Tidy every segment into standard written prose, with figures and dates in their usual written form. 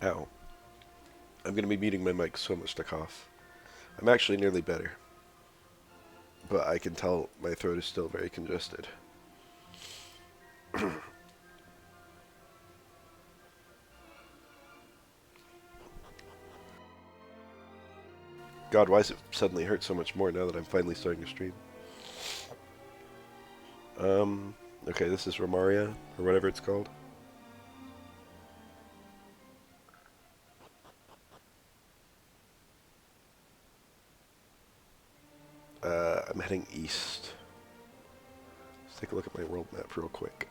Ow. I'm going to be muting my mic so much to cough. I'm actually nearly better. But I can tell my throat is still very congested. God, why does it suddenly hurt so much more now that I'm finally starting to stream? Okay, this is Romaria, or whatever it's called. I'm heading east. Let's take a look at my world map real quick.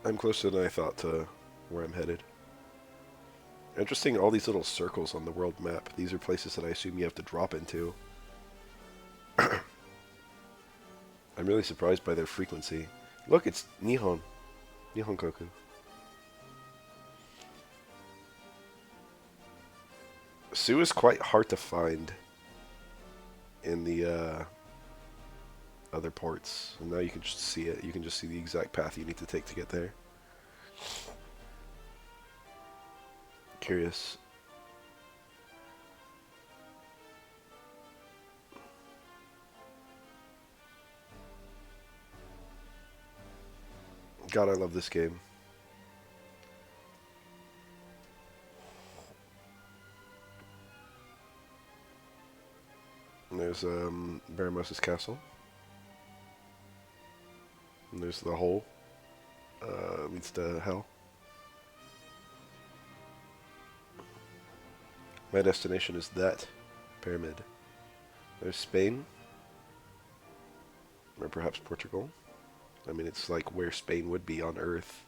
I'm closer than I thought to where I'm headed. Interesting, all these little circles on the world map. These are places that I assume you have to drop into. I'm really surprised by their frequency. Look, it's Nihon. Nihon Koku. Sue is quite hard to find in the other ports. And now you can just see it. You can just see the exact path you need to take to get there. Curious. God, I love this game. And there's Baramos' castle. And there's the hole. Leads to hell. My destination is that pyramid. There's Spain. Or perhaps Portugal. I mean, it's like where Spain would be on Earth.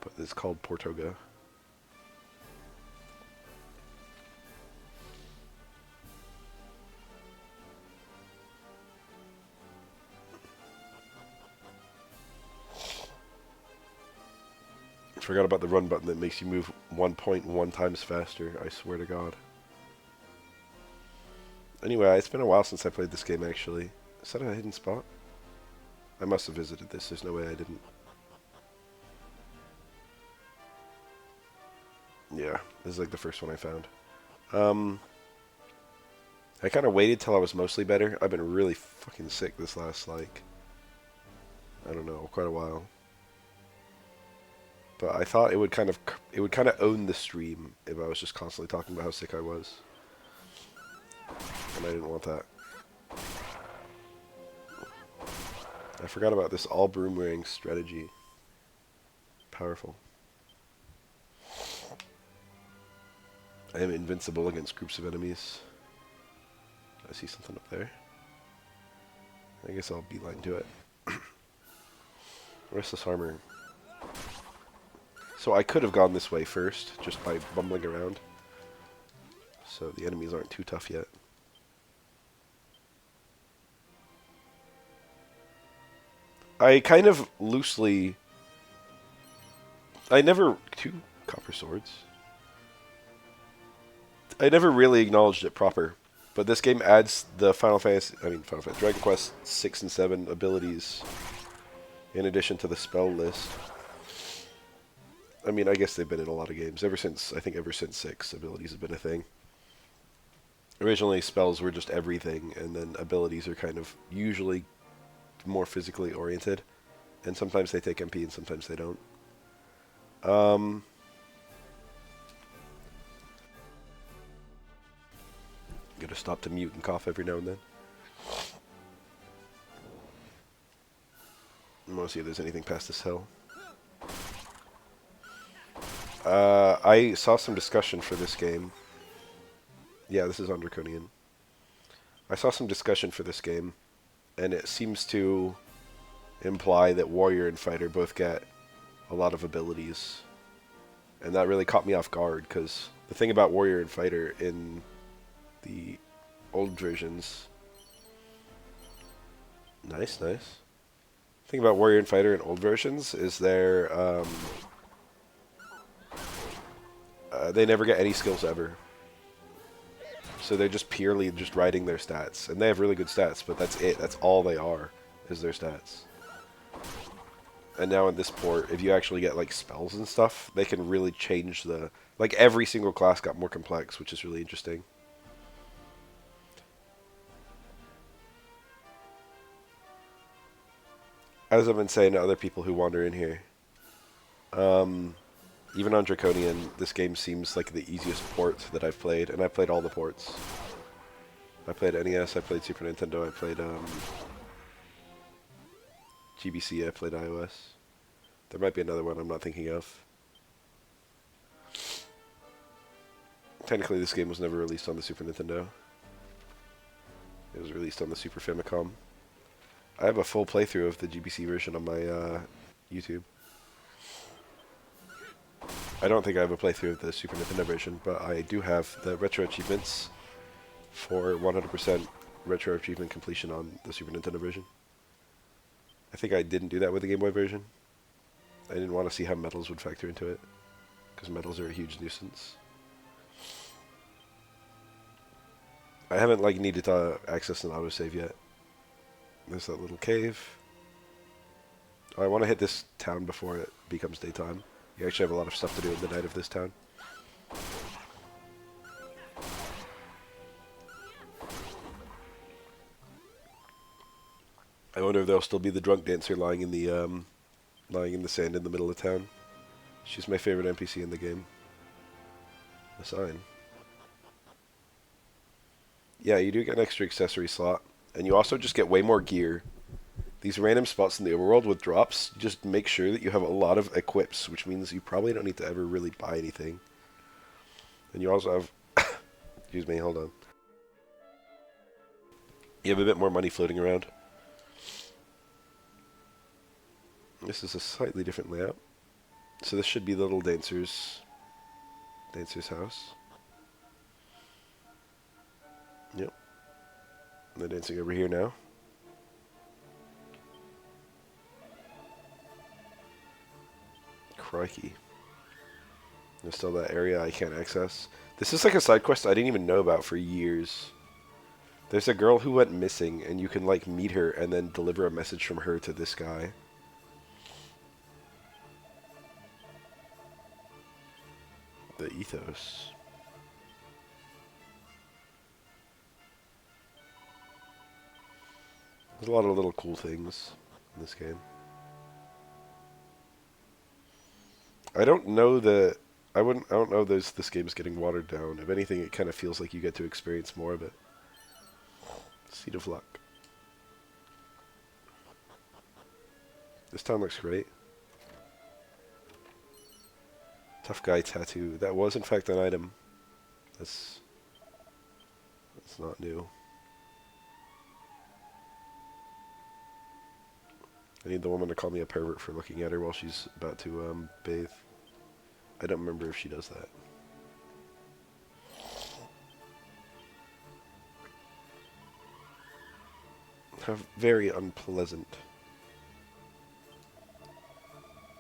But it's called Portuga. I forgot about the run button that makes you move 1.1 times faster, I swear to God. Anyway, it's been a while since I played this game, actually. Is that a hidden spot? I must have visited this, there's no way I didn't. Yeah, this is like the first one I found. I kind of waited till I was mostly better. I've been really fucking sick this last, like, I don't know, quite a while. But I thought it would kind of own the stream if I was just constantly talking about how sick I was. And I didn't want that. I forgot about this all broom wearing strategy. Powerful. I am invincible against groups of enemies. I see something up there. I guess I'll beeline to it. Restless armor. So I could have gone this way first, just by bumbling around. So the enemies aren't too tough yet. I kind of loosely... Two copper swords. I never really acknowledged it proper. But this game adds the Dragon Quest 6 and 7 abilities in addition to the spell list. I mean, I guess they've been in a lot of games. Ever since 6, abilities have been a thing. Originally, spells were just everything, and then abilities are kind of usually more physically oriented. And sometimes they take MP and sometimes they don't. Gotta stop to mute and cough every now and then. I want to see if there's anything past this hill. I saw some discussion for this game. Yeah, this is on Draconian. I saw some discussion for this game, and it seems to imply that Warrior and Fighter both get a lot of abilities. And that really caught me off guard, because the thing about Warrior and Fighter in the old versions... Nice, nice. The thing about Warrior and Fighter in old versions is they never get any skills ever. So they're just riding their stats. And they have really good stats, but that's it. That's all they are, is their stats. And now in this port, if you actually get like spells and stuff, they can really change the like every single class got more complex, which is really interesting. As I've been saying to other people who wander in here, um, even on Draconian, this game seems like the easiest port that I've played, and I've played all the ports. I played NES, I played Super Nintendo, I played GBC, I played iOS. There might be another one I'm not thinking of. Technically, this game was never released on the Super Nintendo. It was released on the Super Famicom. I have a full playthrough of the GBC version on my YouTube. I don't think I have a playthrough of the Super Nintendo version, but I do have the retro achievements for 100% retro achievement completion on the Super Nintendo version. I think I didn't do that with the Game Boy version. I didn't want to see how medals would factor into it, because medals are a huge nuisance. I haven't like needed to access an autosave yet. There's that little cave. Oh, I want to hit this town before it becomes daytime. You actually have a lot of stuff to do in the night of this town. I wonder if there'll still be the drunk dancer lying in the sand in the middle of town. She's my favorite NPC in the game. The sign. Yeah, you do get an extra accessory slot, and you also just get way more gear. These random spots in the overworld with drops just make sure that you have a lot of equips, which means you probably don't need to ever really buy anything. And you also have... excuse me, hold on. You have a bit more money floating around. This is a slightly different layout. So this should be the little dancer's house. Yep. They're dancing over here now. Crikey. There's still that area I can't access. This is like a side quest I didn't even know about for years. There's a girl who went missing, and you can like meet her and then deliver a message from her to this guy. The ethos. There's a lot of little cool things in this game. I don't know that I don't know this game is getting watered down. If anything, it kind of feels like you get to experience more of it. Seed of Luck. This town looks great. Tough guy tattoo. That was in fact an item. That's not new. I need the woman to call me a pervert for looking at her while she's about to bathe. I don't remember if she does that. How very unpleasant.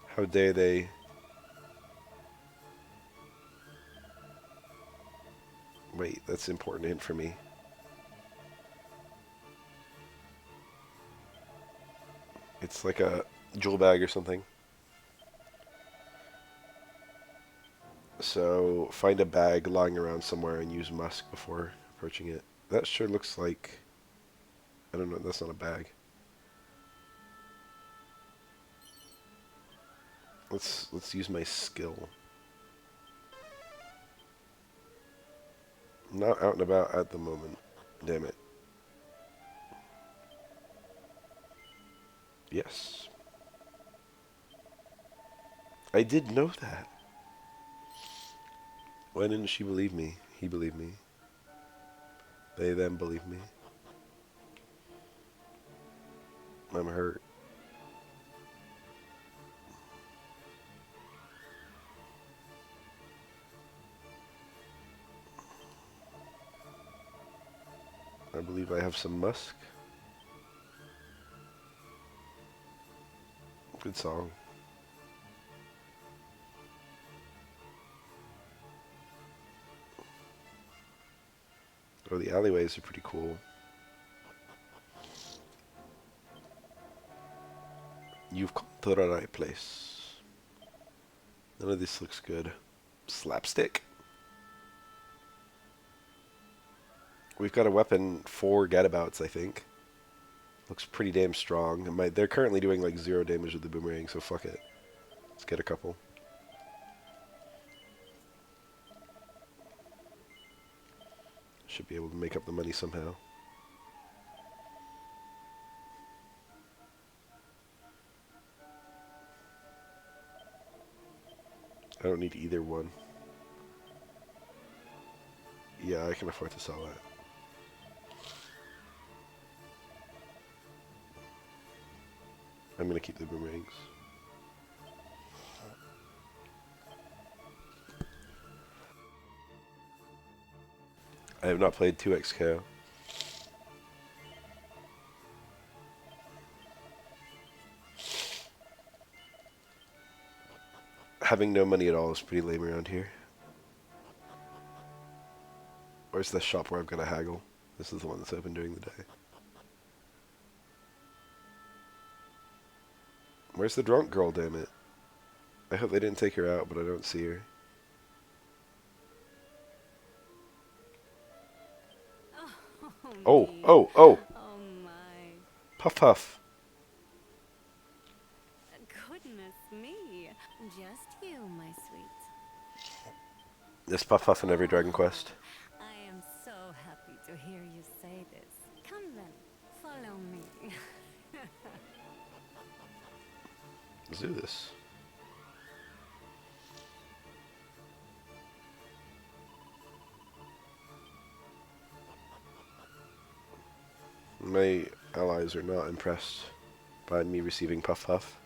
How dare they... Wait, that's an important hint for me. It's like a jewel bag or something. So, find a bag lying around somewhere and use musk before approaching it. That sure looks like... I don't know, that's not a bag. Let's use my skill. I'm not out and about at the moment. Damn it. Yes. I did know that. Why didn't she believe me? He believed me. They then believed me. I'm hurt. I believe I have some musk. Good song. Oh, the alleyways are pretty cool. You've Torarai Place. None of this looks good. Slapstick. We've got a weapon for gadabouts, I think. Looks pretty damn strong. They're currently doing like 0 damage with the boomerang, so fuck it. Let's get a couple. Should be able to make up the money somehow. I don't need either one. Yeah, I can afford to sell that. I'm gonna keep the boomerangs. I have not played 2XKO. Having no money at all is pretty lame around here. Where's the shop where I've got to haggle? This is the one that's open during the day. Where's the drunk girl, damn it? I hope they didn't take her out, but I don't see her. Oh, oh, oh! Oh my. Puff Puff. Goodness me. Just you, my sweet. There's Puff Puff in every Dragon Quest. I am so happy to hear you say this. Come then, follow me. Let's do this. My allies are not impressed by me receiving Puff Puff.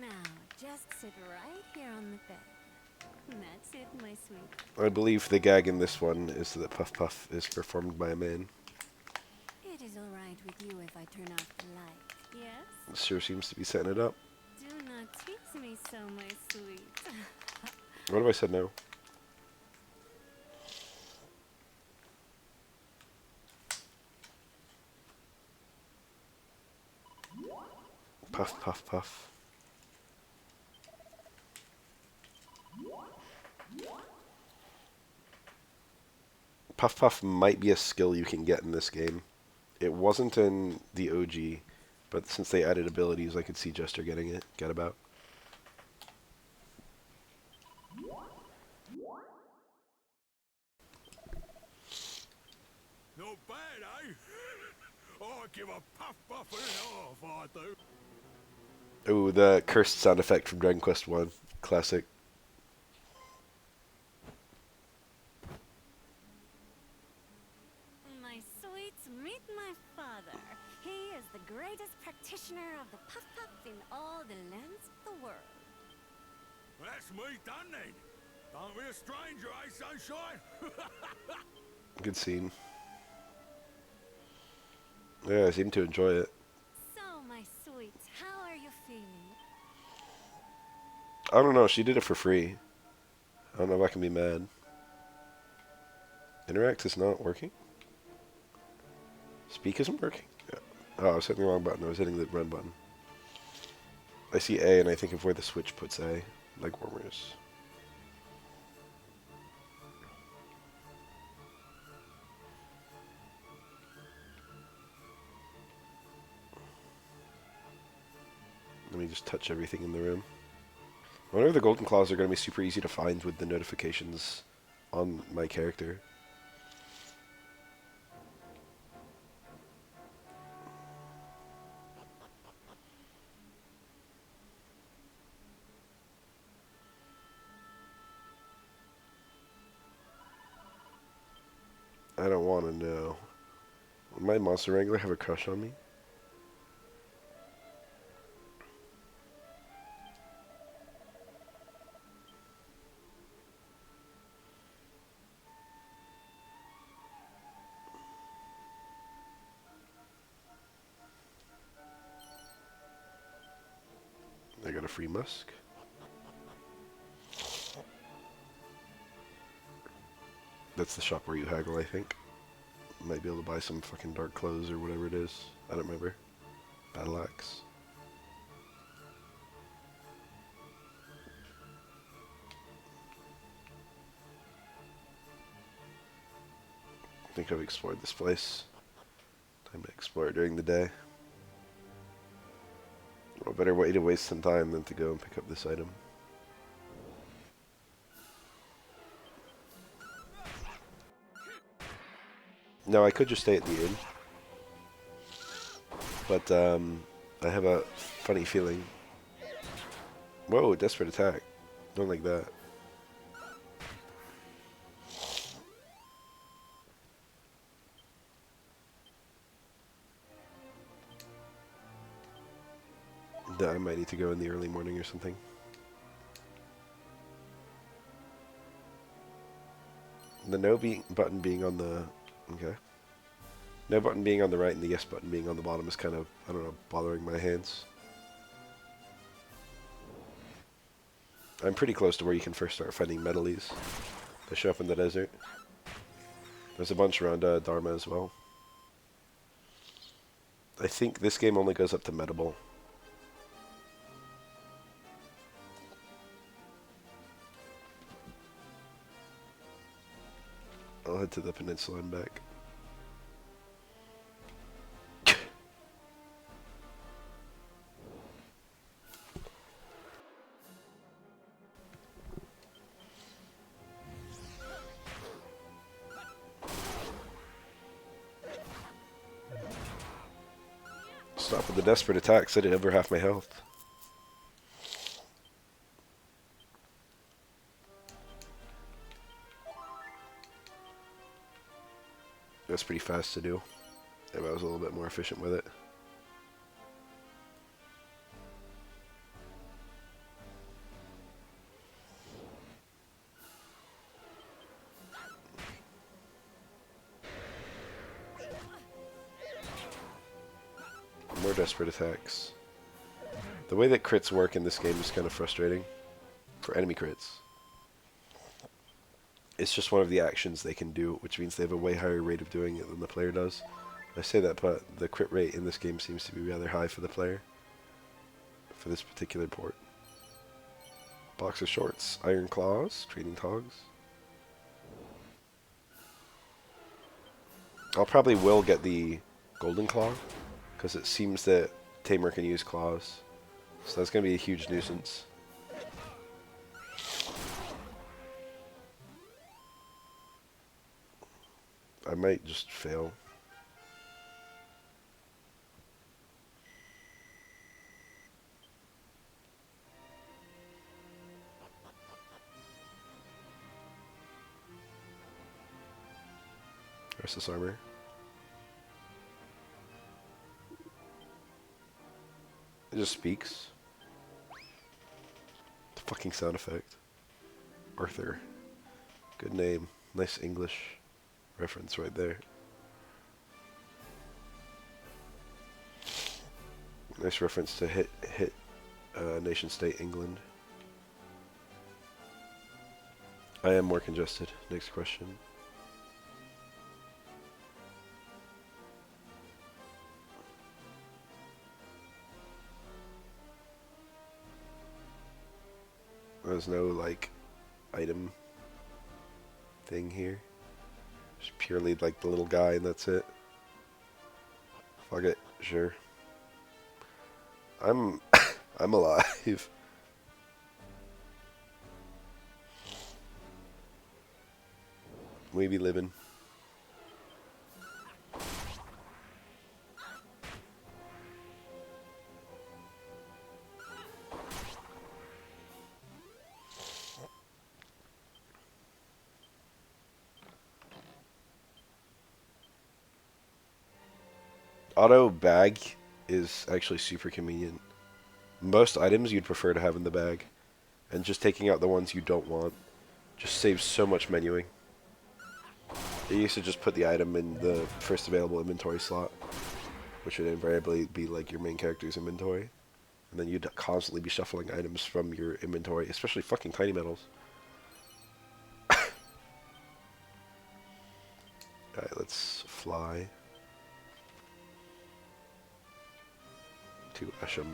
Now, just sit right here on the bed. That's it, my sweet. I believe the gag in this one is that Puff Puff is performed by a man. It is alright with you if I turn off the light, yes? Sure seems to be setting it up. Do not tease me so, my sweet. What if I said no? Puff, puff, puff. Puff Puff might be a skill you can get in this game. It wasn't in the OG, but since they added abilities, I could see Jester getting it. Get about. Not bad, eh? I give a puff puff and a half, I do. Ooh, the cursed sound effect from Dragon Quest 1. Classic. My sweets, meet my father. He is the greatest practitioner of the puff puff in all the lands of the world. That's me done then. Don't be a stranger, eh, sunshine? Good scene. Yeah, I seem to enjoy it. So, my sweets, how are you feeling? I don't know, she did it for free. I don't know if I can be mad. Interact is not working? Speak isn't working? Yeah. Oh, I was hitting the wrong button. I was hitting the run button. I see A and I think of where the switch puts A. Like warmers. Let me just touch everything in the room. I wonder if the golden claws are going to be super easy to find with the notifications on my character. I don't want to know. Will my monster wrangler have a crush on me? I got a free musk. That's the shop where you haggle, I think. Might be able to buy some fucking dark clothes or whatever it is. I don't remember. Battle axe. I think I've explored this place. Time to explore it during the day. What better way to waste some time than to go and pick up this item? Now I could just stay at the inn, but I have a funny feeling. Whoa, desperate attack. Don't like that. That I might need to go in the early morning or something. The no button being on the... Okay. No button being on the right and the yes button being on the bottom is kind of, I don't know, bothering my hands. I'm pretty close to where you can first start fighting metalies. They show up in the desert. There's a bunch around Dharma as well. I think this game only goes up to Medable. I'll head to the peninsula and back. Stop with the desperate attacks. I did over half my health. That's pretty fast to do. If I was a little bit more efficient with it. More desperate attacks. The way that crits work in this game is kind of frustrating. For enemy crits. It's just one of the actions they can do, which means they have a way higher rate of doing it than the player does. I say that, but the crit rate in this game seems to be rather high for the player. For this particular port. Boxer shorts, iron claws, trading togs. I'll probably will get the golden claw, because it seems that Tamer can use claws. So that's going to be a huge nuisance. I might just fail. Where's this armor? It just speaks. It's a fucking sound effect. Arthur. Good name. Nice English reference right there. Nice reference to hit nation state England. I am more congested. Next question. There's no like item thing here. Just purely like the little guy and that's it. Fuck it, sure. I'm I'm alive. We be living. Auto bag is actually super convenient. Most items you'd prefer to have in the bag, and just taking out the ones you don't want just saves so much menuing. You used to just put the item in the first available inventory slot, which would invariably be like your main character's inventory, and then you'd constantly be shuffling items from your inventory, especially fucking tiny metals. Alright, let's fly to Esham.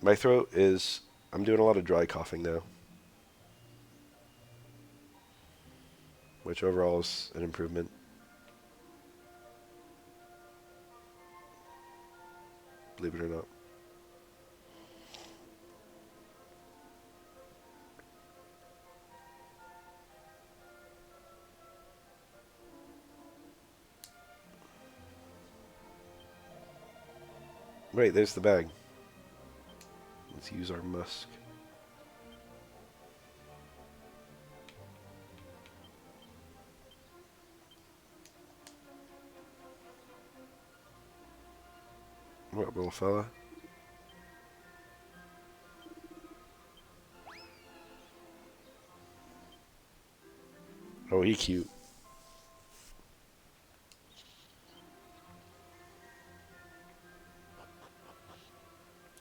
My throat is... I'm doing a lot of dry coughing now, which overall is an improvement. Believe it or not. Right, there's the bag. Let's use our musk. What up, little fella? Oh, he cute.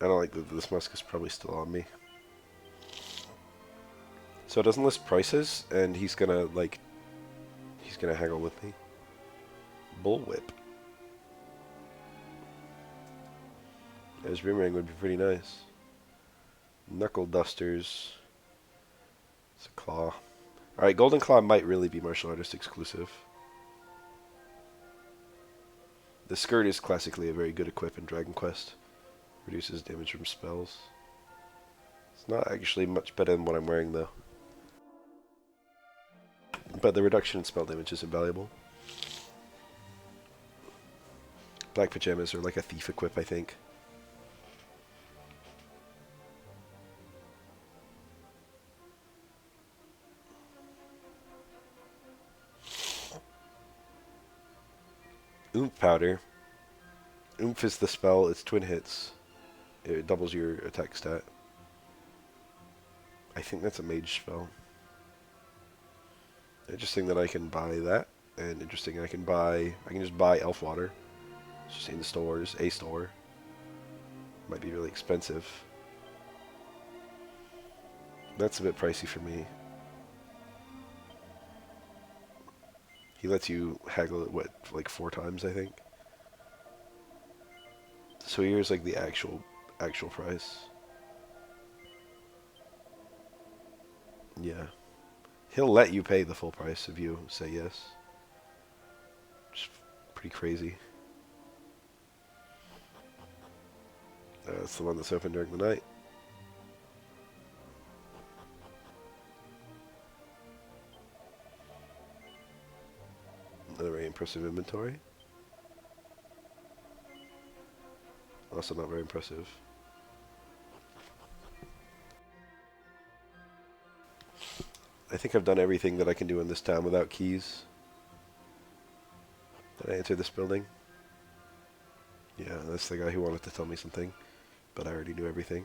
I don't like that this musk is probably still on me. So it doesn't list prices, and he's gonna, like, he's gonna haggle with me. Bullwhip. His boomerang would be pretty nice. Knuckle dusters. It's a claw. Alright, Golden Claw might really be martial artist exclusive. The skirt is classically a very good equip in Dragon Quest. Reduces damage from spells. It's not actually much better than what I'm wearing though. But the reduction in spell damage is invaluable. Black pajamas are like a thief equip, I think. Oomph powder. Oomph is the spell, it's twin hits. It doubles your attack stat. I think that's a mage spell. Interesting that I can buy that. And interesting I can just buy elf water. It's just in the stores, a store. Might be really expensive. That's a bit pricey for me. He lets you haggle it, what, like 4 times, I think? So here's like the actual price. Yeah. He'll let you pay the full price if you say yes. Just pretty crazy. That's the one that's open during the night. Another very impressive inventory. Also not very impressive. I think I've done everything that I can do in this town without keys. Did I enter this building? Yeah, that's the guy who wanted to tell me something, but I already knew everything.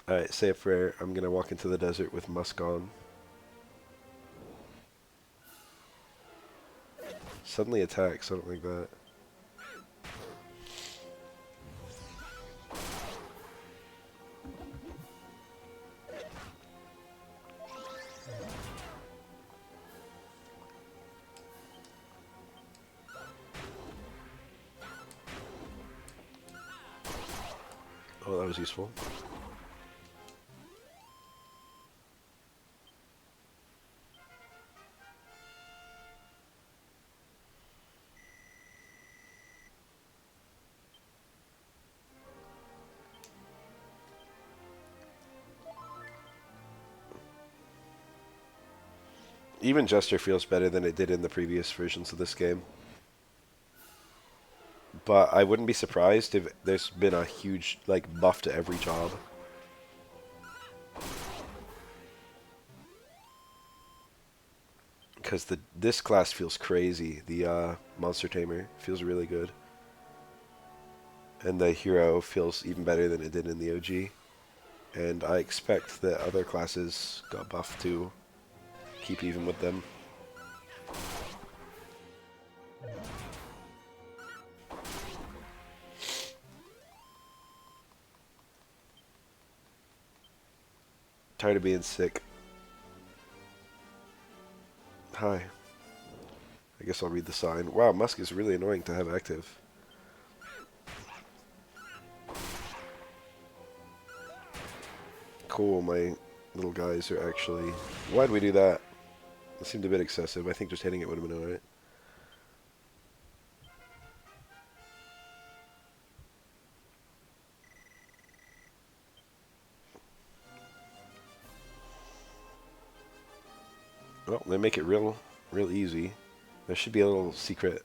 Alright, say a prayer. I'm gonna walk into the desert with musk on. Suddenly attacks, I don't like that. Oh, that was useful. Even Jester feels better than it did in the previous versions of this game. But I wouldn't be surprised if there's been a huge, like, buff to every job. Because this class feels crazy. The Monster Tamer feels really good. And the Hero feels even better than it did in the OG. And I expect that other classes got buffed to keep even with them. Tired of being sick. Hi. I guess I'll read the sign. Wow, Musk is really annoying to have active. Cool, my little guys are actually... Why'd we do that? It seemed a bit excessive. I think just hitting it would have been alright. Well, they make it real easy. There should be a little secret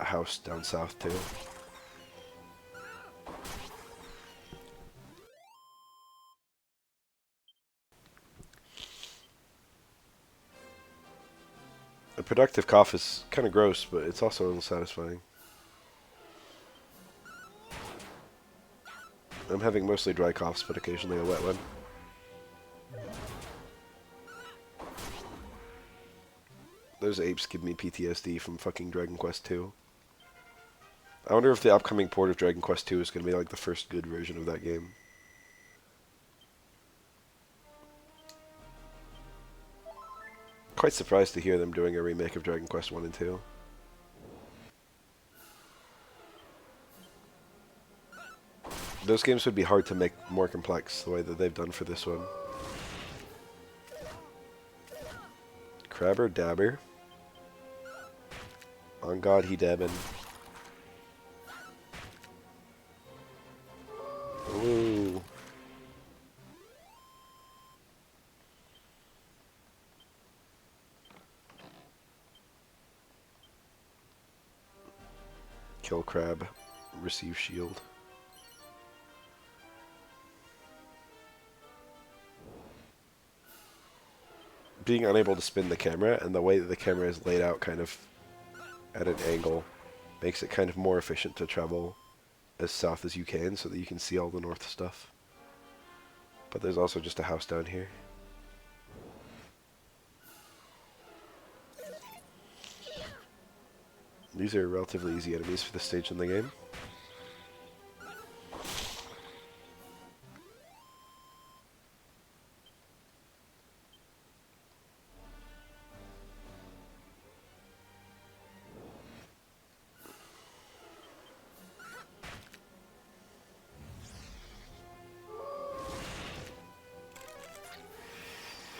house down south too. A productive cough is kind of gross, but it's also a little satisfying. I'm having mostly dry coughs, but occasionally a wet one. Those apes give me PTSD from fucking Dragon Quest II. I wonder if the upcoming port of Dragon Quest II is going to be like the first good version of that game. Quite surprised to hear them doing a remake of Dragon Quest 1 and 2. Those games would be hard to make more complex the way that they've done for this one. Crabber Dabber. On God, he dabbin'. Ooh. Kill crab. Receive shield. Being unable to spin the camera and the way that the camera is laid out kind of at an angle makes it kind of more efficient to travel as south as you can so that you can see all the north stuff. But there's also just a house down here. These are relatively easy enemies for this stage in the game.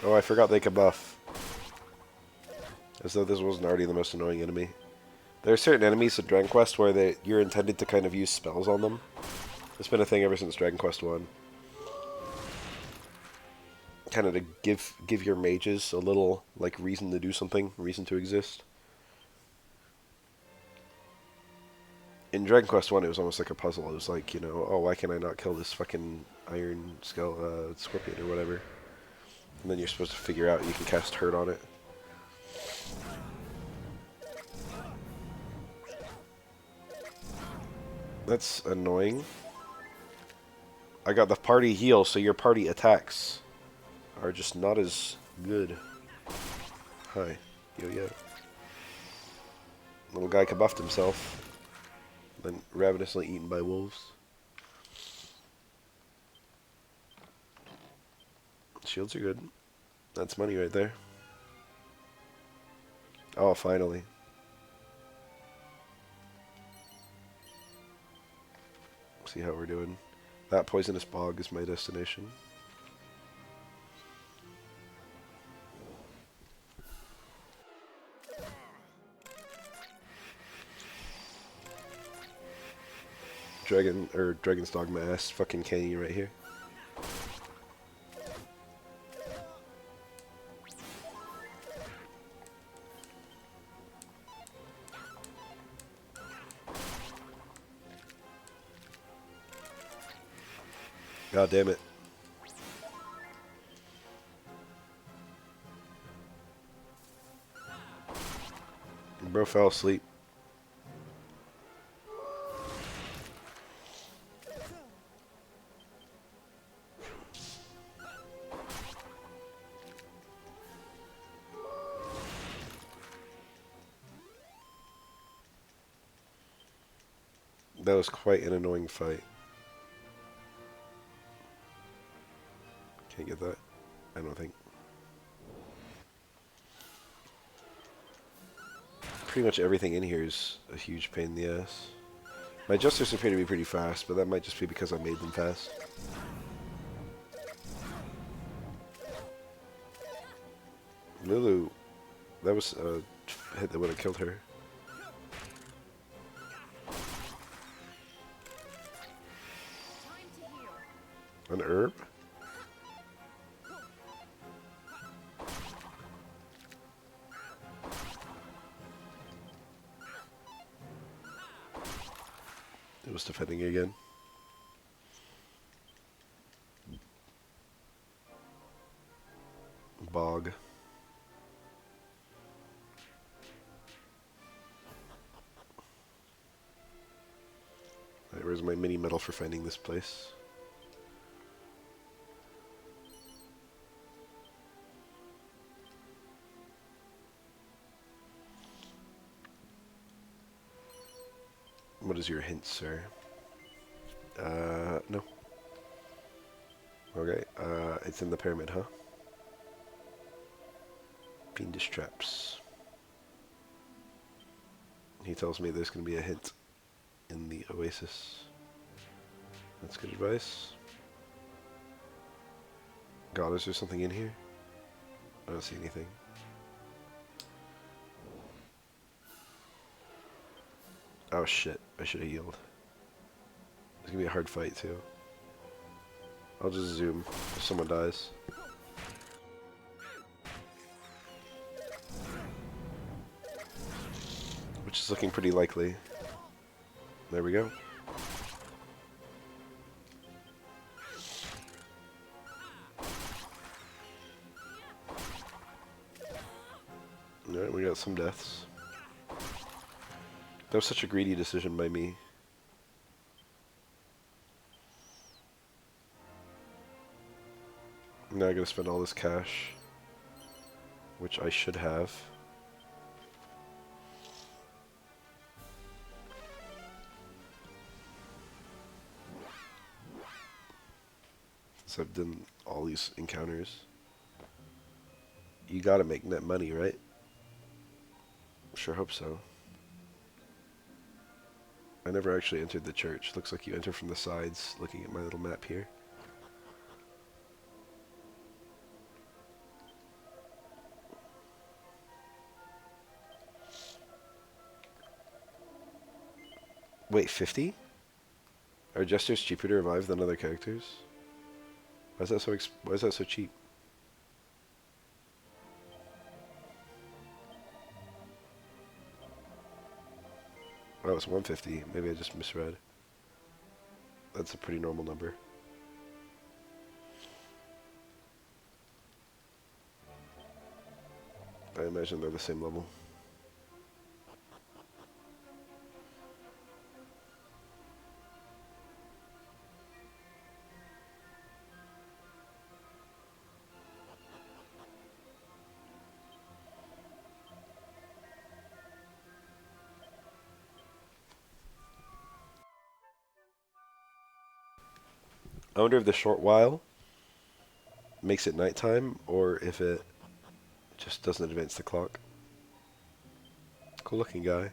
Oh, I forgot they could buff. As though this wasn't already the most annoying enemy. There are certain enemies in Dragon Quest where you're intended to kind of use spells on them. It's been a thing ever since Dragon Quest 1. Kind of to give your mages a little, like, reason to do something, reason to exist. In Dragon Quest 1, it was almost like a puzzle. It was like, you know, oh, why can I not kill this fucking iron scorpion or whatever? And then you're supposed to figure out you can cast Hurt on it. That's annoying. I got the party heal, so your party attacks are just not as good. Hi. Yo. Little guy kabuffed himself. Then ravenously eaten by wolves. Shields are good. That's money right there. Oh, finally. See how we're doing. That poisonous bog is my destination. Dragon's Dogma ass fucking canyon right here. God damn it. Bro fell asleep. That was quite an annoying fight. Can't get that. I don't think. Pretty much everything in here is a huge pain in the ass. My adjusters appear to be pretty fast, but that might just be because I made them fast. Lulu, that was a hit that would have killed her. An herb? It was defending again. Bog. Alright, where's my mini medal for finding this place? What is your hint, sir? No. Okay, it's in the pyramid, huh? Fiendish traps. He tells me there's going to be a hint in the oasis. That's good advice. God, is there something in here? I don't see anything. Oh shit, I should have healed. It's gonna be a hard fight too. I'll just zoom if someone dies. Which is looking pretty likely. There we go. Alright, we got some deaths. That was such a greedy decision by me. Now I gotta spend all this cash, which I should have. Since I've done all these encounters. You gotta make net money, right? Sure hope so. I never actually entered the church. Looks like you enter from the sides, looking at my little map here. Wait, 50? Are jesters cheaper to revive than other characters? Why is that so cheap? Oh, it's 150. Maybe I just misread. That's a pretty normal number. I imagine they're the same level. I wonder if the short while makes it nighttime, or if it just doesn't advance the clock. Cool looking guy.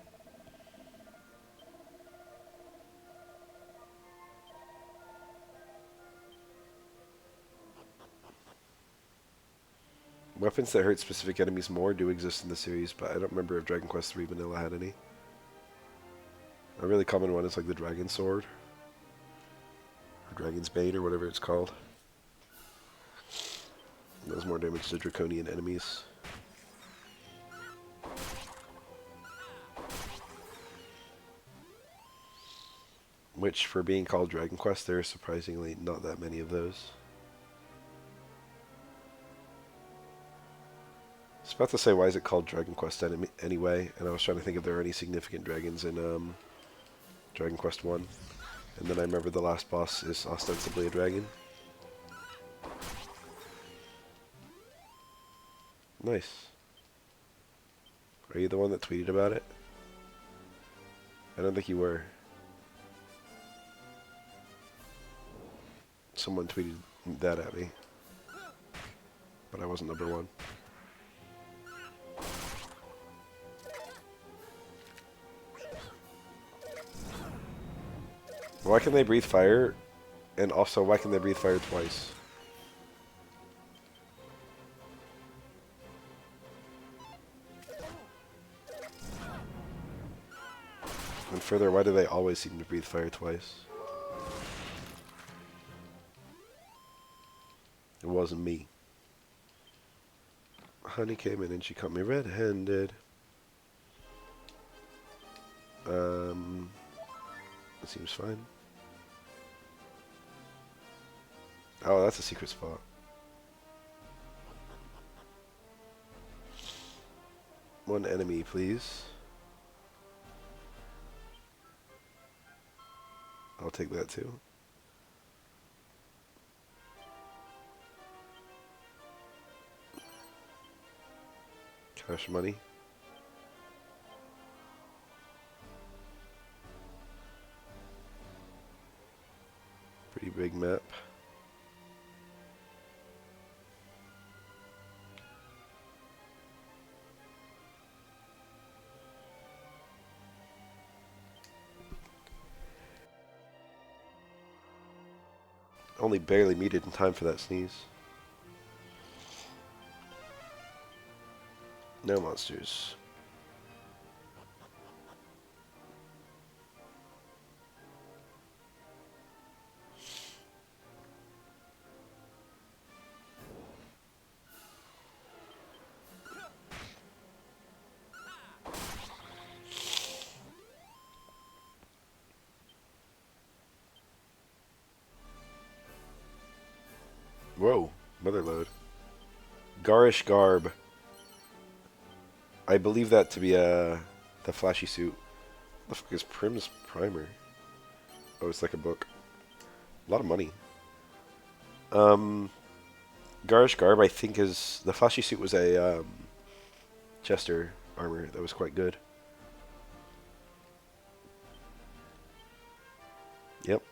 Weapons that hurt specific enemies more do exist in the series, but I don't remember if Dragon Quest III Vanilla had any. A really common one is like the Dragon Sword. Dragon's Bane, or whatever it's called. It does more damage to draconian enemies. Which, for being called Dragon Quest, there are surprisingly not that many of those. I was about to say, why is it called Dragon Quest anyway? And I was trying to think if there are any significant dragons in Dragon Quest 1. And then I remember the last boss is ostensibly a dragon. Nice. Are you the one that tweeted about it? I don't think you were. Someone tweeted that at me. but I wasn't number one. Why can they breathe fire? And also, why can they breathe fire twice? And further, why do they always seem to breathe fire twice? It wasn't me. Honey came in and she caught me red-handed. That seems fine. Oh, that's a secret spot. One enemy, please. I'll take that too. Cash money. Pretty big map. Only barely made it in time for that sneeze. No monsters. Whoa, mother load. Garish garb. I believe that to be the flashy suit. What the fuck is Prim's primer? Oh, it's like a book. A lot of money. Garish garb, I think, is the flashy suit was a Chester armor that was quite good. Yep.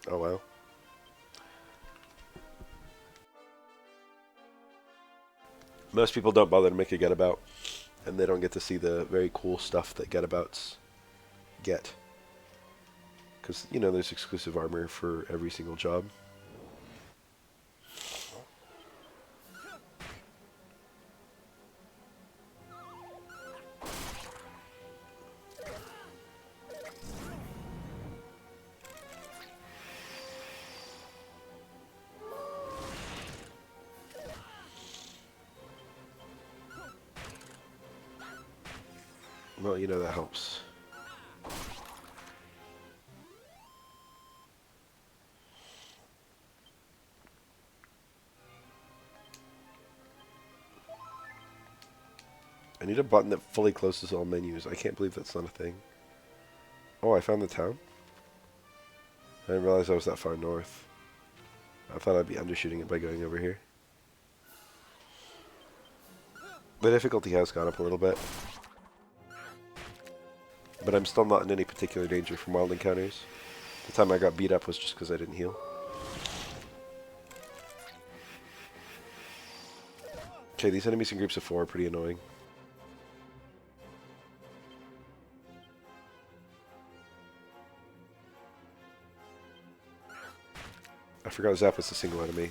Oh wow. Most people don't bother to make a getabout, and they don't get to see the very cool stuff that getabouts get. Because, you know, there's exclusive armor for every single job. Well, you know, that helps. I need a button that fully closes all menus. I can't believe that's not a thing. Oh, I found the town? I didn't realize I was that far north. I thought I'd be undershooting it by going over here. The difficulty has gone up a little bit. But I'm still not in any particular danger from wild encounters. The time I got beat up was just because I didn't heal. Okay, these enemies in groups of 4 are pretty annoying. I forgot Zap was a single enemy.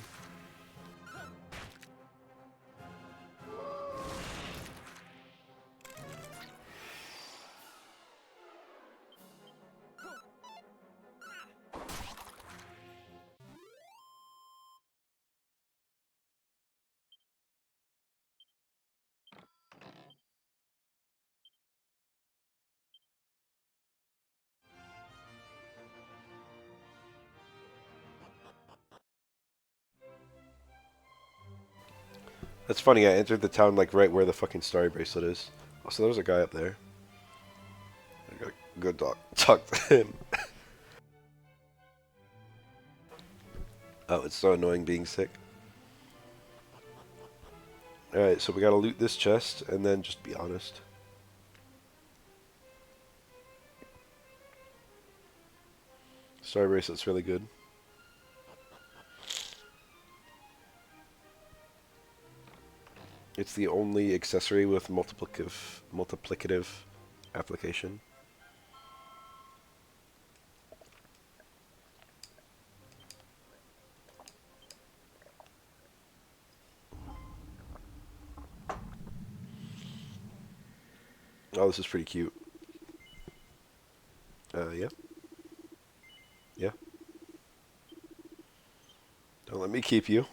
That's funny, I entered the town like right where the fucking Starry Bracelet is. Oh, so there was a guy up there. I gotta go talk to him. Oh, it's so annoying being sick. Alright, so we gotta loot this chest and then just be honest. Starry Bracelet's really good. It's the only accessory with multiplicative application. Oh, this is pretty cute. Yeah. Yeah. Don't let me keep you.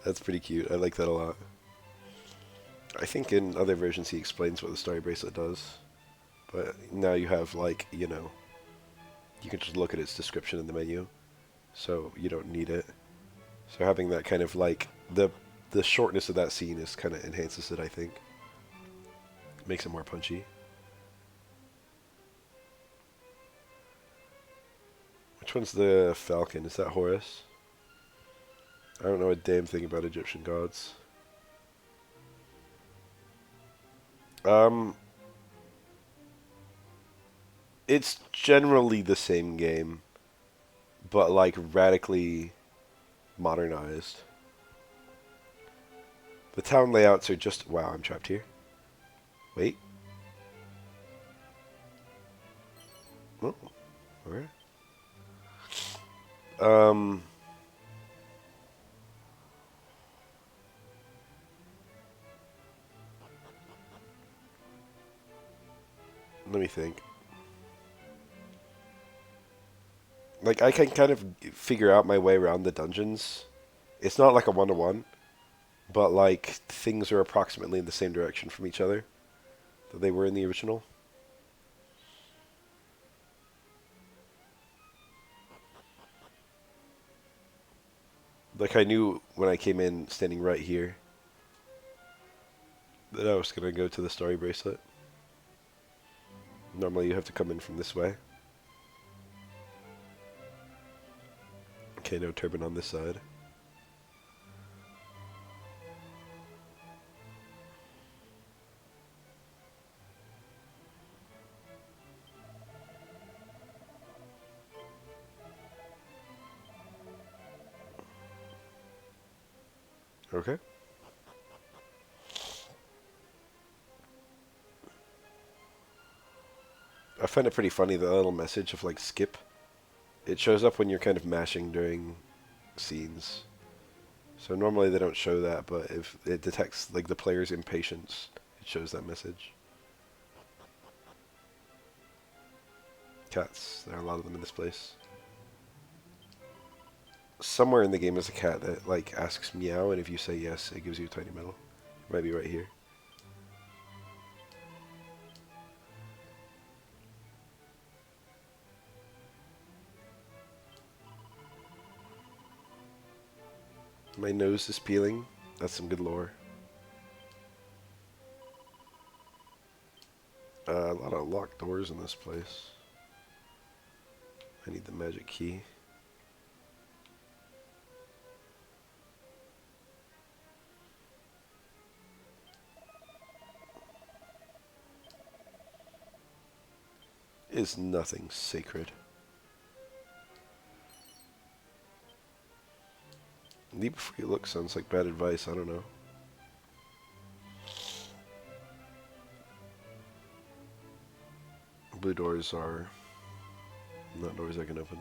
That's pretty cute. I like that a lot. I think in other versions he explains what the story bracelet does. But now you have, like, you know, you can just look at its description in the menu. So you don't need it. So having that kind of, like, the shortness of that scene is kind of enhances it, I think. Makes it more punchy. Which one's the falcon? Is that Horus? I don't know a damn thing about Egyptian gods. It's generally the same game, but like radically modernized. The town layouts are just... Wow, I'm trapped here. Wait. Oh, alright. Um... Let me think. Like, I can kind of figure out my way around the dungeons. It's not like a one-to-one, but like, things are approximately in the same direction from each other that they were in the original. Like, I knew when I came in standing right here that I was going to go to the story bracelet. Normally you have to come in from this way. Okay, no turban on this side. Okay. I find it pretty funny, the little message of like skip. It shows up when you're kind of mashing during scenes. So normally they don't show that, but if it detects like the player's impatience, it shows that message. Cats. There are a lot of them in this place. Somewhere in the game is a cat that like asks meow, and if you say yes, it gives you a tiny medal. It might be right here. My nose is peeling. That's some good lore. A lot of locked doors in this place. I need the magic key. Is nothing sacred. Leap before you look sounds like bad advice, I don't know. Blue doors are not doors I can open.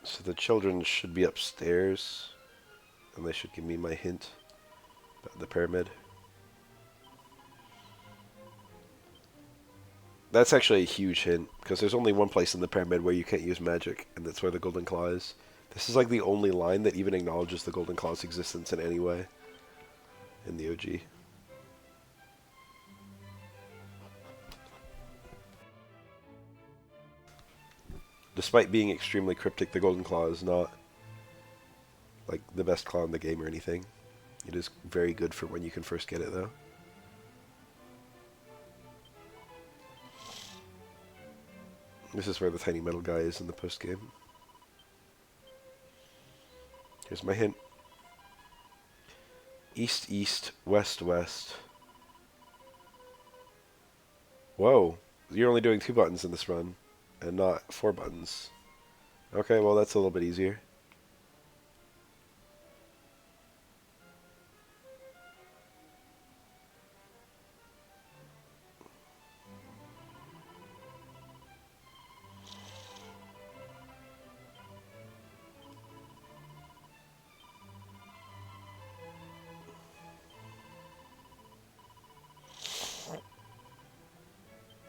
So the children should be upstairs, and they should give me my hint about the pyramid. That's actually a huge hint, because there's only one place in the pyramid where you can't use magic, and that's where the golden claw is. This is like the only line that even acknowledges the golden claw's existence in any way in the OG. Despite being extremely cryptic, the golden claw is not like the best claw in the game or anything. It is very good for when you can first get it, though. This is where the tiny metal guy is in the post game. Here's my hint. East, east, west, west. Whoa. You're only doing 2 buttons in this run, and not 4 buttons. Okay, well that's a little bit easier.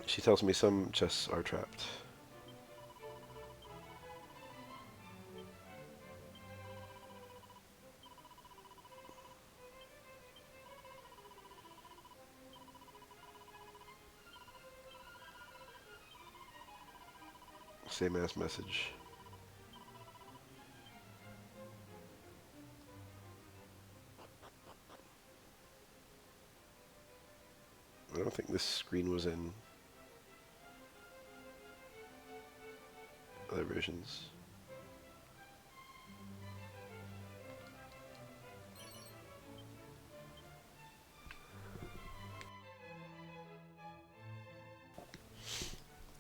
She tells me some chests are trapped. Same ass message. I don't think this screen was in other versions.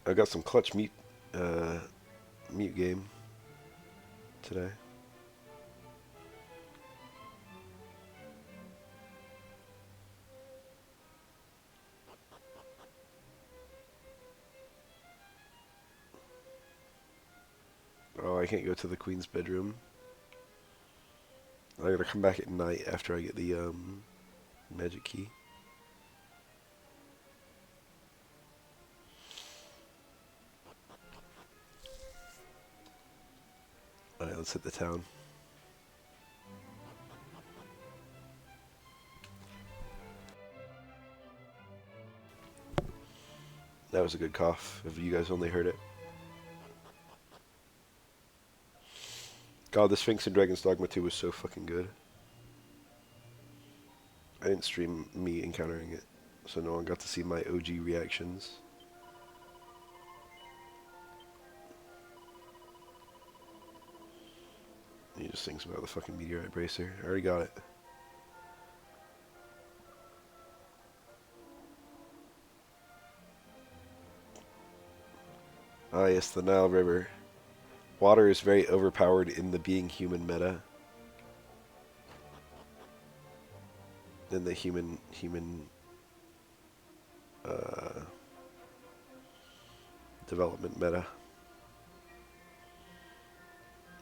I got some clutch mute game today. Oh, I can't go to the queen's bedroom. I gotta come back at night after I get the magic key. Alright, let's hit the town. That was a good cough, if you guys only heard it. God, the Sphinx in Dragon's Dogma 2 was so fucking good. I didn't stream me encountering it, so no one got to see my OG reactions. He just thinks about the fucking meteorite bracer. I already got it. Ah, yes, the Nile River. Water is very overpowered in the being human meta. In the human development meta.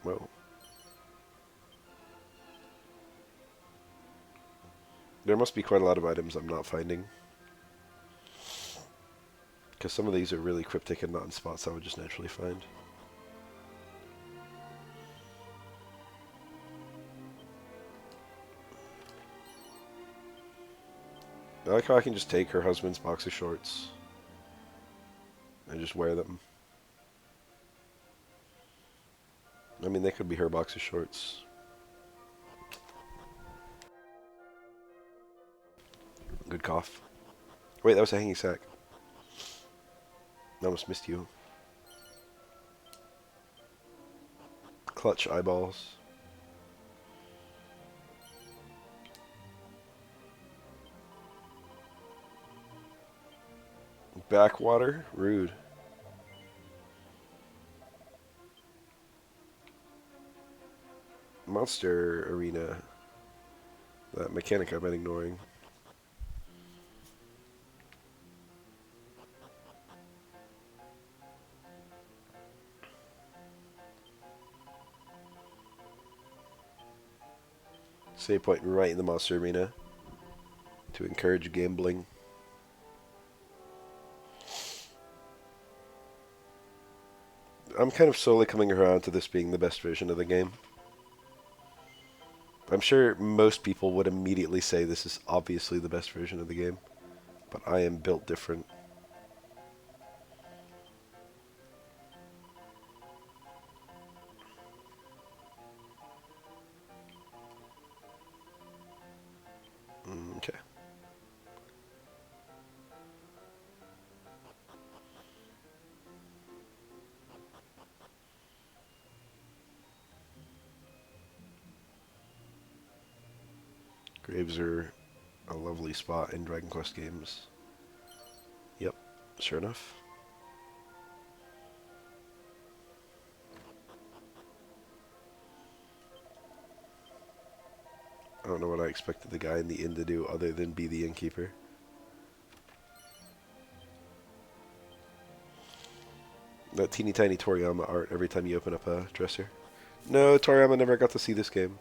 Whoa. There must be quite a lot of items I'm not finding. Because some of these are really cryptic and not in spots I would just naturally find. I like how I can just take her husband's boxer shorts and just wear them. I mean, they could be her boxer shorts. Good cough. Wait, that was a hanging sack. I almost missed you. Clutch eyeballs. Backwater? Rude. Monster Arena. That mechanic I've been ignoring. Save point right in the Monster Arena to encourage gambling. I'm kind of slowly coming around to this being the best version of the game. I'm sure most people would immediately say this is obviously the best version of the game, but I am built different. Okay. Graves are a lovely spot in Dragon Quest games. Yep, sure enough. I don't know what I expected the guy in the inn to do other than be the innkeeper. That teeny tiny Toriyama art every time you open up a dresser. No, Toriyama never got to see this game.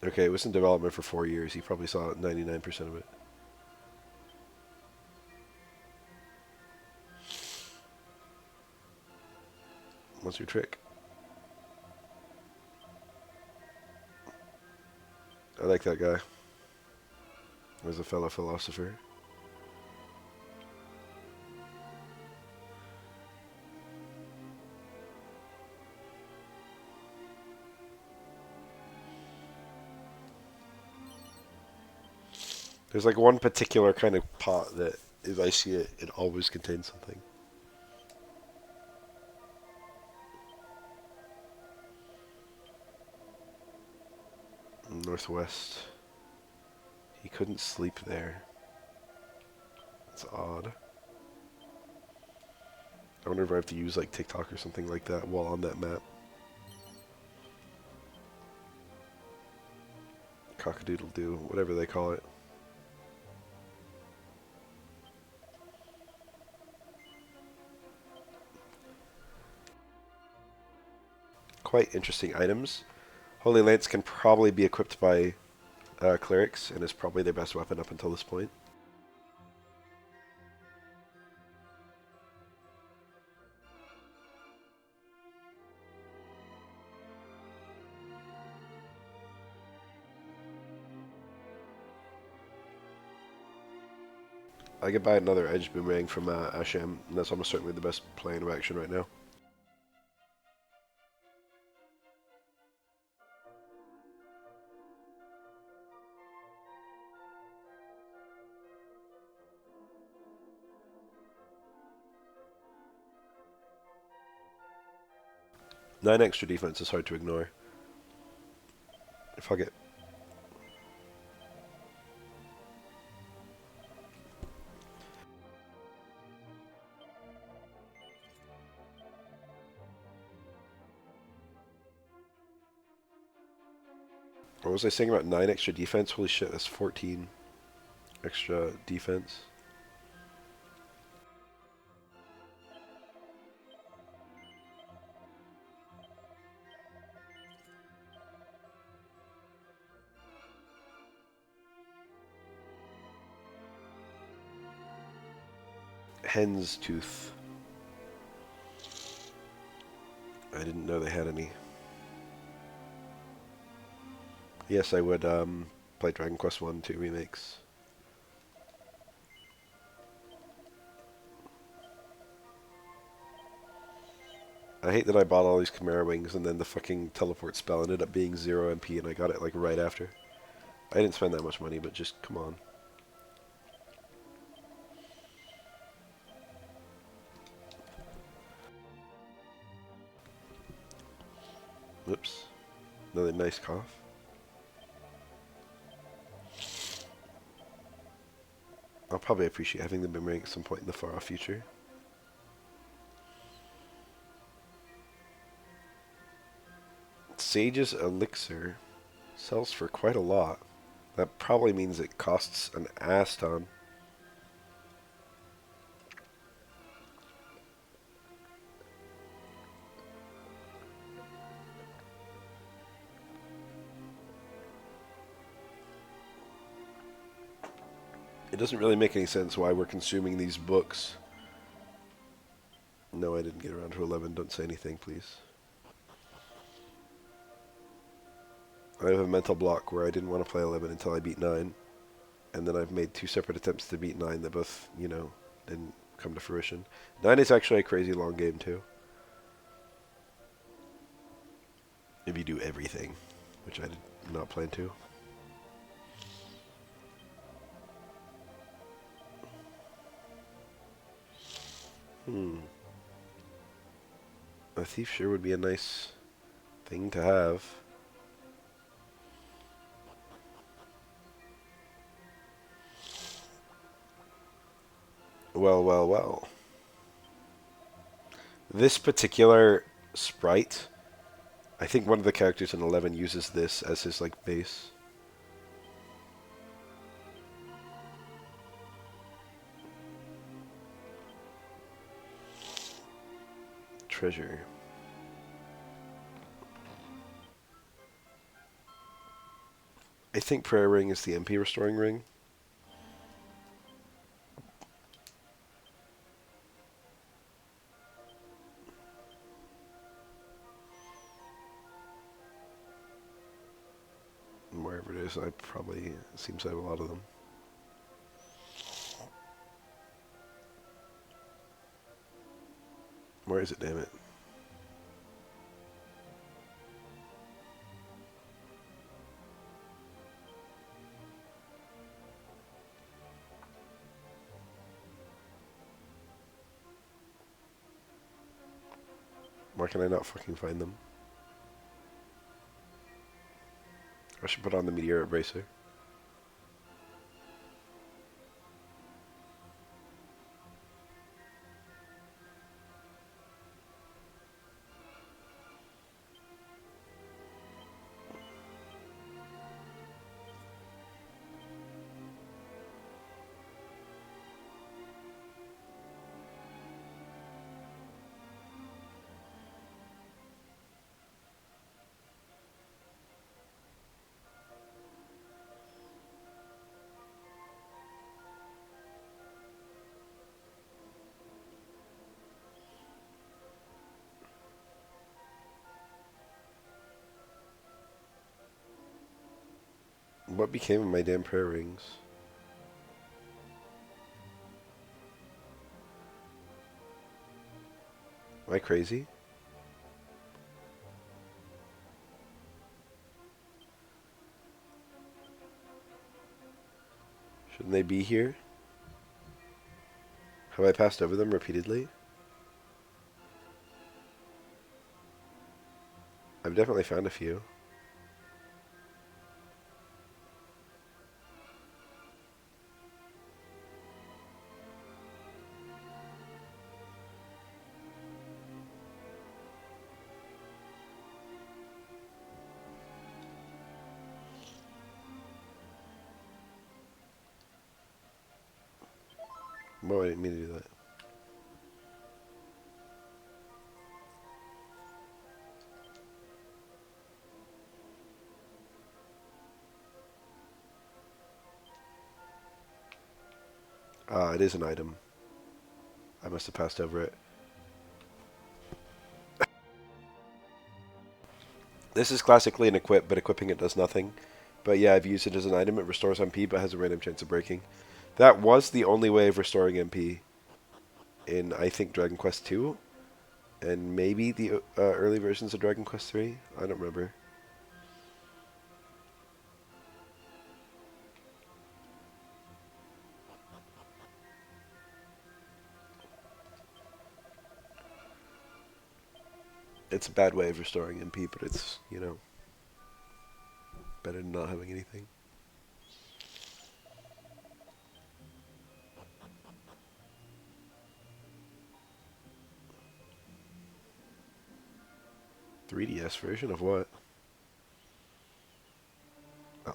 Okay, it was in development for 4 years. He probably saw 99% of it. What's your trick? I like that guy. As a fellow philosopher. There's like one particular kind of pot that if I see it, it always contains something. Northwest. He couldn't sleep there. That's odd. I wonder if I have to use like TikTok or something like that while on that map. Cock-a-doodle-doo, whatever they call it. Quite interesting items. Holy Lance can probably be equipped by clerics and is probably their best weapon up until this point. I could buy another edge boomerang from Asham, and that's almost certainly the best plan of action right now. Nine extra defense is hard to ignore. Fuck it. What was I saying about 9 extra defense? Holy shit, that's 14 extra defense. Hen's Tooth. I didn't know they had any. Yes, I would play Dragon Quest 1 and 2 remakes. I hate that I bought all these Chimera Wings and then the fucking teleport spell ended up being 0 MP and I got it like right after. I didn't spend that much money, but just come on. Whoops. Another nice cough. I'll probably appreciate having the boomerang at some point in the far off future. Sage's Elixir sells for quite a lot. That probably means it costs an ass ton. It doesn't really make any sense why we're consuming these books. No, I didn't get around to 11. Don't say anything, please. I have a mental block where I didn't want to play 11 until I beat 9. And then I've made 2 separate attempts to beat 9 that both, you know, didn't come to fruition. 9 is actually a crazy long game, too. If you do everything, which I did not plan to. A thief sure would be a nice Thing to have. Well, well, well. This particular sprite, I think one of the characters in 11 uses this as his, like, base. Treasure. I think Prayer Ring is the MP restoring ring. And wherever it is, I probably, it seems I have a lot of them. Where is it, damn it? Why can I not fucking find them? I should put on the Meteor Bracer. What became of my damn prayer rings? Am I crazy? Shouldn't they be here? Have I passed over them repeatedly? I've definitely found a few. Well, I didn't mean to do that. Ah, it is an item. I must have passed over it. This is classically an equip, but equipping it does nothing. But yeah, I've used it as an item. It restores MP, but has a random chance of breaking. That was the only way of restoring MP in, I think, Dragon Quest II. And maybe the early versions of Dragon Quest III. I don't remember. It's a bad way of restoring MP, but it's, you know, better than not having anything. .3DS version of what?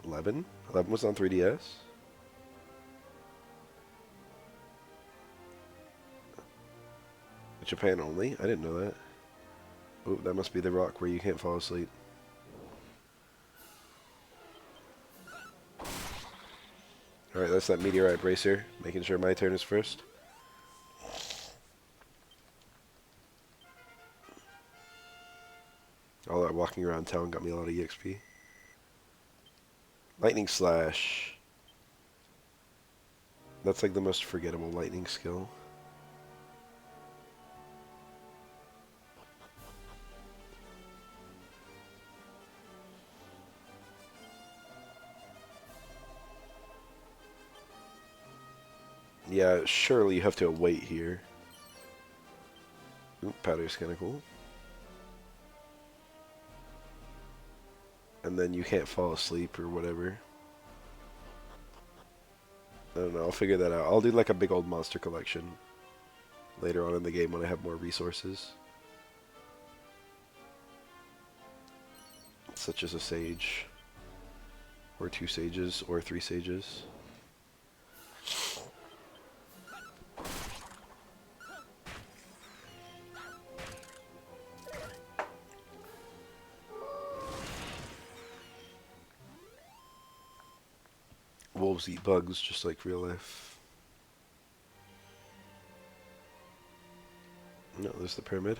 11? 11 was on 3DS? Japan only? I didn't know that. Oh, that must be the rock where you can't fall asleep. Alright, that's that Meteorite Bracer. Making sure my turn is first. All that walking around town got me a lot of EXP. Lightning Slash. That's like the most forgettable lightning skill. Yeah, surely you have to wait here. Ooh, powder's kind of cool. and then you can't fall asleep or whatever. I don't know, I'll figure that out. I'll do like a big old monster collection later on in the game when I have more resources. Such as a sage, or 2 sages, or 3 sages. Wolves eat bugs just like real life. No, there's the pyramid.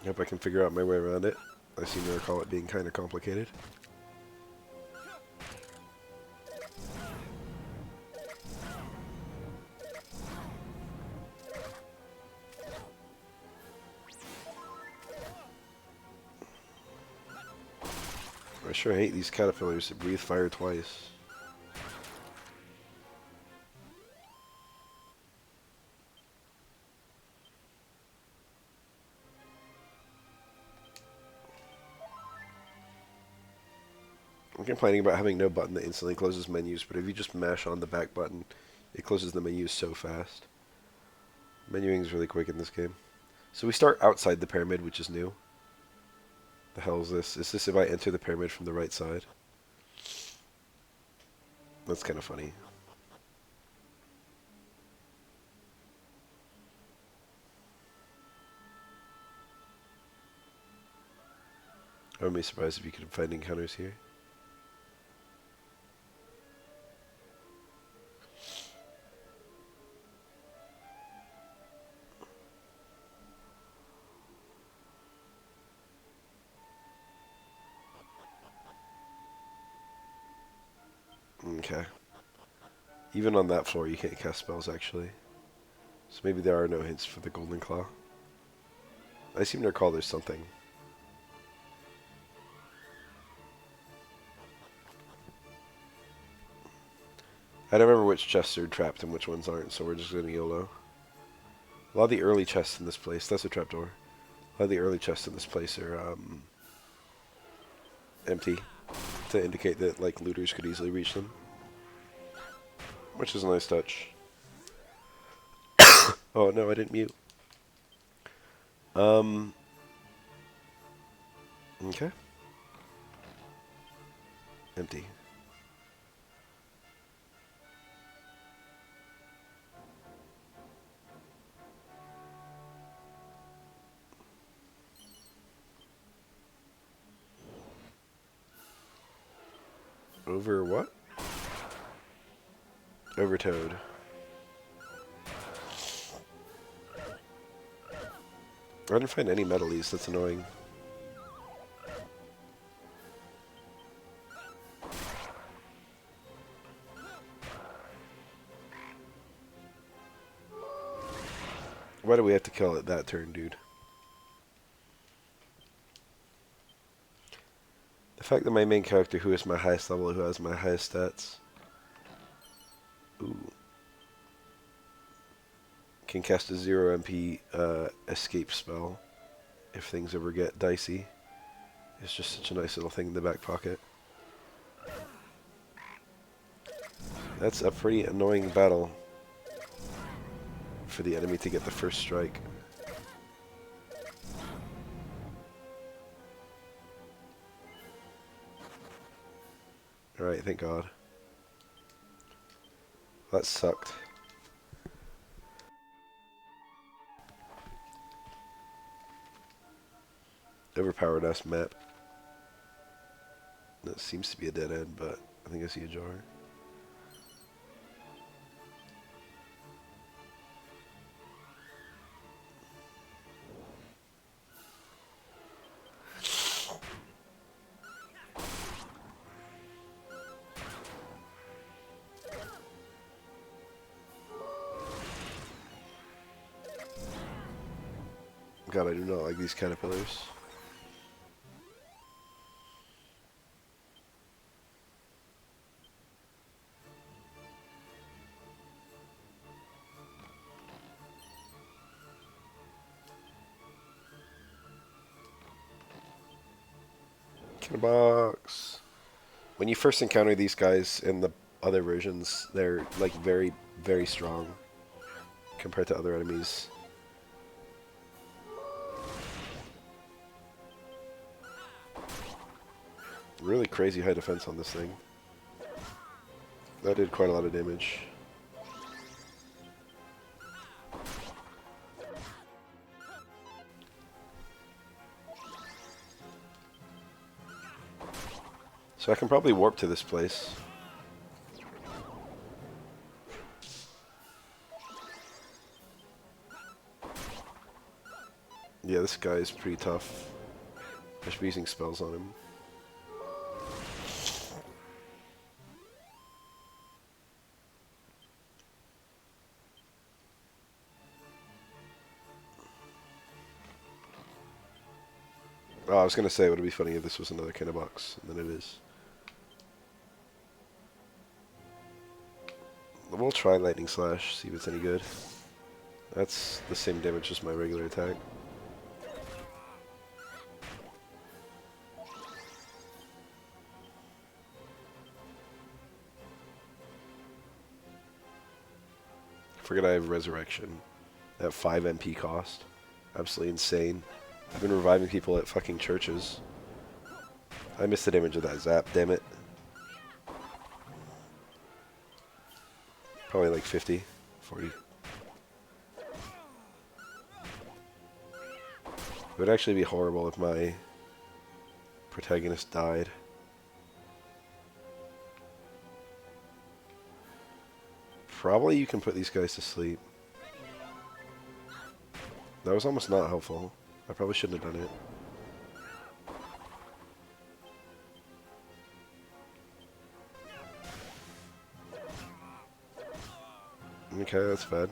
Hope I can figure out my way around it. I seem to recall it being kind of complicated. I sure hate these caterpillars that breathe fire twice. I'm complaining about having no button that instantly closes menus, but if you just mash on the back button, it closes the menus so fast. Menuing is really quick in this game. So we start outside the pyramid, which is new. The hell is this? Is this if I enter the pyramid from the right side? That's kind of funny. I wouldn't be surprised if you could find encounters here. Okay. Even on that floor, you can't cast spells, actually. So maybe there are no hints for the Golden Claw. I seem to recall there's something. I don't remember which chests are trapped and which ones aren't, so we're just going to YOLO. A lot of the early chests in this place, that's a trapdoor. A lot of the early chests in this place are empty, to indicate that like looters could easily reach them. Which is a nice touch. Oh no, I didn't mute. Okay. Empty. Over what? Over Toad. I didn't find any metalies, that's annoying. Why do we have to kill it that turn, dude? The fact that my main character, who is my highest level, who has my highest stats, can cast a 0 MP escape spell if things ever get dicey. It's just such a nice little thing in the back pocket. That's a pretty annoying battle for the enemy to get the first strike. Alright, thank God. That sucked. Overpowered ass map. That seems to be a dead end, but I think I see a jar. God, I do not like these caterpillars. Box. When you first encounter these guys in the other versions, they're like very, very strong compared to other enemies. Really crazy high defense on this thing. That did quite a lot of damage. So I can probably warp to this place. Yeah, this guy is pretty tough. I should be using spells on him. Oh, I was gonna say it would be funny if this was another kind of box, and then it is. We'll try Lightning Slash, see if it's any good. That's the same damage as my regular attack. Forget I have Resurrection at 5 MP cost. Absolutely insane. I've been reviving people at fucking churches. I missed the damage of that zap, damn it. Probably like 50, 40. It would actually be horrible if my protagonist died. Probably you can put these guys to sleep. That was almost not helpful. I probably shouldn't have done it. Okay, that's bad.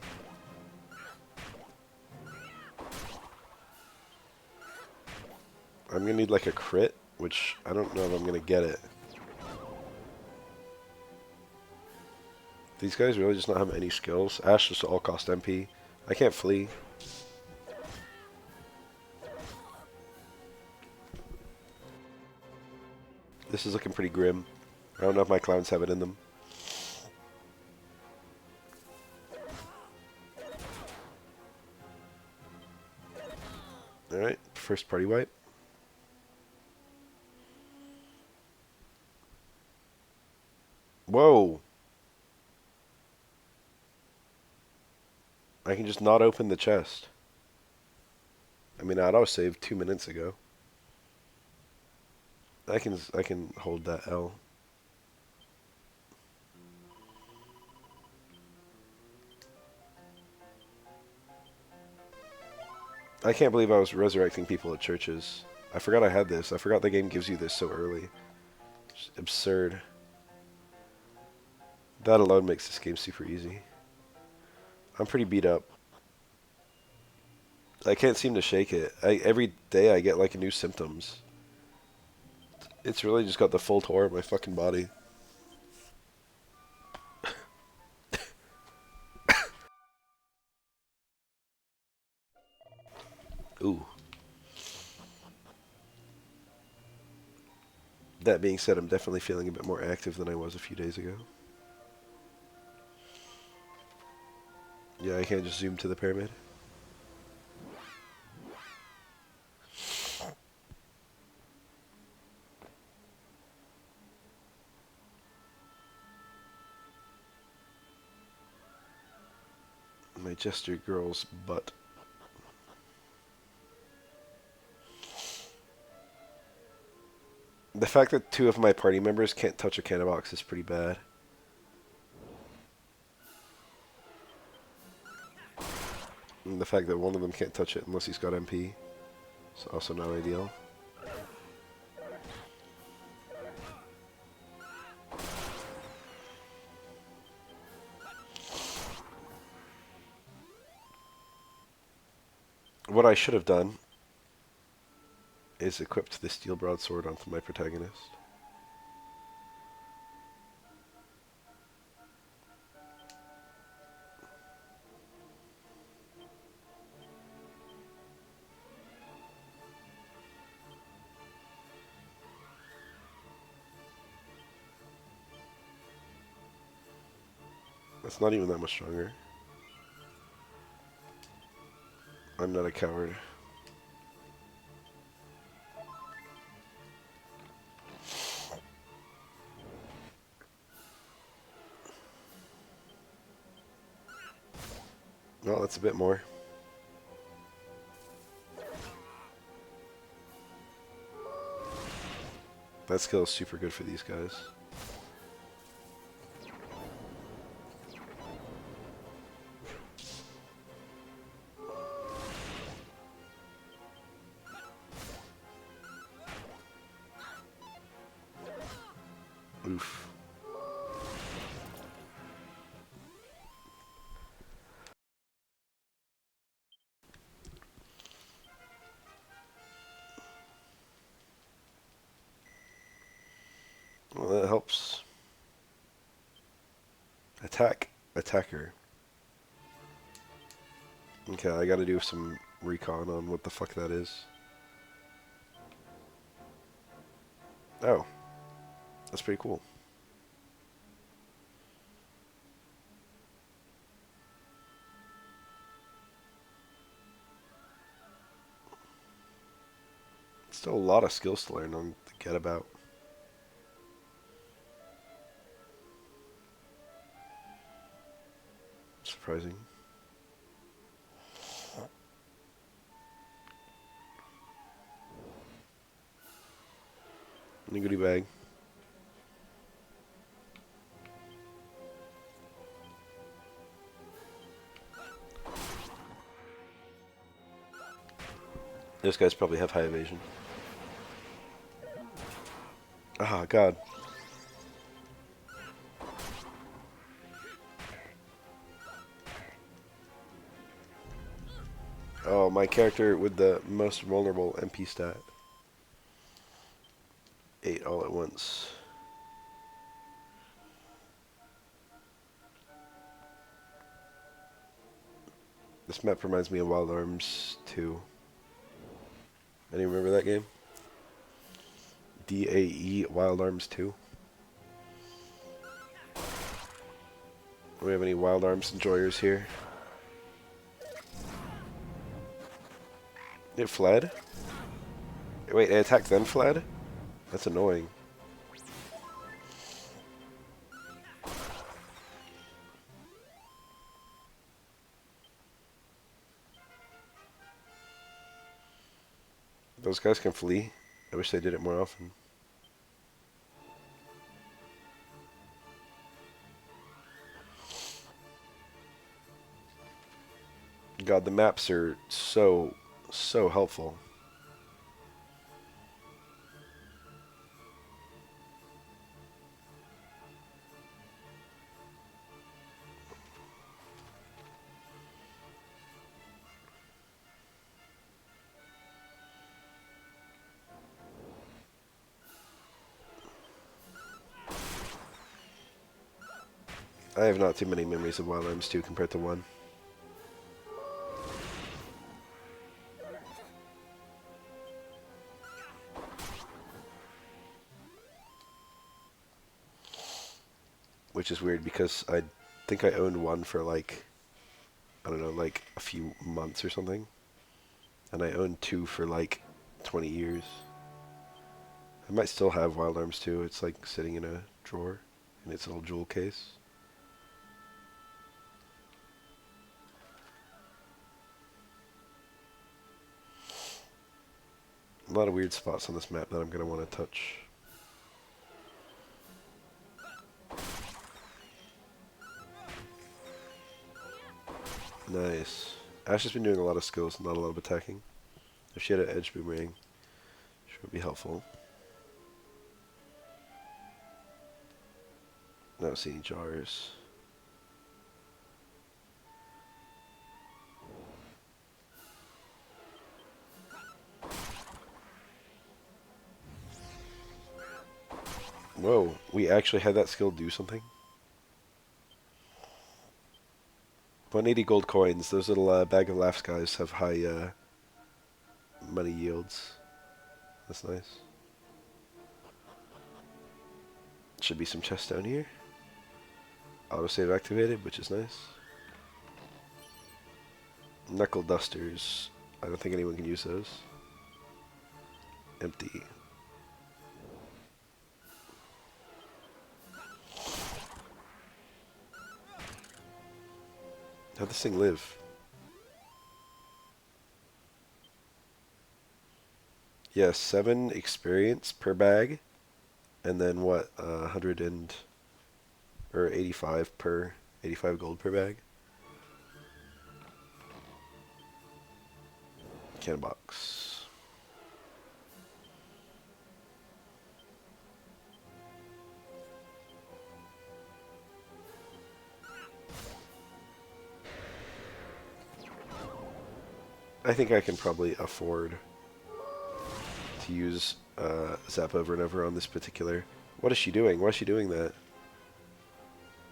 I'm gonna need like a crit, which I don't know if I'm gonna get it. These guys really just not have any skills. Ash just all cost MP. I can't flee. This is looking pretty grim. I don't know if my clowns have it in them. Alright, first party wipe. Whoa! I can just not open the chest. I mean, I'd always saved 2 minutes ago. I can hold that L. I can't believe I was resurrecting people at churches. I forgot I had this. I forgot the game gives you this so early. It's absurd. That alone makes this game super easy. I'm pretty beat up. I can't seem to shake it. Every day I get like new symptoms. It's really just got the full tour of my fucking body. Ooh. That being said, I'm definitely feeling a bit more active than I was a few days ago. Yeah, I can't just zoom to the pyramid. My jester girl's butt. The fact that 2 of my party members can't touch a canna box is pretty bad. And the fact that one of them can't touch it unless he's got MP is also not ideal. What I should have done is equipped the steel broadsword onto my protagonist. That's not even that much stronger. I'm not a coward. Well, that's a bit more. That skill is super good for these guys. Oof. Well, that helps. Attack. Attacker. Okay, I gotta do some recon on what the fuck that is. Oh. That's pretty cool. Still a lot of skills to learn on the Get About. Surprising. New goodie bag. Those guys probably have high evasion. Ah, God. Oh, my character with the most vulnerable MP stat. 8 all at once. This map reminds me of Wild Arms 2. Anyone remember that game? DAE Wild Arms 2. Do we have any Wild Arms enjoyers here? It fled? Wait, it attacked then fled? That's annoying. Those guys can flee. I wish they did it more often. God, the maps are so helpful. I have not too many memories of Wild Arms 2 compared to 1. Which is weird because I think I owned 1 for like, I don't know, like a few months or something. And I owned 2 for like 20 years. I might still have Wild Arms 2. It's like sitting in a drawer in its little jewel case. A lot of weird spots on this map that I'm going to want to touch. Nice. Ash has been doing a lot of skills, not a lot of attacking. If she had an edge boomerang, she would be helpful. Not seeing jars. Whoa, we actually had that skill do something? 180 gold coins. Those little bag of laughs guys have high money yields. That's nice. Should be some chests down here. Autosave activated, which is nice. Knuckle dusters. I don't think anyone can use those. Empty. How'd this thing live? Yeah, 7 experience per bag. And then what? 100 and... Or 85 per... 85 gold per bag. Cannon box. I think I can probably afford to use Zap over and over on this particular... What is she doing? Why is she doing that?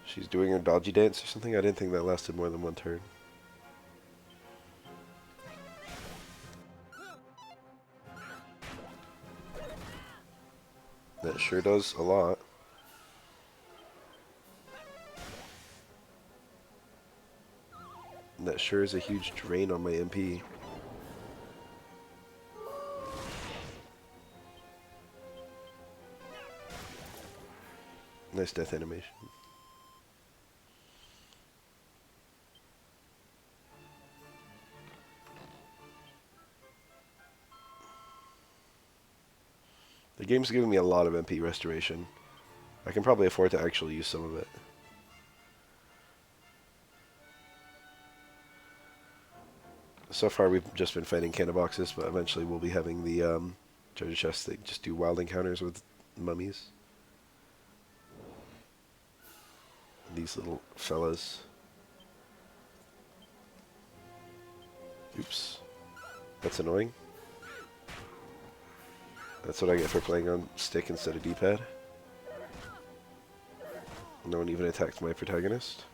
She's doing her dodgy dance or something? I didn't think that lasted more than one turn. That sure does a lot. And that sure is a huge drain on my MP. Nice death animation. The game's giving me a lot of MP restoration. I can probably afford to actually use some of it. So far we've just been fighting cannon boxes, but eventually we'll be having the treasure chests that just do wild encounters with mummies. These little fellas. Oops. That's annoying. That's what I get for playing on stick instead of D-pad. No one even attacked my protagonist.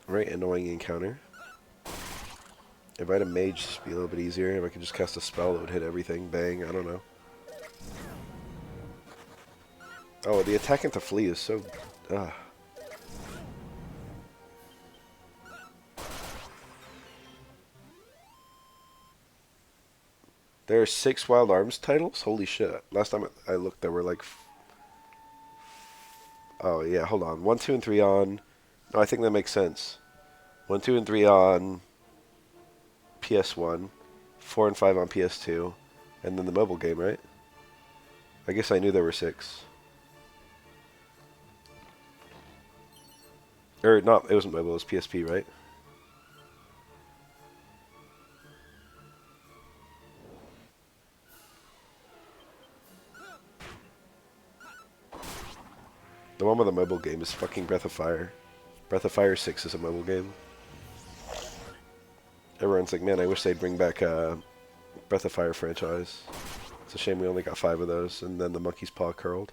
Right, annoying encounter. If I had a mage, it'd be a little bit easier. If I could just cast a spell that would hit everything, bang, I don't know. Oh, the attack into flee is so... There are 6 Wild Arms titles? Holy shit. Last time I looked, there were like... Oh, yeah, hold on. 1, 2, and 3 on... No, I think that makes sense. 1, 2, and 3 on PS1. 4 and 5 on PS2. And then the mobile game, right? I guess I knew there were 6. Or, not, it wasn't mobile, it was PSP, right? The one with the mobile game is fucking Breath of Fire. Breath of Fire 6 is a mobile game. Everyone's like, man, I wish they'd bring back Breath of Fire franchise. It's a shame we only got 5 of those, and then the monkey's paw curled.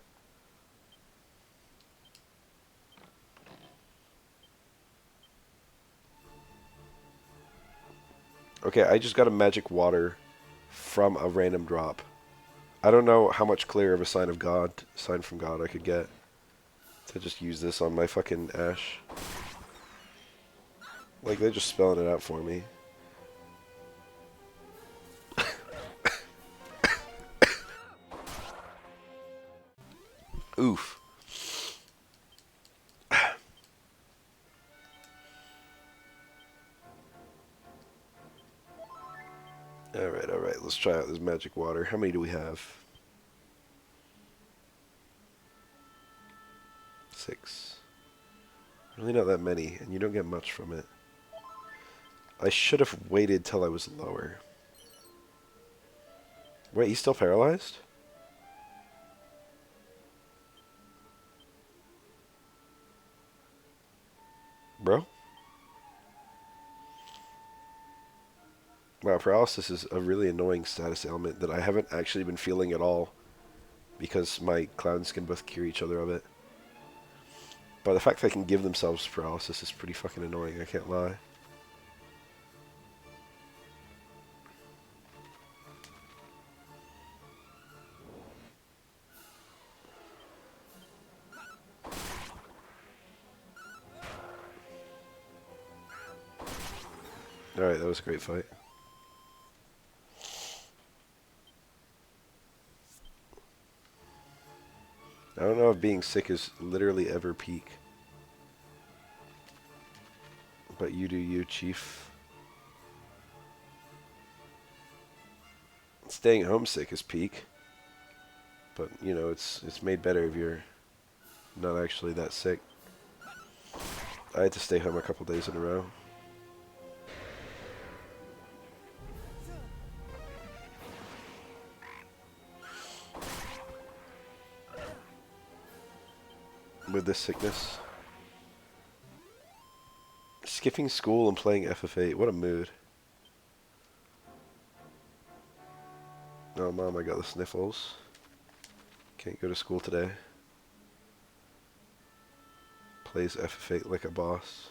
Okay, I just got a magic water from a random drop. I don't know how much clearer of a sign from God I could get to just use this on my fucking Ash. Like, they're just spelling it out for me. Oof. Alright, let's try out this magic water. How many do we have? 6. Really not that many, and you don't get much from it. I should have waited till I was lower. Wait, he's still paralyzed? Bro? Wow, paralysis is a really annoying status ailment that I haven't actually been feeling at all because my clowns can both cure each other of it. But the fact they can give themselves paralysis is pretty fucking annoying, I can't lie. Alright, that was a great fight. I don't know if being sick is literally ever peak. But you do you, Chief. Staying homesick is peak. But, you know, it's made better if you're not actually that sick. I had to stay home a couple days in a row. With this sickness. Skipping school and playing FF8. What a mood. Oh, Mom, I got the sniffles. Can't go to school today. Plays FF8 like a boss.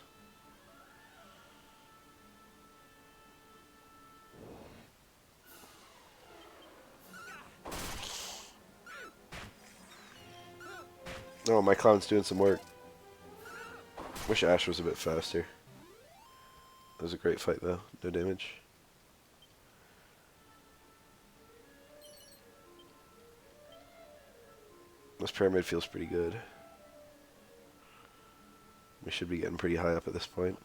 Oh, my clown's doing some work. Wish Ash was a bit faster. That was a great fight though. No damage. This pyramid feels pretty good. We should be getting pretty high up at this point.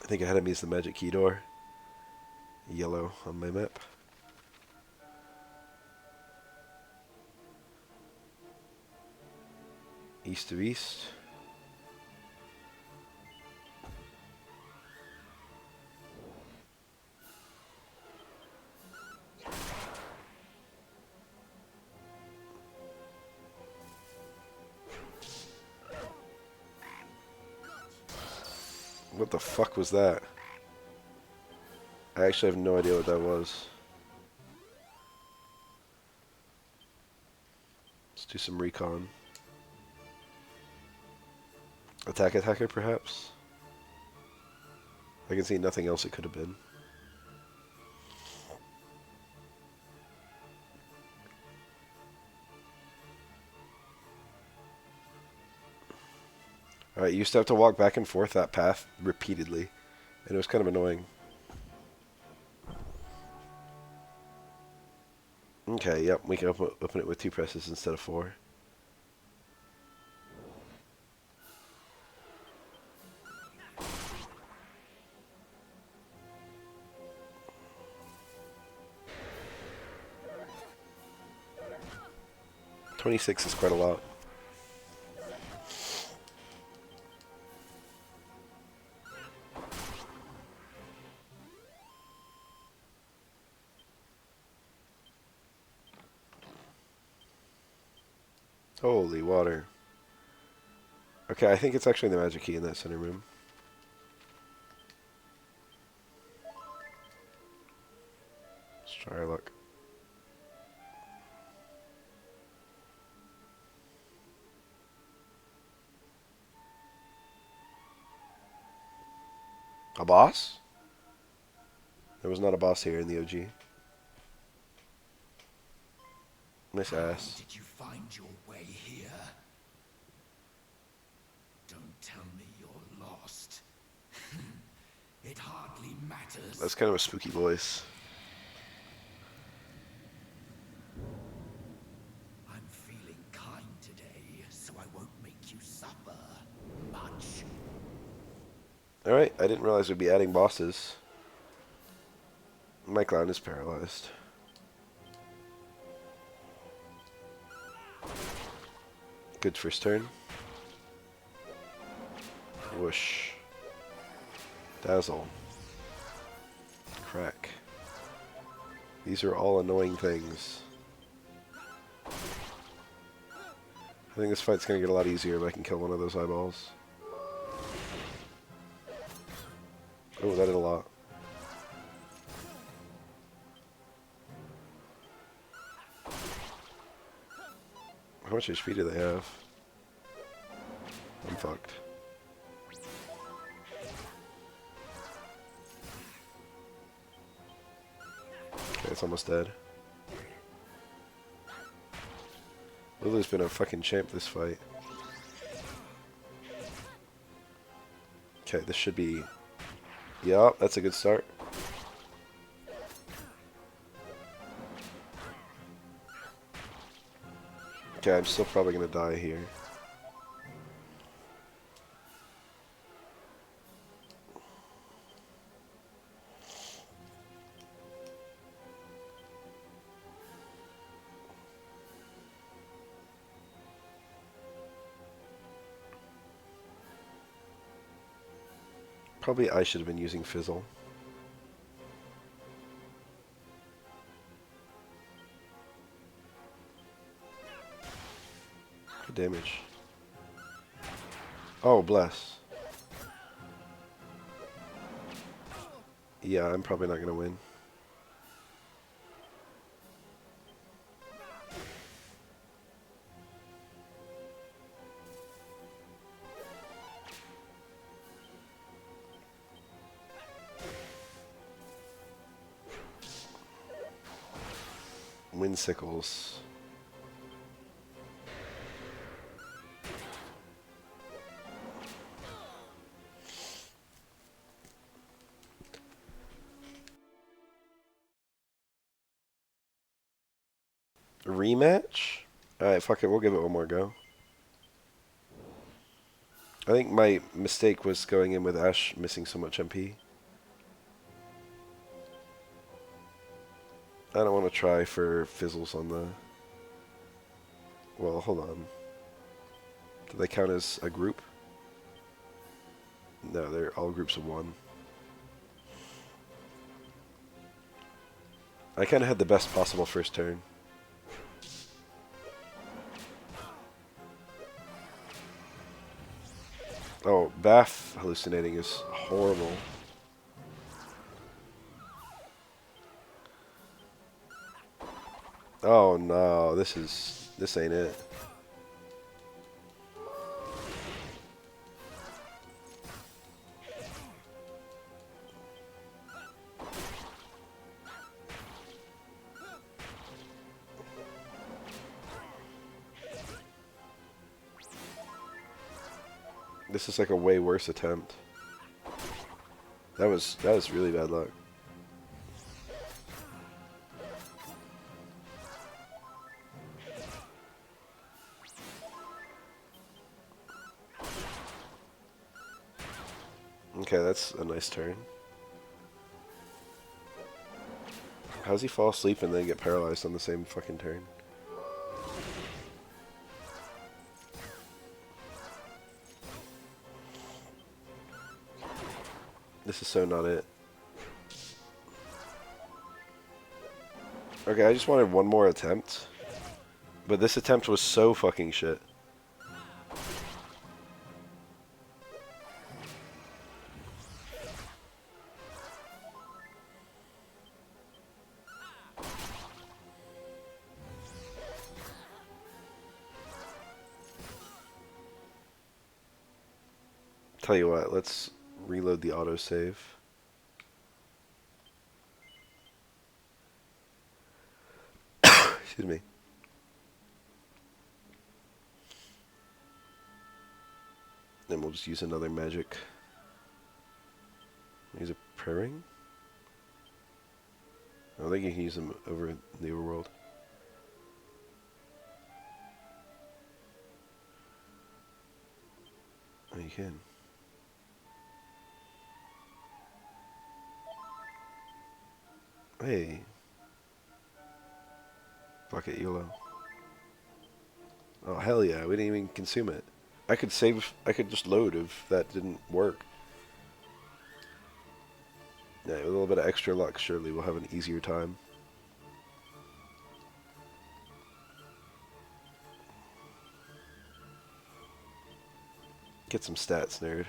I think ahead of me is the magic key door. Yellow on my map. East of east. What the fuck was that? I actually have no idea what that was. Let's do some recon. Attack attacker, perhaps? I can see nothing else it could have been. Alright, you used to have to walk back and forth that path repeatedly, and it was kind of annoying. Okay, yep, we can open it with 2 presses instead of 4. $26 is quite a lot. Holy water. Okay, I think it's actually the magic key in that center room. Let's try our luck. A boss? There was not a boss here in the OG. Nice ass. Did you find your way here? Don't tell me you're lost. It hardly matters. That's kind of a spooky voice. I'm feeling kind today, so I won't make you suffer much. Alright, I didn't realize we'd be adding bosses. My clown is paralyzed. Good first turn. Whoosh. Dazzle. Crack. These are all annoying things. I think this fight's gonna get a lot easier if I can kill one of those eyeballs. Oh, that did a lot. How much HP do they have? I'm fucked. Okay, it's almost dead. Lulu's been a fucking champ this fight. Okay, this should be... Yup, that's a good start. Okay, I'm still probably gonna die here. Probably I should have been using Fizzle. Good damage. Oh, bless. Yeah, I'm probably not gonna win. Windsickles. Rematch? Alright, fuck it, we'll give it one more go. I think my mistake was going in with Ash missing so much MP. I don't want to try for fizzles on the... Well, hold on. Do they count as a group? No, they're all groups of one. I kind of had the best possible first turn. Oh, Bath hallucinating is horrible. Oh no, this ain't it. This is like a way worse attempt. That was really bad luck. Okay, that's a nice turn. How does he fall asleep and then get paralyzed on the same fucking turn? This is so not it. Okay, I just wanted one more attempt. But this attempt was so fucking shit. Tell you what, let's reload the autosave. Excuse me. Then we'll just use another magic. Use a prayer ring? I don't think you can use them over in the overworld. Oh, you can. Hey. Fuck it, YOLO. Oh, hell yeah, we didn't even consume it. I could save, I could just load if that didn't work. Yeah, with a little bit of extra luck, surely we'll have an easier time. Get some stats, nerd.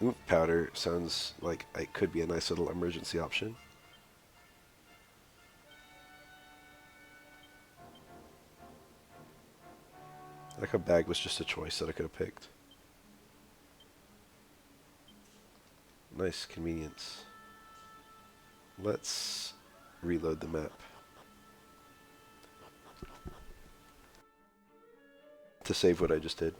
Ooh, powder sounds like it could be a nice little emergency option. Like a bag was just a choice that I could have picked. Nice convenience. Let's reload the map. To save what I just did.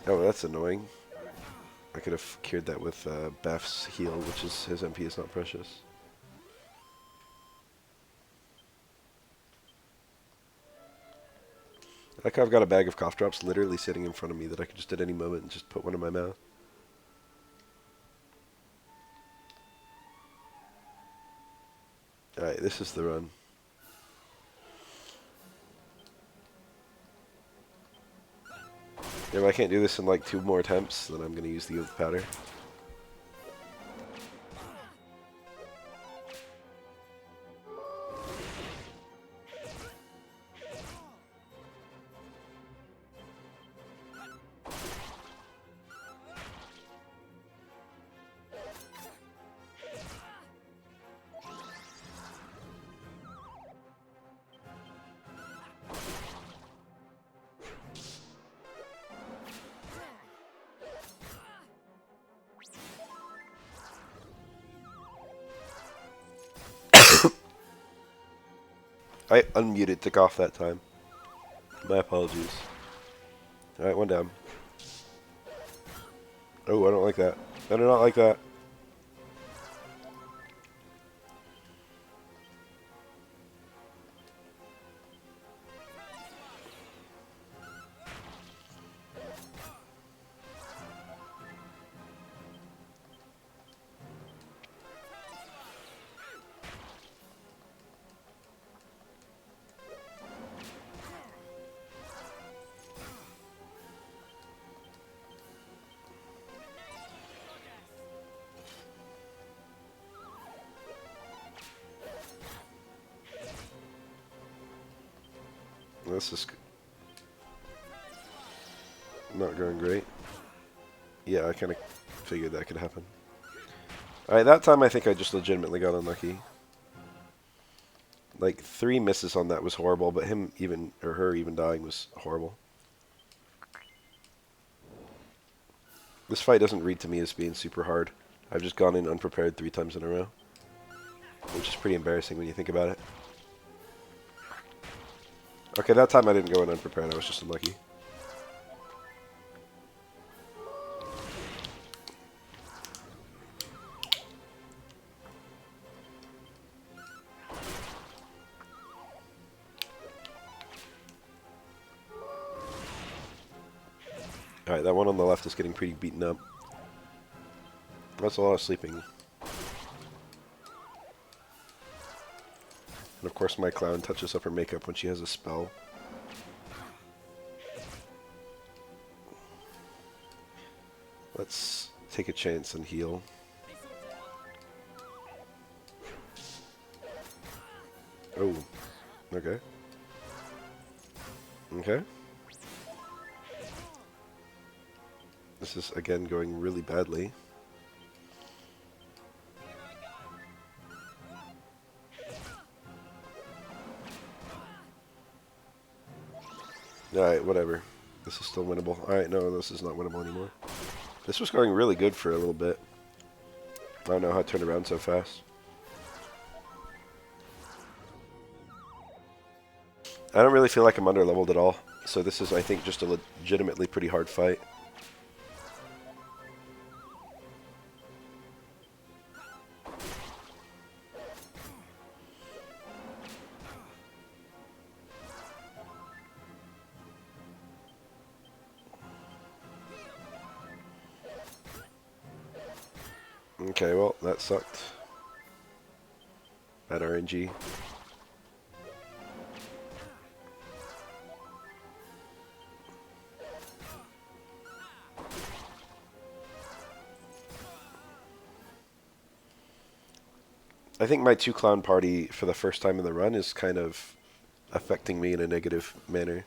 Oh, that's annoying. I could have cured that with Baff's heal, which is his MP is not precious. Like I've got a bag of cough drops literally sitting in front of me that I could just at any moment just put one in my mouth. Alright, this is the run. If I can't do this in like 2 more attempts, then I'm going to use the Oath Powder. I unmuted to cough that time. My apologies. Alright, one down. Oh, I don't like that. I do not like that. This is not going great. Yeah, I kind of figured that could happen. Alright, that time I think I just legitimately got unlucky. Like, 3 misses on that was horrible, but him even, or her even dying was horrible. This fight doesn't read to me as being super hard. I've just gone in unprepared 3 times in a row. Which is pretty embarrassing when you think about it. Okay, that time I didn't go in unprepared, I was just unlucky. Alright, that one on the left is getting pretty beaten up. That's a lot of sleeping. And of course my clown touches up her makeup when she has a spell. Let's take a chance and heal. Oh, okay. Okay. This is, again, going really badly. Alright, whatever. This is still winnable. Alright, no, this is not winnable anymore. This was going really good for a little bit. I don't know how it turned around so fast. I don't really feel like I'm under-leveled at all. So this is, I think, just a legitimately pretty hard fight. Okay, well, that sucked. Bad RNG. I think my 2-clown party for the first time in the run is kind of affecting me in a negative manner.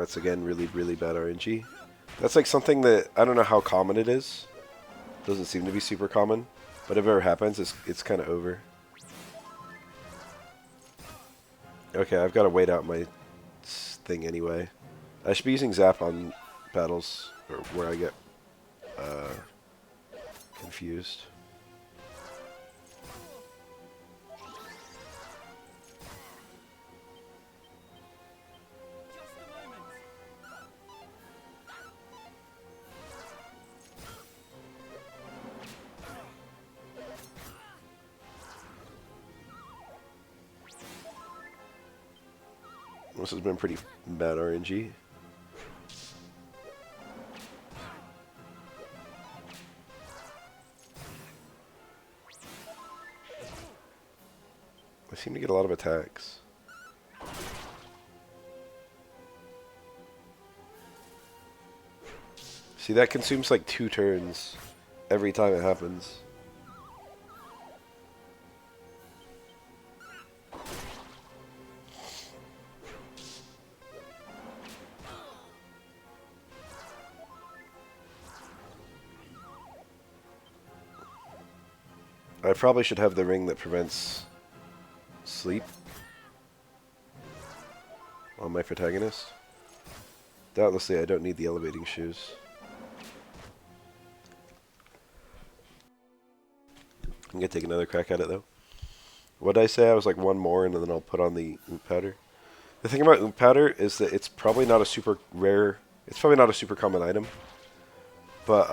That's again really, really bad RNG. That's like something that I don't know how common it is. Doesn't seem to be super common, but if it ever happens, it's kind of over. Okay, I've got to wait out my thing anyway. I should be using Zap on battles or where I get confused. This has been pretty bad RNG. I seem to get a lot of attacks. See, that consumes like 2 turns every time it happens. I probably should have the ring that prevents sleep on my protagonist. Doubtlessly, I don't need the elevating shoes. I'm gonna take another crack at it though. What did I say? I was like 1 more, and then I'll put on the Oomp Powder. The thing about Oomp Powder is that it's probably not a super rare. It's probably not a super common item, but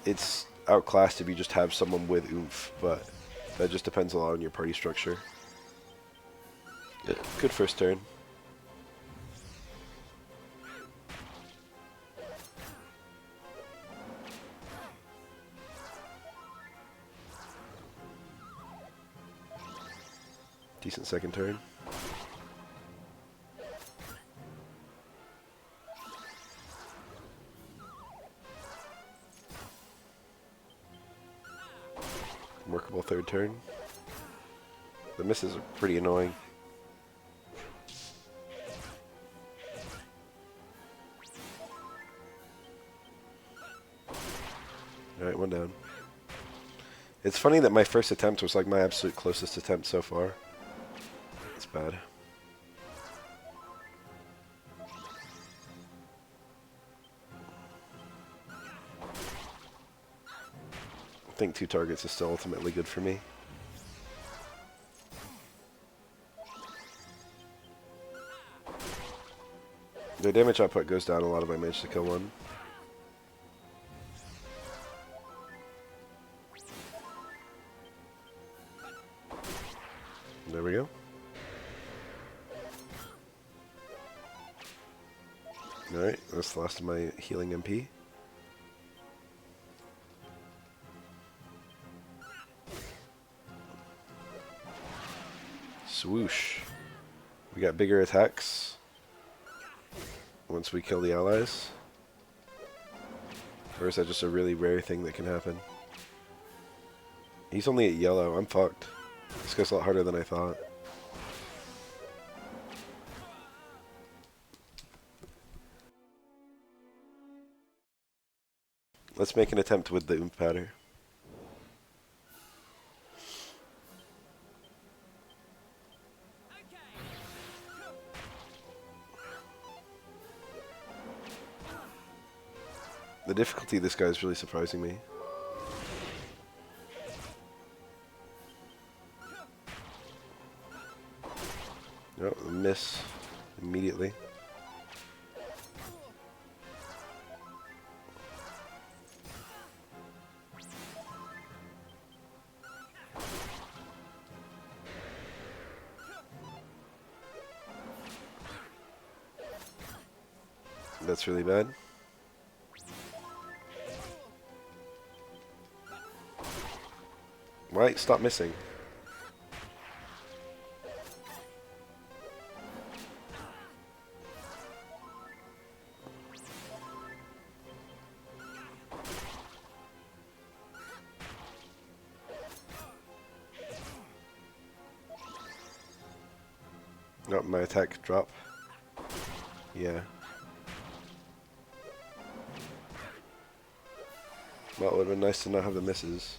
it's outclassed if you just have someone with Oomph. But that just depends a lot on your party structure. Good first turn. Decent second turn. Workable third turn. The misses are pretty annoying. Alright, 1 down. It's funny that my first attempt was like my absolute closest attempt so far. It's bad. I think 2 targets is still ultimately good for me. The damage output goes down a lot if I manage to kill one. There we go. Alright, that's the last of my healing MP. Swoosh. We got bigger attacks once we kill the allies. Or is that just a really rare thing that can happen? He's only at yellow. I'm fucked. This guy's a lot harder than I thought. Let's make an attempt with the Oomp Powder. The difficulty of this guy is really surprising me. Oh, miss immediately. That's really bad. Right, stop missing. Oh, my attack drop. Yeah. Well, it would have been nice to not have the misses.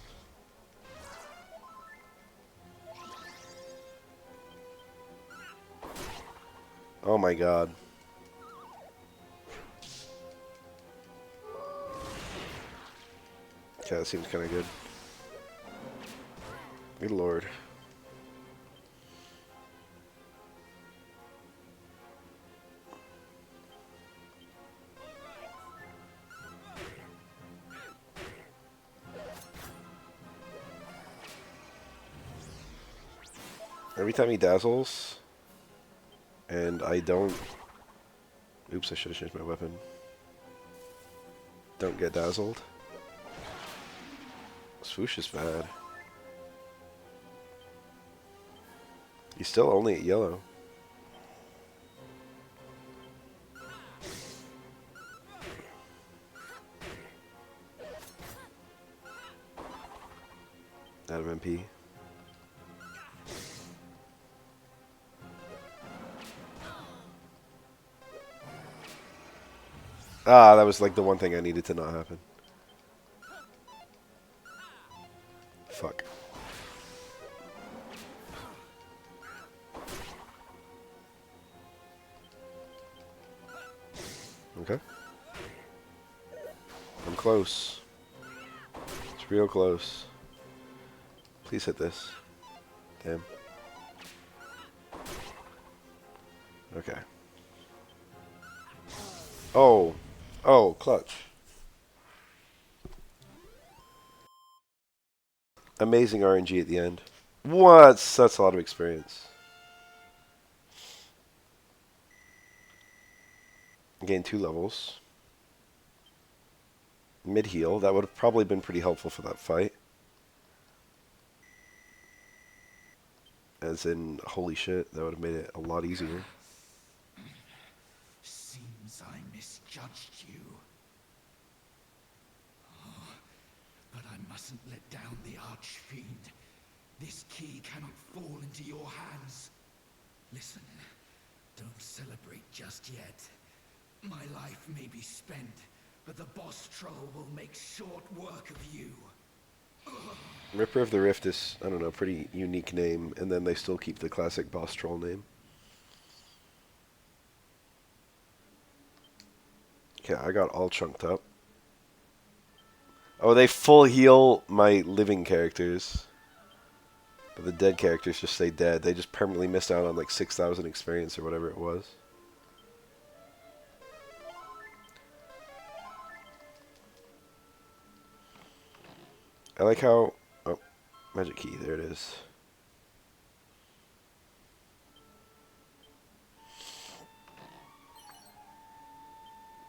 Oh my god. Okay, that seems kind of good. Good lord. Every time he dazzles, and I don't... Oops, I should have changed my weapon. Don't get dazzled. Swoosh is bad. He's still only at yellow. Out of MP. Ah, that was like the one thing I needed to not happen. Fuck. Okay. I'm close. It's real close. Please hit this. Damn. Okay. Oh. Oh, clutch. Amazing RNG at the end. What? That's a lot of experience. Gain 2 levels. Mid heal. That would have probably been pretty helpful for that fight. As in, holy shit, that would have made it a lot easier. Seems I misjudged you. Oh, but I mustn't let down the Archfiend. This key cannot fall into your hands. Listen, don't celebrate just yet. My life may be spent, but the boss troll will make short work of you. Ripper of the Rift is, I don't know, pretty unique name, and then they still keep the classic boss troll name. Okay, I got all chunked up. Oh, they full heal my living characters. But the dead characters just stay dead. They just permanently missed out on like 6,000 experience or whatever it was. I like how... Oh, magic key. There it is.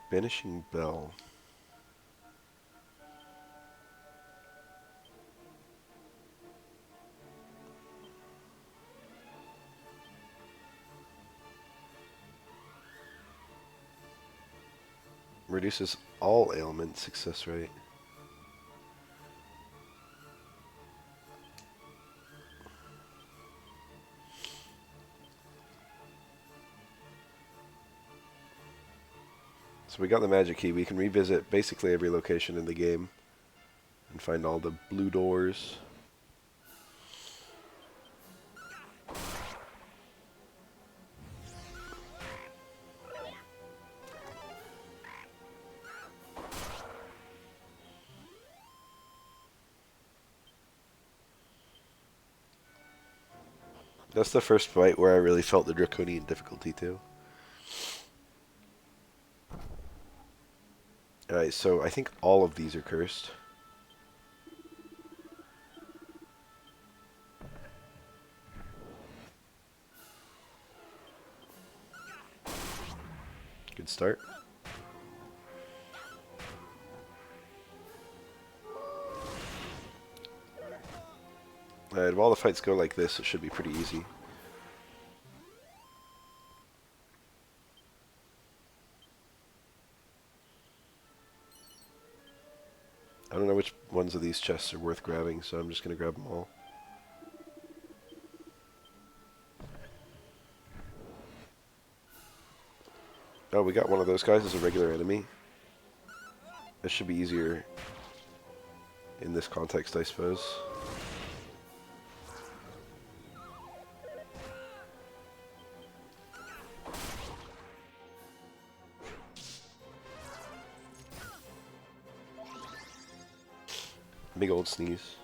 Banishing Bell. Reduces all ailment success rate. So we got the magic key. We can revisit basically every location in the game and find all the blue doors. That's the first fight where I really felt the draconian difficulty too. Alright, so I think all of these are cursed. Good start. Alright, if all the fights go like this, it should be pretty easy. I don't know which ones of these chests are worth grabbing, so I'm just going to grab them all. Oh, we got one of those guys as a regular enemy. This should be easier in this context, I suppose. Big old sneeze.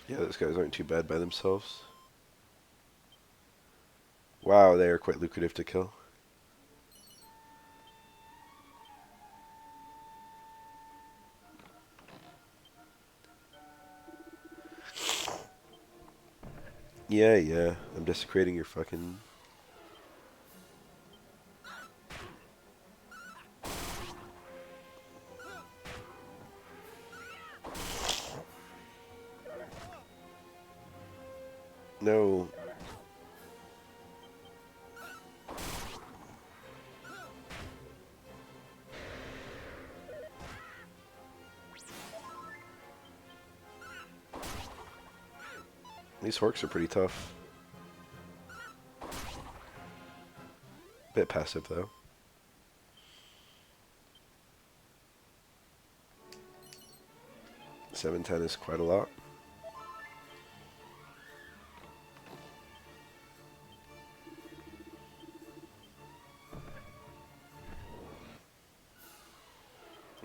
Yeah, those guys aren't too bad by themselves. Wow, they are quite lucrative to kill. Yeah, I'm desecrating your fucking... No. These orcs are pretty tough. Bit passive though. $710 is quite a lot.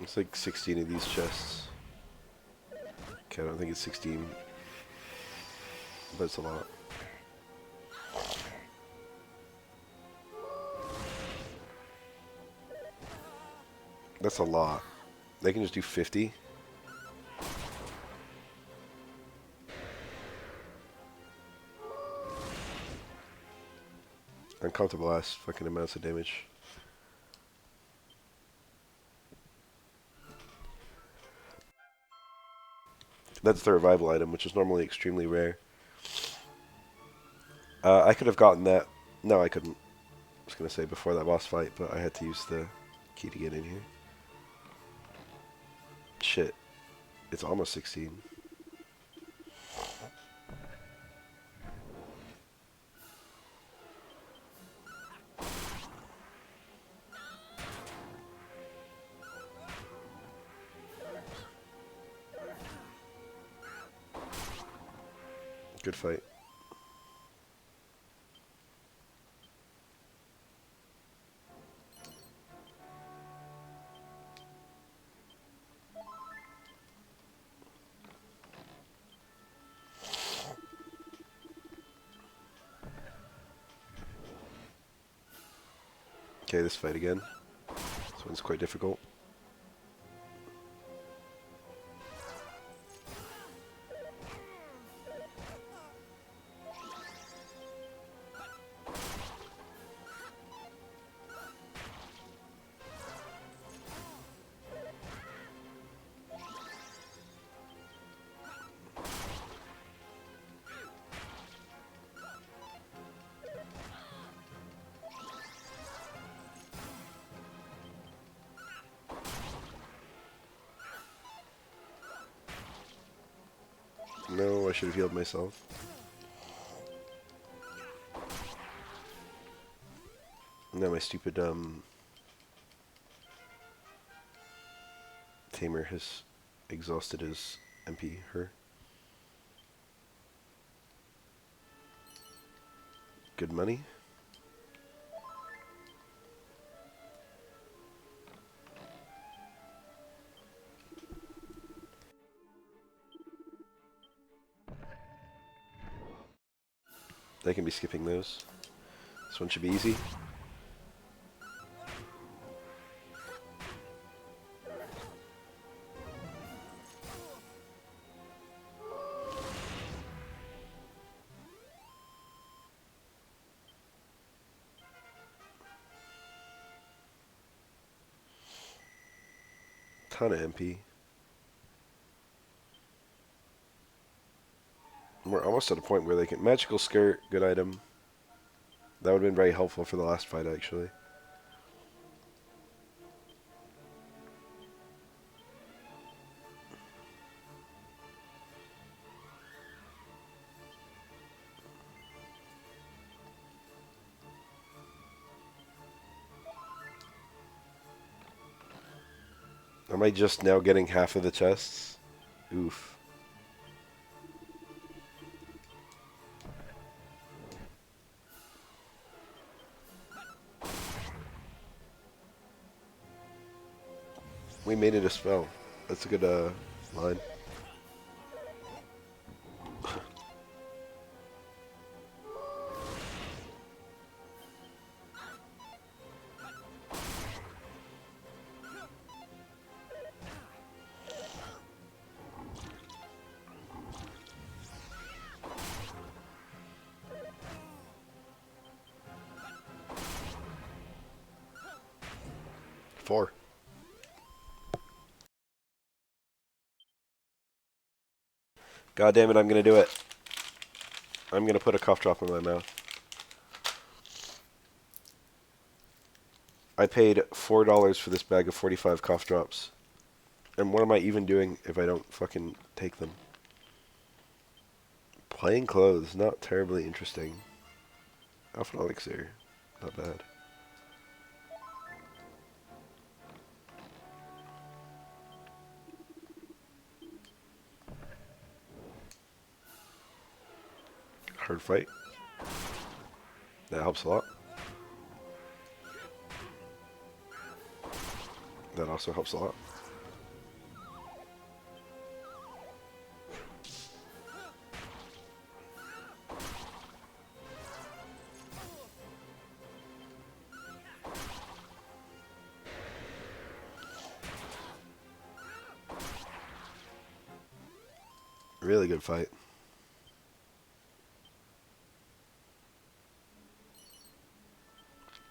It's like 16 of these chests. Okay, I don't think it's 16, but it's a lot. That's a lot. They can just do 50. Uncomfortable ass fucking amounts of damage. That's the revival item, which is normally extremely rare. I could have gotten that. No, I couldn't. I was going to say before that boss fight, but I had to use the key to get in here. Shit. It's almost 16. Good fight. Okay, this fight again. This one's quite difficult. No, I should have healed myself. No, my stupid tamer has exhausted his MP. Her. Good money. They can be skipping those. This one should be easy. Ton of MP. We're almost at a point where they can... Magical Skirt, good item. That would have been very helpful for the last fight, actually. Am I just now getting half of the chests? Oof. We made it a spell. That's a good line. Four. God damn it, I'm gonna do it. I'm gonna put a cough drop in my mouth. I paid $4 for this bag of 45 cough drops. And what am I even doing if I don't fucking take them? Plain clothes, not terribly interesting. Alpha elixir, not bad. Hard fight. That helps a lot. That also helps a lot. Really good fight.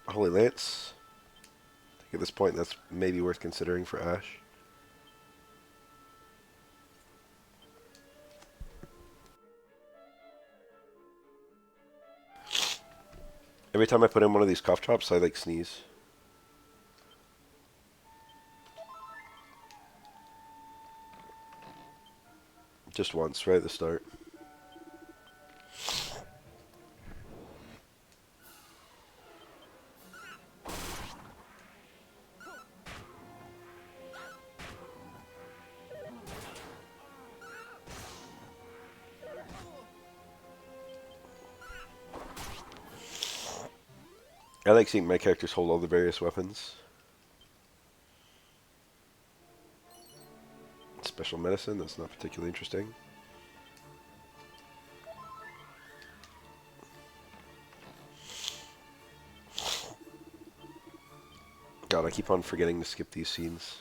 Holy Lance. I think at this point that's maybe worth considering for Ash. Every time I put in one of these cough drops, I like sneeze. Just once, right at the start. I like seeing my characters hold all the various weapons. Special medicine, that's not particularly interesting. God, I keep on forgetting to skip these scenes.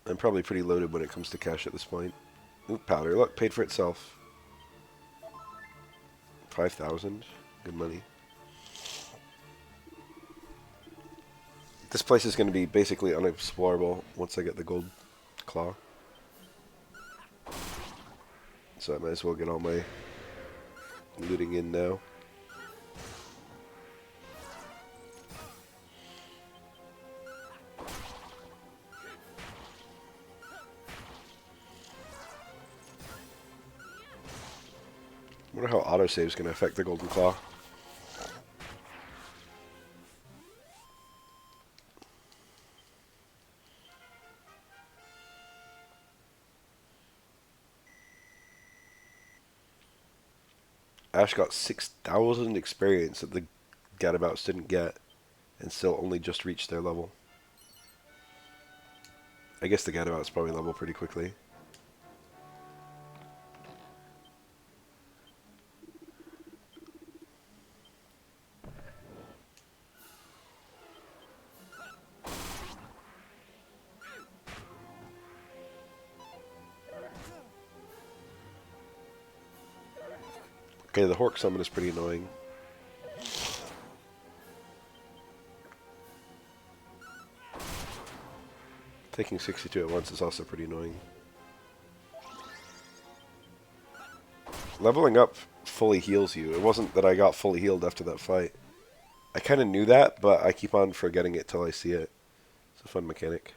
I'm probably pretty loaded when it comes to cash at this point. Ooh, powder. Look, paid for itself. 5,000. Good money. This place is going to be basically unexplorable once I get the gold claw. So I might as well get all my looting in now. I wonder how autosave is going to affect the golden claw. Ash got 6,000 experience that the gadabouts didn't get, and still only just reached their level. I guess the gadabouts probably level pretty quickly. Okay, the Hork summon is pretty annoying. Taking 62 at once is also pretty annoying. Leveling up fully heals you. It wasn't that I got fully healed after that fight. I kind of knew that, but I keep on forgetting it till I see it. It's a fun mechanic.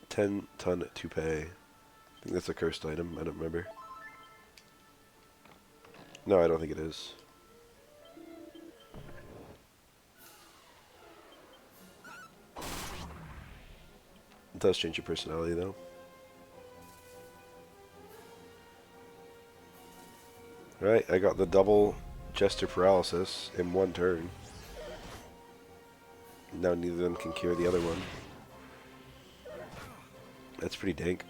10-ton toupee. I think that's a cursed item. I don't remember. No, I don't think it is. It does change your personality, though. Right, I got the double Jester Paralysis in one turn. Now neither of them can cure the other one. That's pretty dank.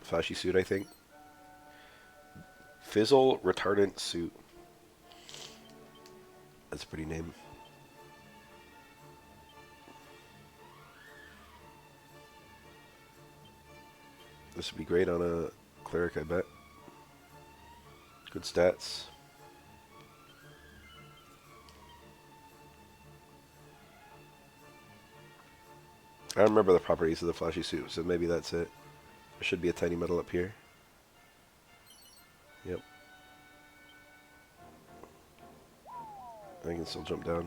Flashy suit, I think. Fizzle retardant suit. That's a pretty name. This would be great on a cleric, I bet. Good stats. I don't remember the properties of the flashy suit, so maybe that's it. There should be a tiny medal up here. Yep. I can still jump down.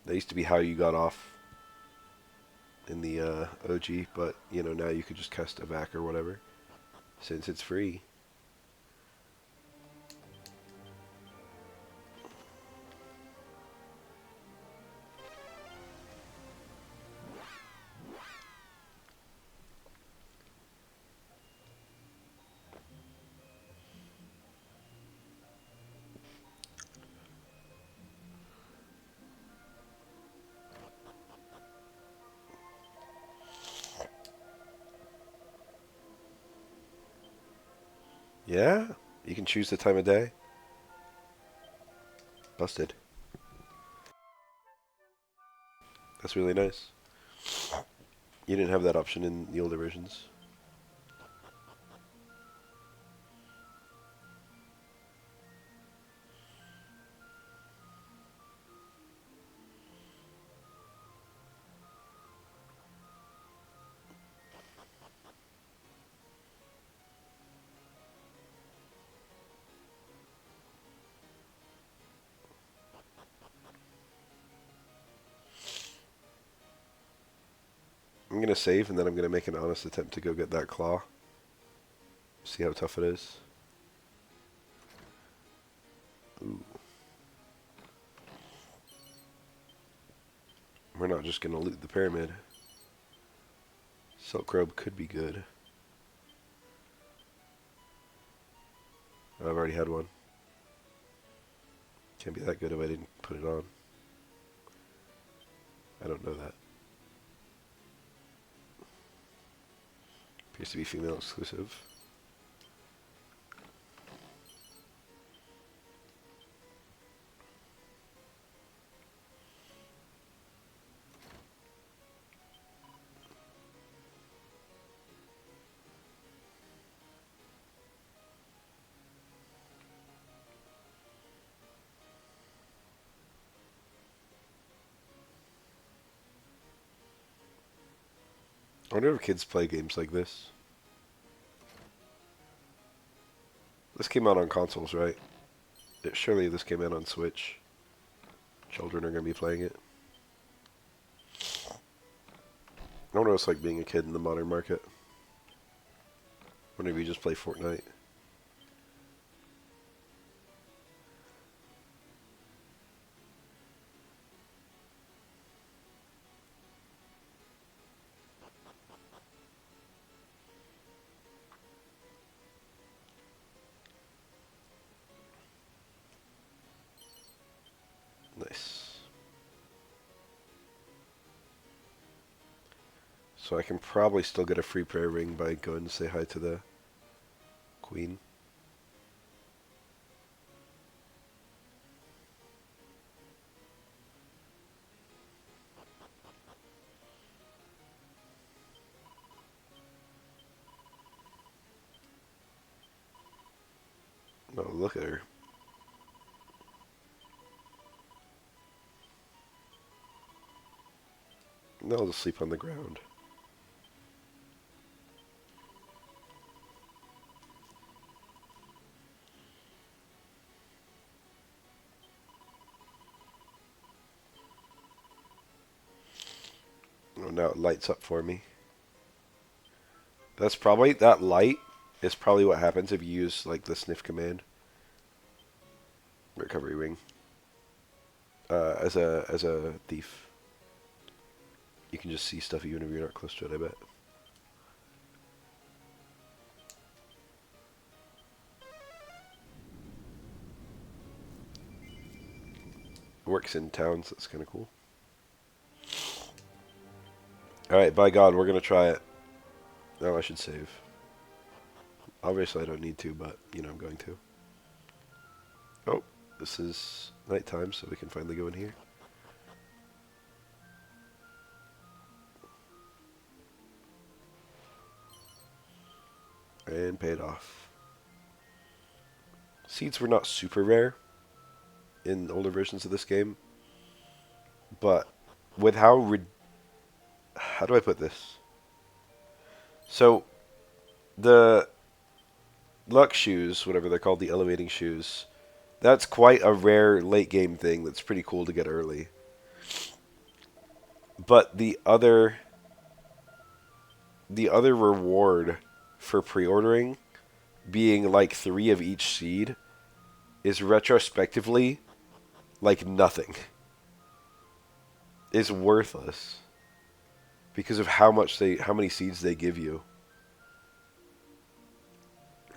That used to be how you got off in the OG, but you know, now you could just cast a vac or whatever, since it's free. Yeah, you can choose the time of day. Busted. That's really nice. You didn't have that option in the older versions. I'm gonna save and then I'm gonna make an honest attempt to go get that claw. See how tough it is. Ooh. We're not just gonna loot the pyramid. Silk robe could be good. I've already had one. Can't be that good if I didn't put it on. I don't know that. Appears to be female exclusive. I wonder if kids play games like this. This came out on consoles, right? Surely this came out on Switch. Children are going to be playing it. I wonder what it's like being a kid in the modern market. I wonder if you just play Fortnite. Nice. So I can probably still get a free prayer ring by going and say hi to the queen. look at her. No, I'll just sleep on the ground. Oh, now it lights up for me. That's probably, that light is probably what happens if you use, like, the sniff command. Recovery ring. As a thief. You can just see stuff even if you're not close to it, I bet. Works in towns, that's kind of cool. Alright, by God, we're going to try it. No, I should save. Obviously I don't need to, but, you know, I'm going to. Oh, this is nighttime, so we can finally go in here. And paid off. Seeds were not super rare in older versions of this game, but with how do I put this? So, the luck shoes, whatever they're called, the elevating shoes, that's quite a rare late game thing that's pretty cool to get early. But the other reward for pre-ordering, being like 3 of each seed, is retrospectively like nothing. Is worthless because of how many seeds they give you.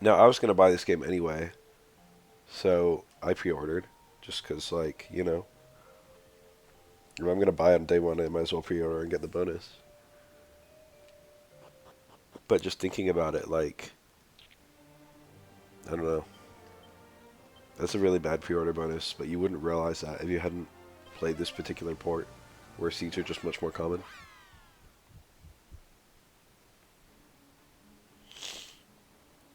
Now, I was going to buy this game anyway, so I pre-ordered, just because, like, you know, if I'm going to buy it on day one, I might as well pre-order and get the bonus. But just thinking about it, like, I don't know. That's a really bad pre-order bonus, but you wouldn't realize that if you hadn't played this particular port, where seeds are just much more common.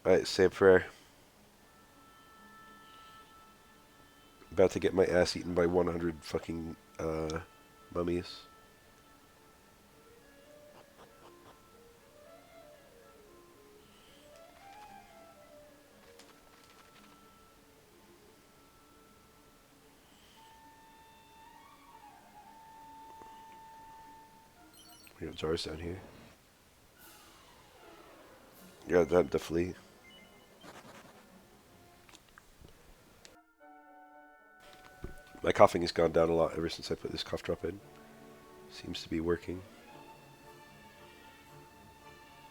Alright, save prayer. About to get my ass eaten by 100 fucking mummies. We got jars down here. Yeah, that to flee. My coughing has gone down a lot ever since I put this cough drop in. Seems to be working.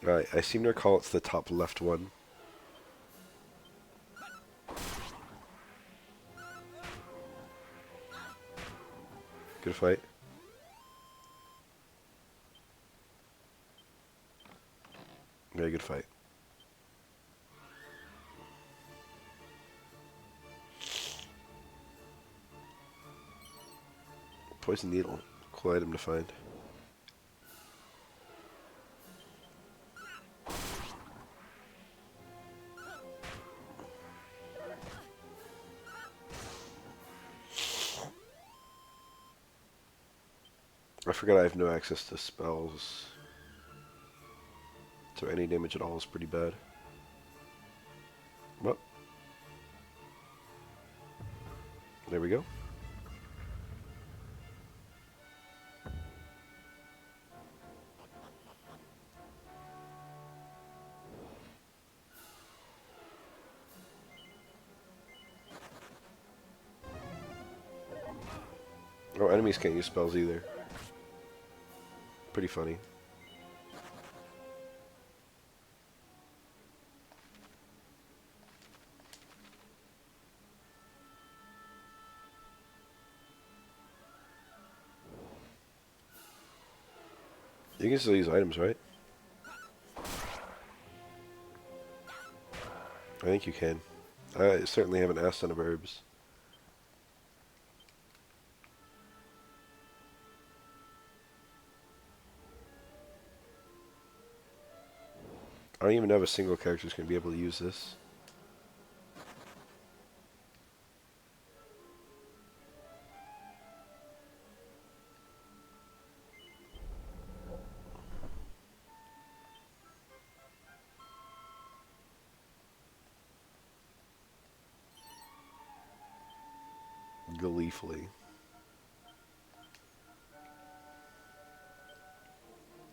Alright, I seem to recall it's the top left one. Good fight. Very good fight. Poison needle. Cool item to find. I forgot I have no access to spells. So any damage at all is pretty bad. Well. There we go. Oh, enemies can't use spells either. Pretty funny. You can still use items, right? I think you can. I certainly have an ass ton of herbs. I don't even know if a single character is going to be able to use this. gleefully.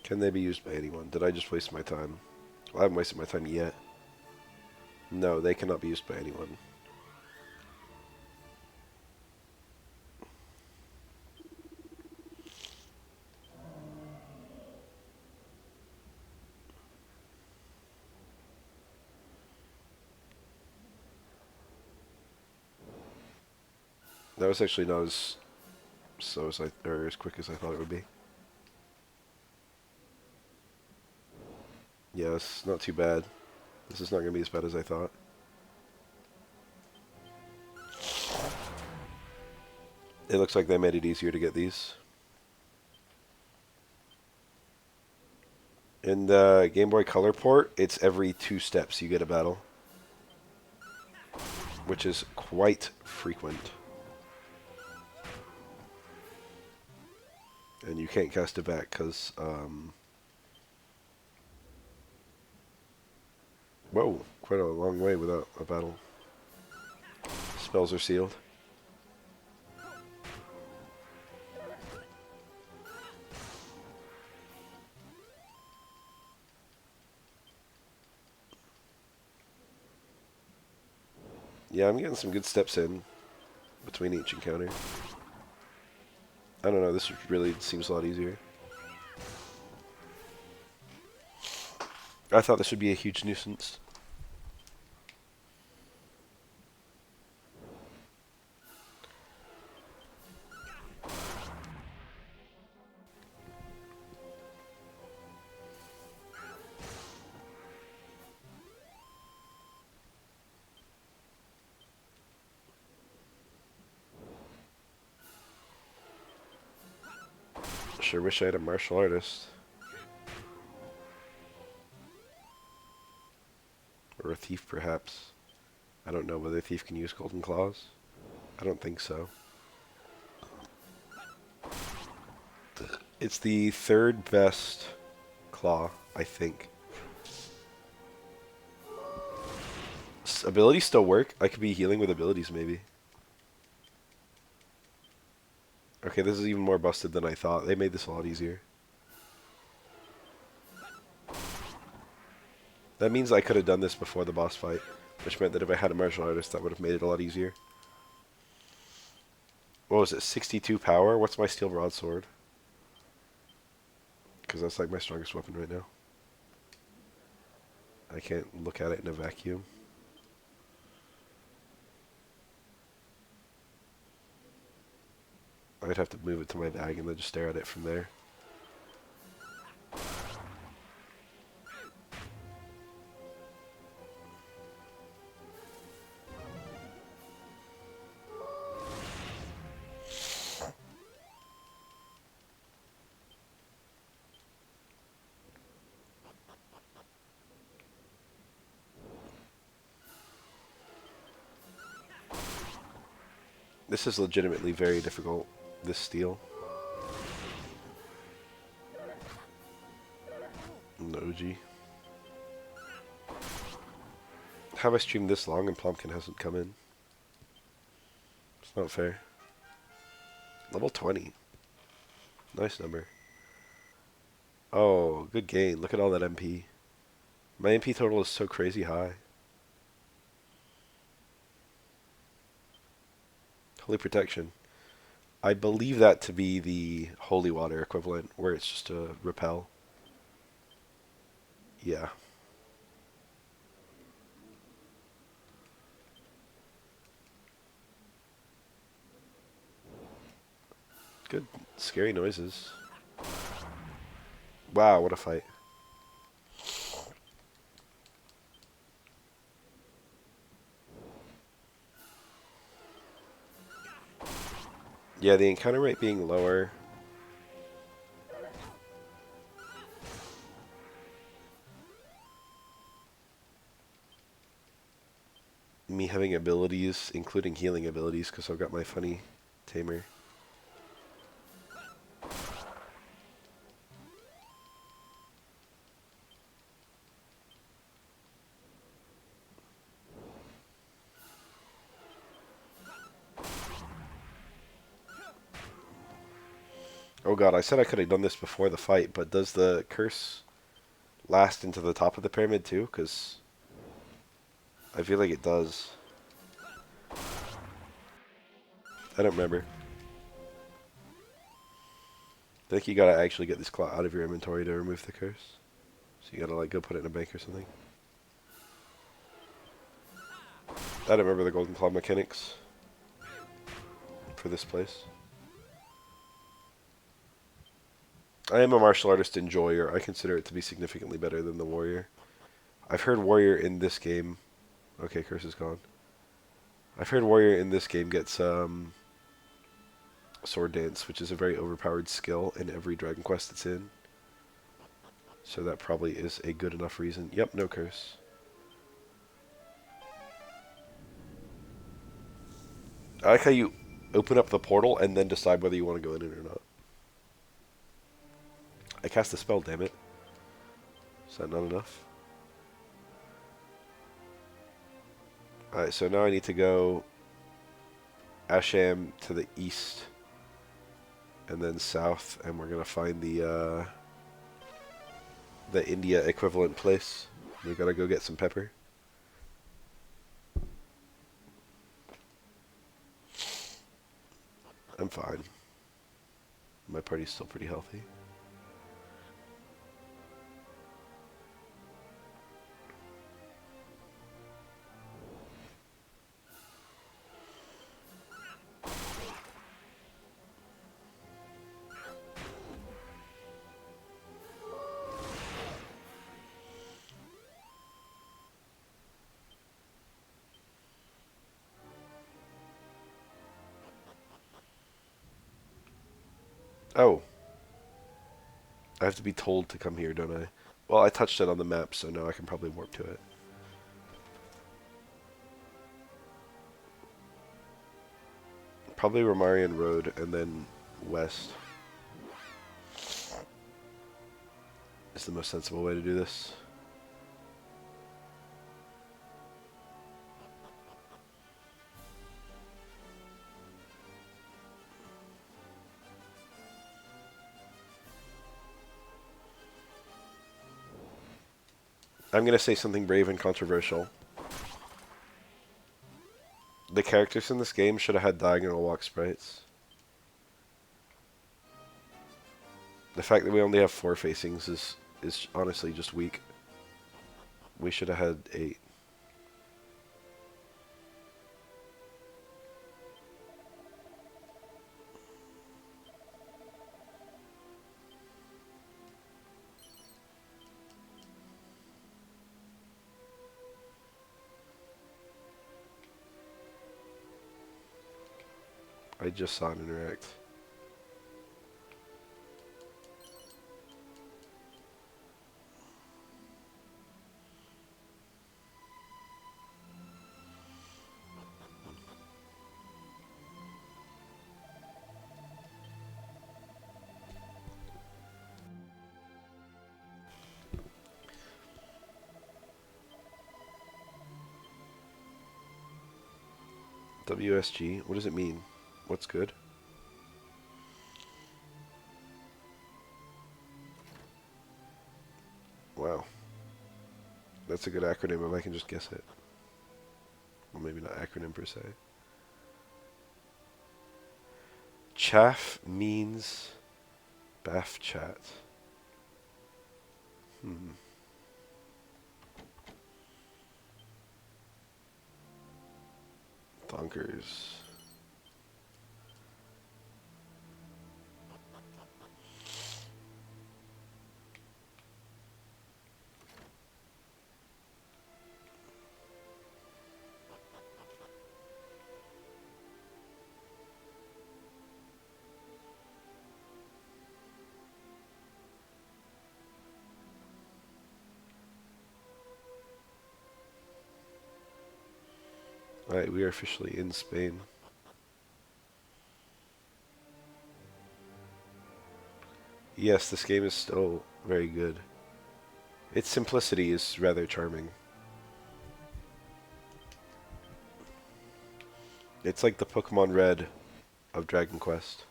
Can they be used by anyone? Did I just waste my time? Well, I haven't wasted my time yet. No, they cannot be used by anyone. That was actually not as slow as or as quick as I thought it would be. Yes, not too bad. This is not going to be as bad as I thought. It looks like they made it easier to get these. In the Game Boy Color port, it's every 2 steps you get a battle, which is quite frequent. And you can't cast it back because, whoa, quite a long way without a battle. Spells are sealed. Yeah, I'm getting some good steps in between each encounter. I don't know, this really seems a lot easier. I thought this would be a huge nuisance. Sure wish I had a martial artist. Or a thief, perhaps. I don't know whether a thief can use golden claws. I don't think so. It's the 3rd best claw, I think. Abilities still work? I could be healing with abilities, maybe. Okay, this is even more busted than I thought. They made this a lot easier. That means I could have done this before the boss fight, which meant that if I had a martial artist, that would have made it a lot easier. What was it, 62 power? What's my steel broadsword? Because that's like my strongest weapon right now. I can't look at it in a vacuum. I'd have to move it to my bag and then just stare at it from there. This is legitimately very difficult, this steel. No G. Have I streamed this long and Plumpkin hasn't come in? It's not fair. Level 20. Nice number. Oh, good gain. Look at all that MP. My MP total is so crazy high. Holy Protection. I believe that to be the Holy Water equivalent, where it's just a repel. Yeah. Good. Scary noises. Wow, what a fight. Yeah, the encounter rate being lower. Me having abilities, including healing abilities, because I've got my funny tamer. Oh god, I said I could have done this before the fight, but does the curse last into the top of the pyramid too? Because I feel like it does. I don't remember. I think you gotta actually get this claw out of your inventory to remove the curse. So you gotta like go put it in a bank or something. I don't remember the golden claw mechanics for this place. I am a martial artist enjoyer. I consider it to be significantly better than the warrior. I've heard warrior in this game. Okay, curse is gone. I've heard warrior in this game gets sword dance, which is a very overpowered skill in every Dragon Quest it's in. So that probably is a good enough reason. Yep, no curse. I like how you open up the portal and then decide whether you want to go in it or not. I cast a spell, damn it. Is that not enough? Alright, so now I need to go Asham to the east and then south, and we're gonna find the India equivalent place. We gotta go get some pepper. I'm fine. My party's still pretty healthy. Oh. I have to be told to come here, don't I? Well, I touched it on the map, so now I can probably warp to it. Probably Romarian Road, and then west is the most sensible way to do this. I'm going to say something brave and controversial. The characters in this game should have had diagonal walk sprites. The fact that we only have 4 facings is honestly just weak. We should have had 8. I just saw it interact. WSG? What does it mean? What's good? Wow. That's a good acronym if I can just guess it. Well, maybe not acronym per se. Chaff means bath chat. Bonkers. Alright, we are officially in Spain. Yes, this game is still very good. Its simplicity is rather charming. It's like the Pokemon Red of Dragon Quest.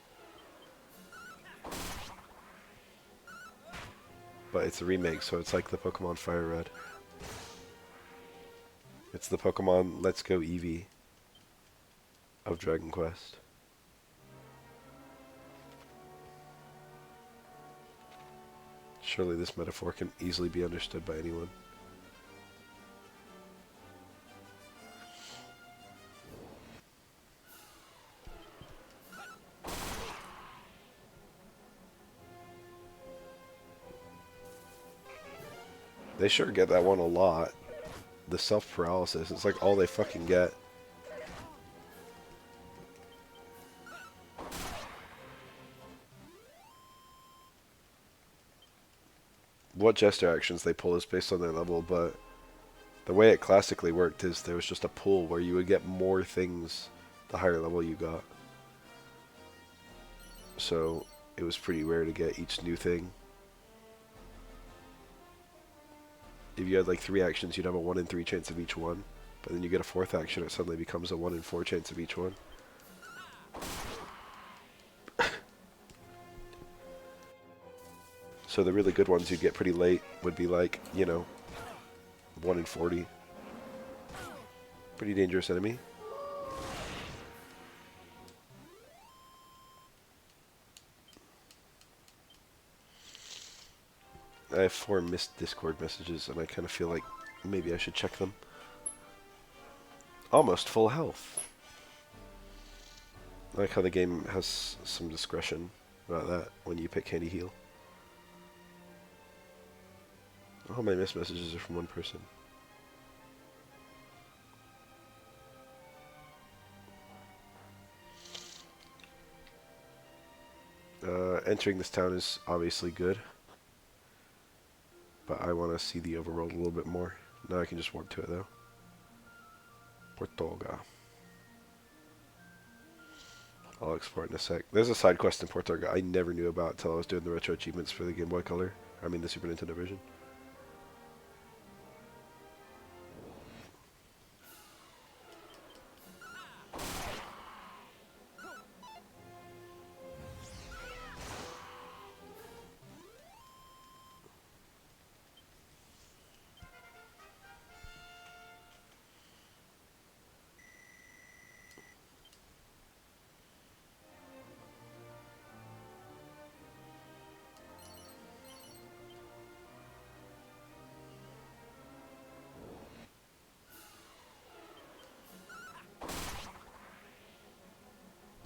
but it's a remake, so it's like the Pokemon Fire Red. It's the Pokemon Let's Go Eevee of Dragon Quest. Surely this metaphor can easily be understood by anyone. They sure get that one a lot. The self-paralysis, it's like all they fucking get. What gesture actions they pull is based on their level, but the way it classically worked is there was just a pool where you would get more things the higher level you got. So it was pretty rare to get each new thing. If you had like 3 actions, you'd have a 1 in 3 chance of each one. But then you get a 4th action, it suddenly becomes a 1 in 4 chance of each one. So the really good ones you'd get pretty late would be like, you know, 1 in 40. Pretty dangerous enemy. I have 4 missed Discord messages, and I kind of feel like maybe I should check them. Almost full health. I like how the game has some discretion about that when you pick Candy Heal. All my missed messages are from one person. Entering this town is obviously good, but I want to see the overworld a little bit more. Now I can just warp to it though. Portoga. I'll explore it in a sec. There's a side quest in Portoga I never knew about until I was doing the retro achievements for the Game Boy Color. I mean the Super Nintendo version.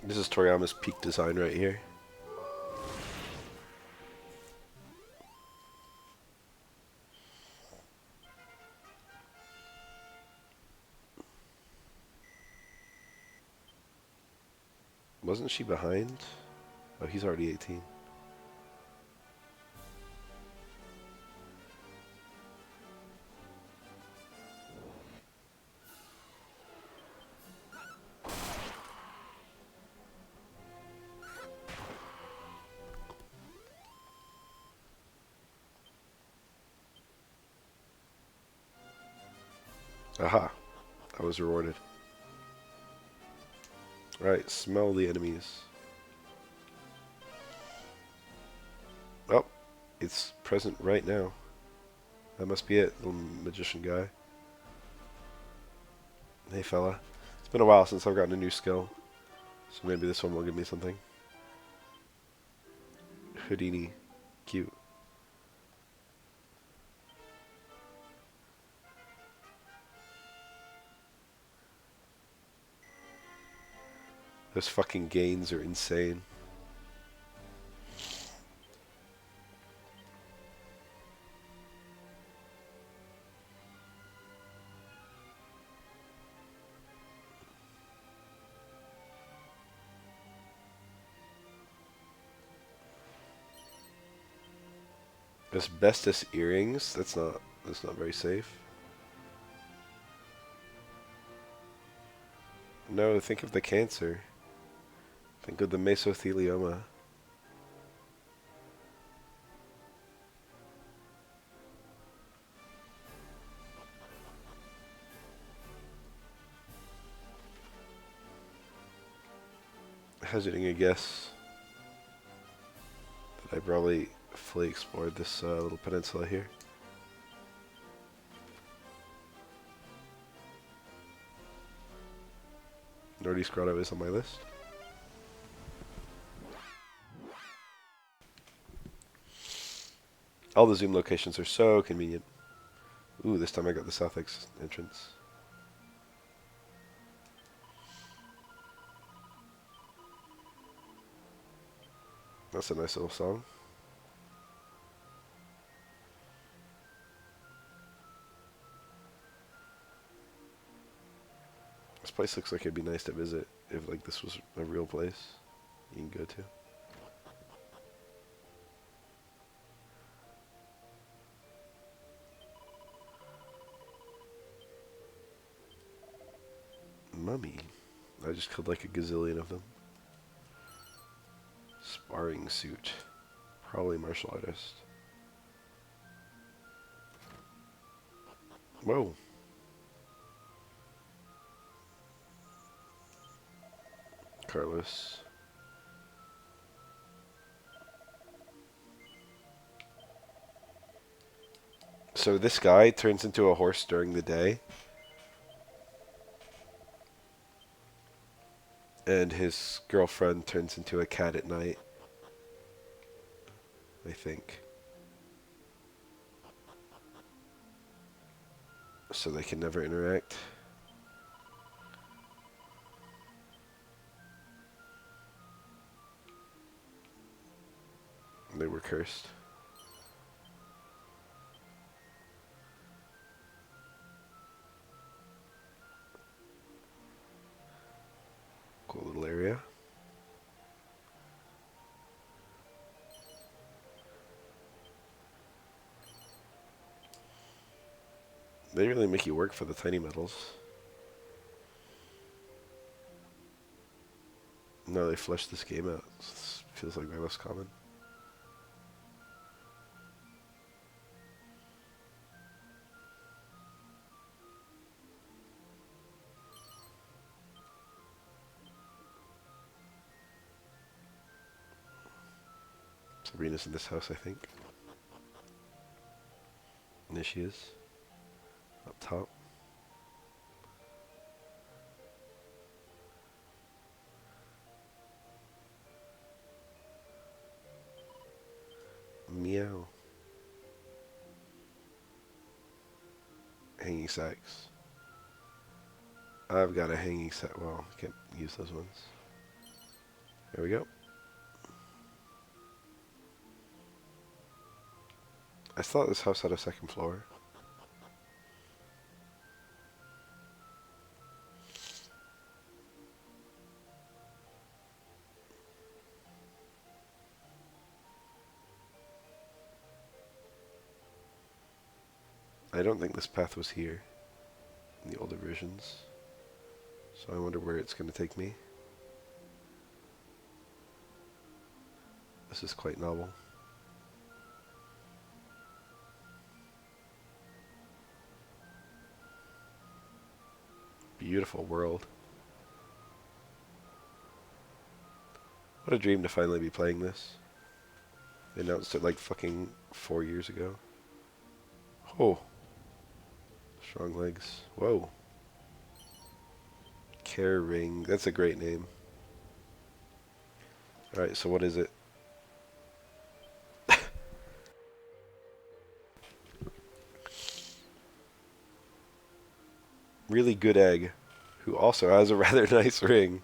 This is Toriyama's peak design right here. Wasn't she behind? Oh, he's already 18. Aha. I was rewarded. Right, smell the enemies. Oh, it's present right now. That must be it, little magician guy. Hey fella. It's been a while since I've gotten a new skill, so maybe this one will give me something. Houdini. Cute. Those fucking gains are insane. Asbestos earrings? That's not very safe. No, think of the cancer. Think of the mesothelioma. Hazarding a guess that I probably fully explored this little peninsula here. Northeast Grotto is on my list. All the zoom locations are so convenient. Ooh, this time I got the south entrance. That's a nice little song. This place looks like it'd be nice to visit if like this was a real place you can go to. Mummy. I just killed like a gazillion of them. Sparring suit. Probably martial artist. Whoa. Carlos. So this guy turns into a horse during the day. And his girlfriend turns into a cat at night. I think. So they can never interact. They were cursed. Cool little area. They really make you work for the tiny metals. No, they fleshed this game out. This feels like they're less common. Sabrina's in this house, I think. And there she is. Up top. Meow. Hanging sacks. I've got a hanging sack. Well, I can't use those ones. There we go. I thought this house had a second floor. I don't think this path was here in the older versions. So I wonder where it's going to take me. This is quite novel. Beautiful world. What a dream to finally be playing this. They announced it like fucking 4 years ago. Oh. Strong legs. Whoa. Care Ring. That's a great name. Alright, so what is it? Really good egg, who also has a rather nice ring.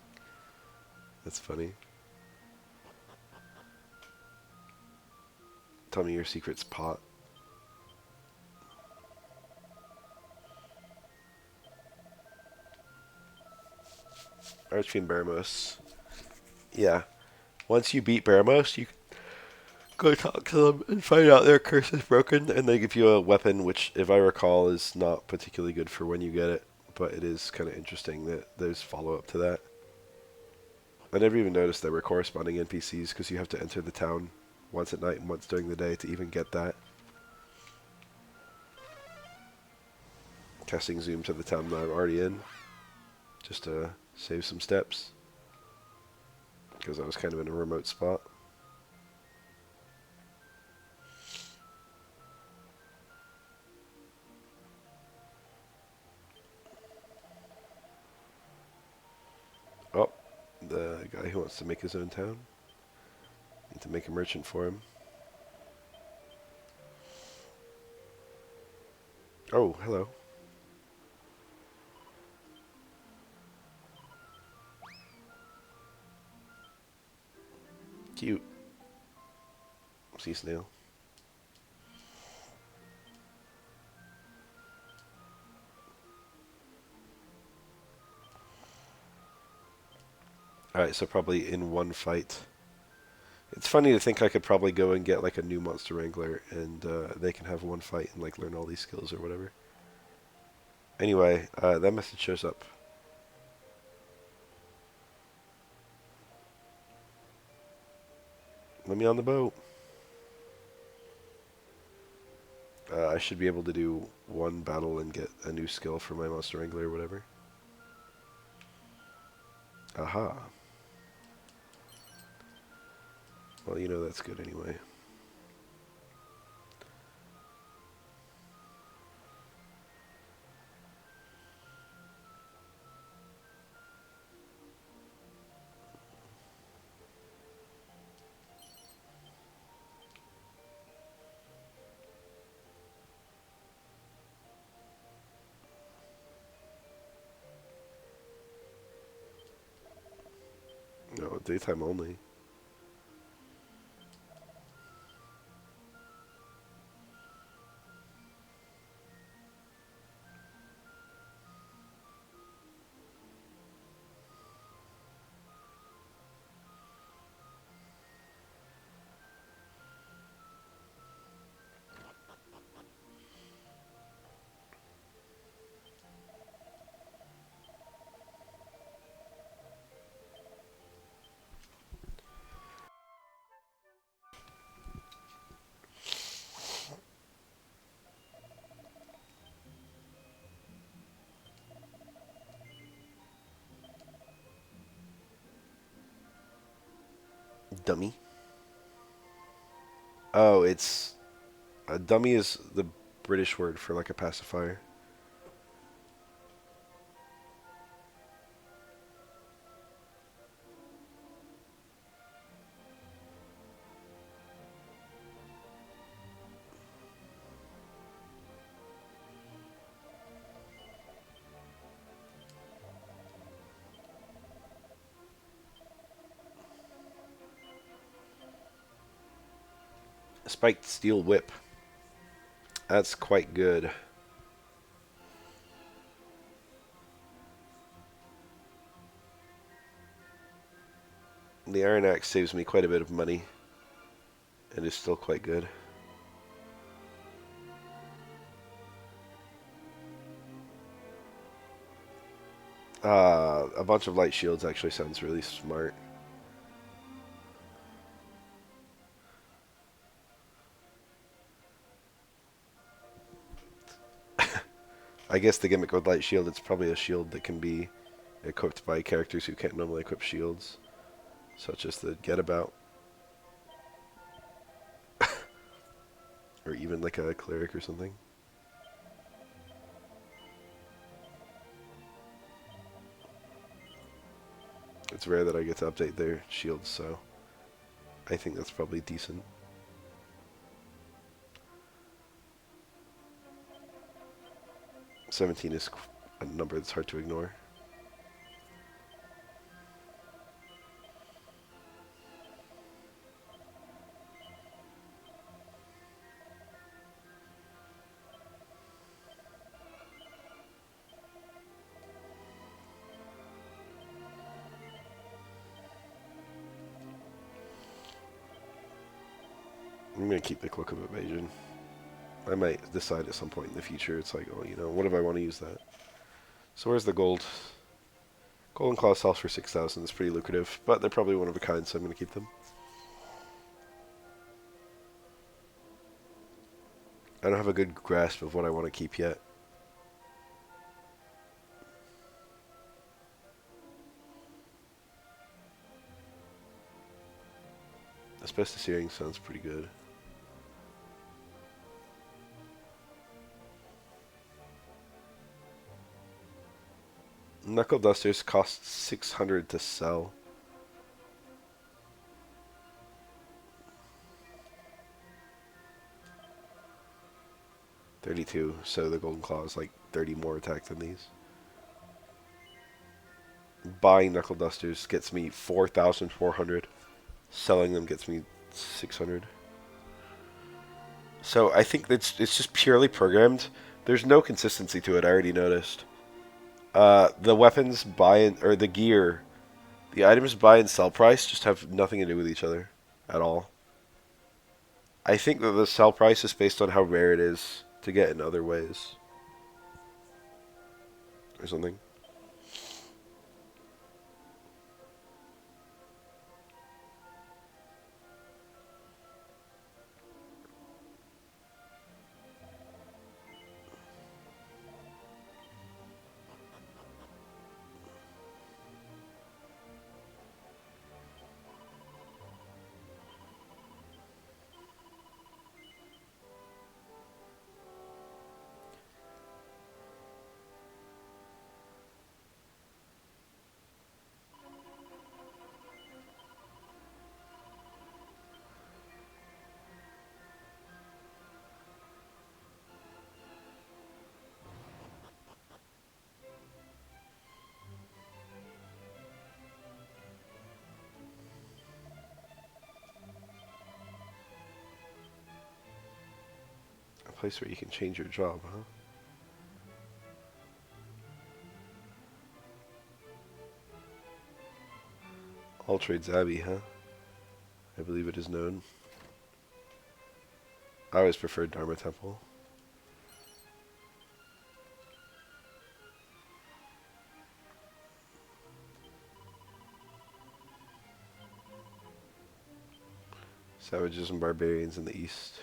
That's funny. Tell me your secret's pot. Archfiend Baramos. Yeah. Once you beat Baramos, you can go talk to them and find out their curse is broken, and they give you a weapon, which, if I recall, is not particularly good for when you get it, but it is kind of interesting that there's follow-up to that. I never even noticed there were corresponding NPCs, because you have to enter the town once at night and once during the day to even get that. Casting zoom to the town that I'm already in, just to save some steps, because I was kind of in a remote spot. the guy who wants to make his own town. Need to make a merchant for him. Oh, hello. Cute. Sea snail. Alright, so probably in one fight. It's funny to think I could probably go and get like a new monster wrangler and they can have one fight and like learn all these skills or whatever. Anyway, that message shows up. Let me on the boat. I should be able to do one battle and get a new skill for my monster wrangler or whatever. Aha. Well, you know that's good anyway. No, daytime only. Dummy. Oh, it's... A dummy is the British word for like a pacifier. Spiked steel whip. That's quite good. The iron axe saves me quite a bit of money and is still quite good. A bunch of light shields actually sounds really smart. I guess the gimmick with light shield, it's probably a shield that can be equipped by characters who can't normally equip shields, such as the Getabout. Or even like a cleric or something. It's rare that I get to update their shields, so I think that's probably decent. $17 is a number that's hard to ignore. I'm going to keep the Cloak of Evasion. I might decide at some point in the future, it's like, oh, you know, what if I want to use that? So where's the gold? Golden Claw sells for 6,000. It's pretty lucrative, but they're probably one of a kind, so I'm going to keep them. I don't have a good grasp of what I want to keep yet. Asbestos earring sounds pretty good. Knuckle dusters cost 600 to sell. 32, so the Golden Claw is like 30 more attack than these. Buying Knuckle Dusters gets me 4,400. Selling them gets me 600. So I think it's just purely programmed. There's no consistency to it, I already noticed. The weapons buy in, or the gear, the items buy and sell price just have nothing to do with each other at all. I think that the sell price is based on how rare it is to get in other ways. Or something. A place where you can change your job, huh? All Trades Abbey, huh? I believe it is known. I always preferred Dharma Temple. Savages and Barbarians in the east.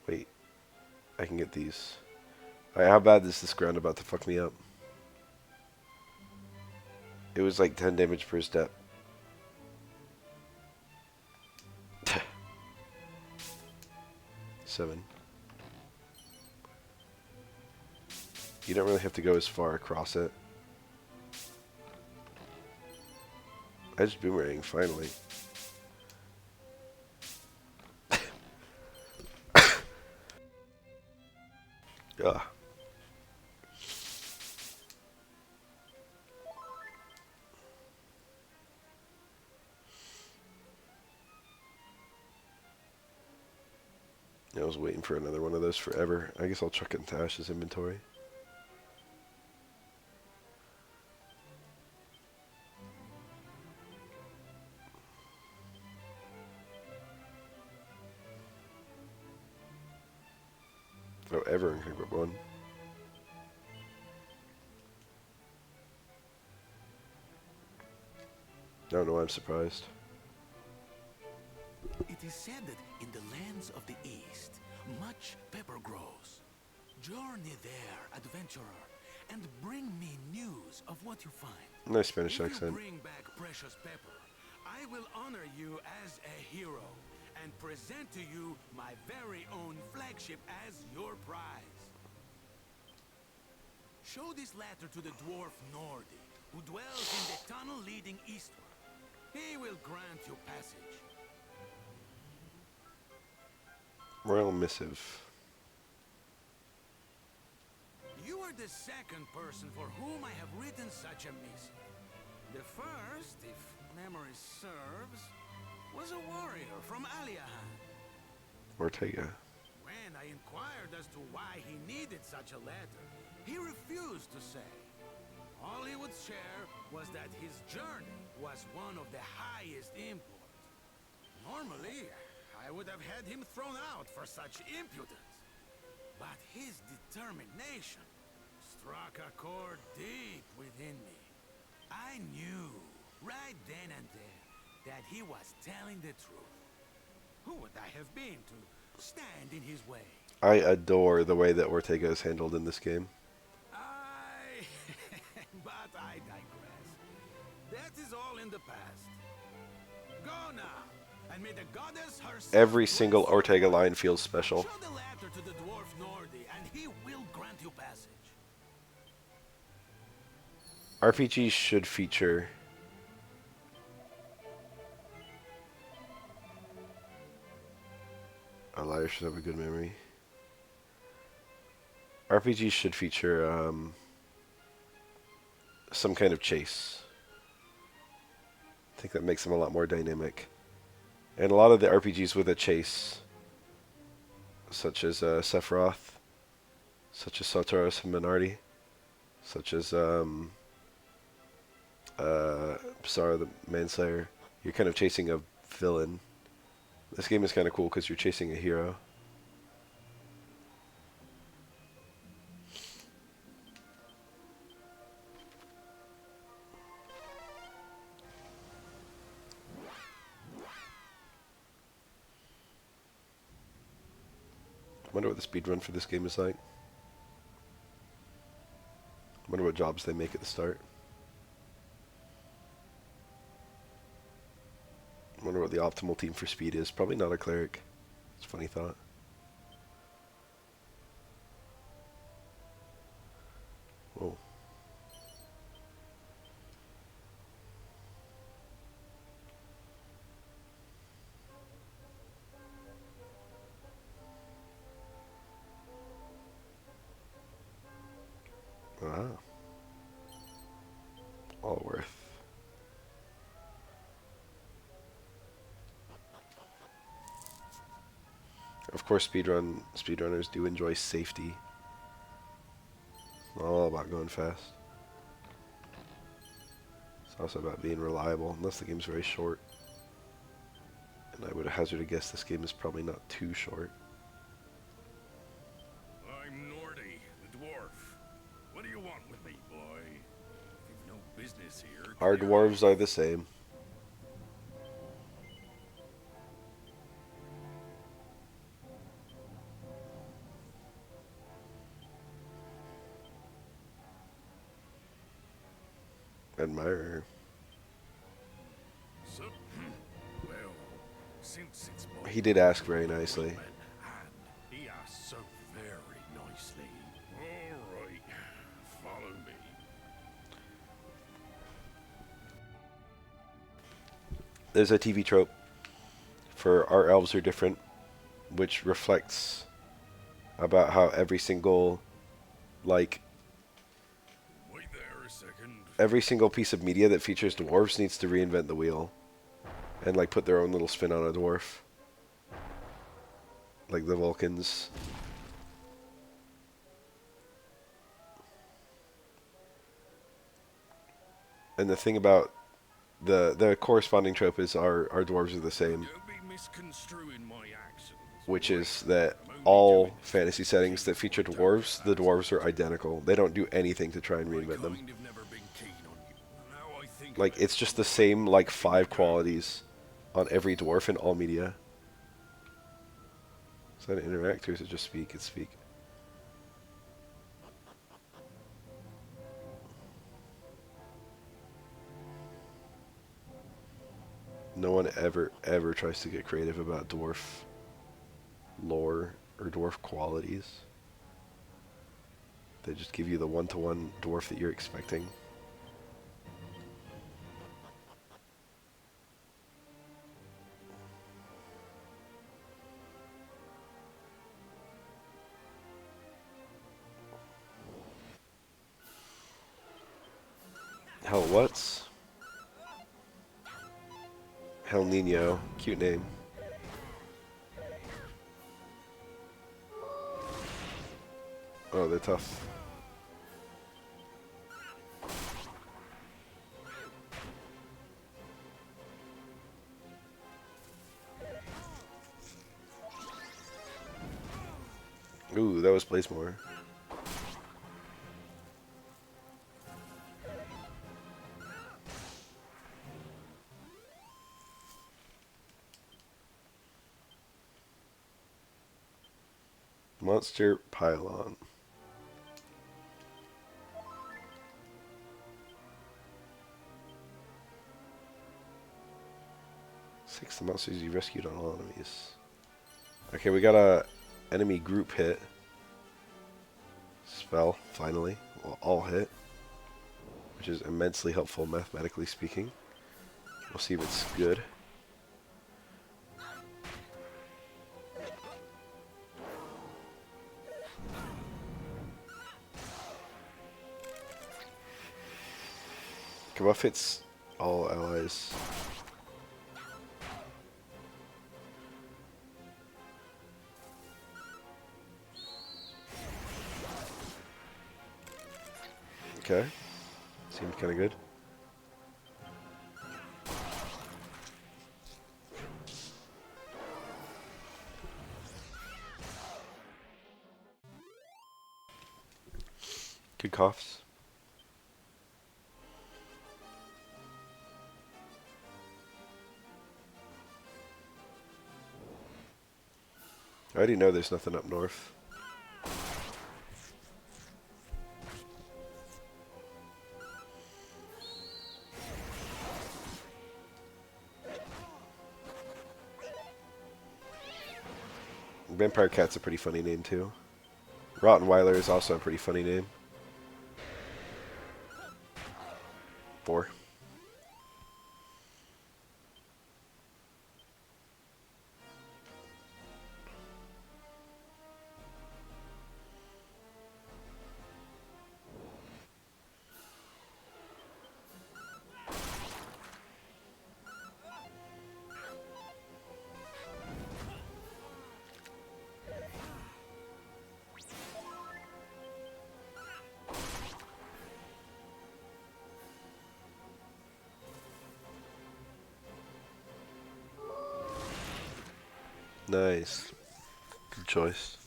Wait, I can get these. Alright, how bad is this ground about to fuck me up? It was like 10 damage per step. 7. You don't really have to go as far across it. I just boomerang, finally. Ugh. I was waiting for another one of those forever. I guess I'll chuck it into Ash's inventory. Oh, everyone can grab one. I don't know why I'm surprised. It is said that in the lands of the East, much pepper grows. Journey there, adventurer, and bring me news of what you find. Nice Spanish If accent. you bring back precious pepper, I will honor you as a hero and present to you my very own flagship as your prize. Show this letter to the dwarf Nordi, who dwells in the tunnel leading eastward. He will grant you passage. Royal Missive. You are the second person for whom I have written such a missive. The first, if memory serves, was a warrior from Aliahan. Ortega. When I inquired as to why he needed such a letter, he refused to say. All he would share was that his journey was one of the highest import. Normally, I would have had him thrown out for such impudence. But his determination struck a chord deep within me. I knew, right then and there, that he was telling the truth. Who would I have been to stand in his way? I adore the way that Ortega is handled in this game. But I digress. That is all in the past. Go now, and may the goddess herself... Every single Ortega line feels special. Show the letter to the dwarf Nordi, and he will grant you passage. RPGs should feature A liar should have a good memory. RPGs should feature some kind of chase. I think that makes them a lot more dynamic. And a lot of the RPGs with a chase, such as Sephiroth, such as Sotaros and Minardi, such as Psara the Manslayer, you're kind of chasing a villain. This game is kind of cool because you're chasing a hero. Wonder what the speedrun for this game is like. Wonder what jobs they make at the start. Wonder what the optimal team for speed is. Probably not a cleric. It's a funny thought. Whoa. Wow. All worth. Of course, speedrunners do enjoy safety. It's not all about going fast. It's also about being reliable, unless the game's very short. And I would hazard a guess this game is probably not too short. I'm Nordy, the dwarf. What do you want with me, boy? You've no business here. Our dwarves are the same. Admirer. So, well, since it's my He did ask very nicely. and he asked so very nicely. All right, follow me. There's a TV trope for our elves are different, which reflects about how every single, like, Wait there a second. every single piece of media that features dwarves needs to reinvent the wheel and like put their own little spin on a dwarf, like the Vulcans. And the thing about the corresponding trope is our dwarves are the same, Don't be misconstruing my actions. which is that all fantasy settings that feature dwarves, the dwarves are identical. They don't do anything to try and reinvent them. Kind of never been keen on you. Now I think Like, it's just the same, like, 5 qualities on every dwarf in all media. Is that interact or is it just speak? It's speak. No one ever tries to get creative about dwarf lore or dwarf qualities. They just give you the one-to-one dwarf that you're expecting. Hell, what's? Hell Nino. Cute name. Oh, they're tough. Ooh, that was Blazemore. Monster Pylon. Six the monsters you rescued on all enemies. Okay, we got a enemy group hit. Spell, finally. Will all hit. Which is immensely helpful mathematically speaking. We'll see if it's good. Come off its all allies. Okay. Seemed kind of good. Good coughs. I already know there's nothing up north. Vampire Cat's a pretty funny name too. Rottenweiler is also a pretty funny name. 4. Nice. Good choice.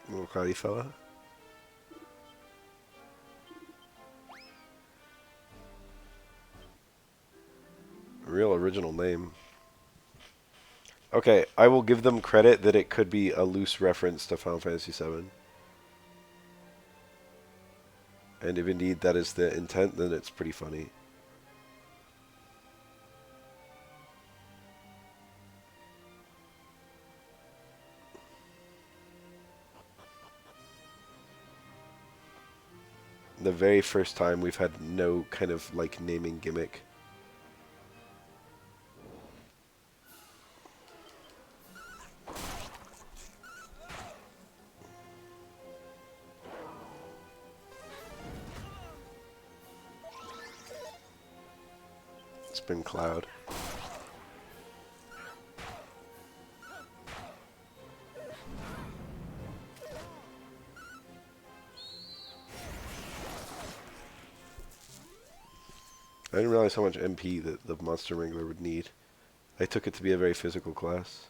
Little cloudy fella. Real original name. Okay, I will give them credit that it could be a loose reference to Final Fantasy VII. And if indeed that is the intent, then it's pretty funny. The very first time we've had no kind of like naming gimmick. It's been Cloud. I didn't realize how much MP that the Monster Wrangler would need. I took it to be a very physical class.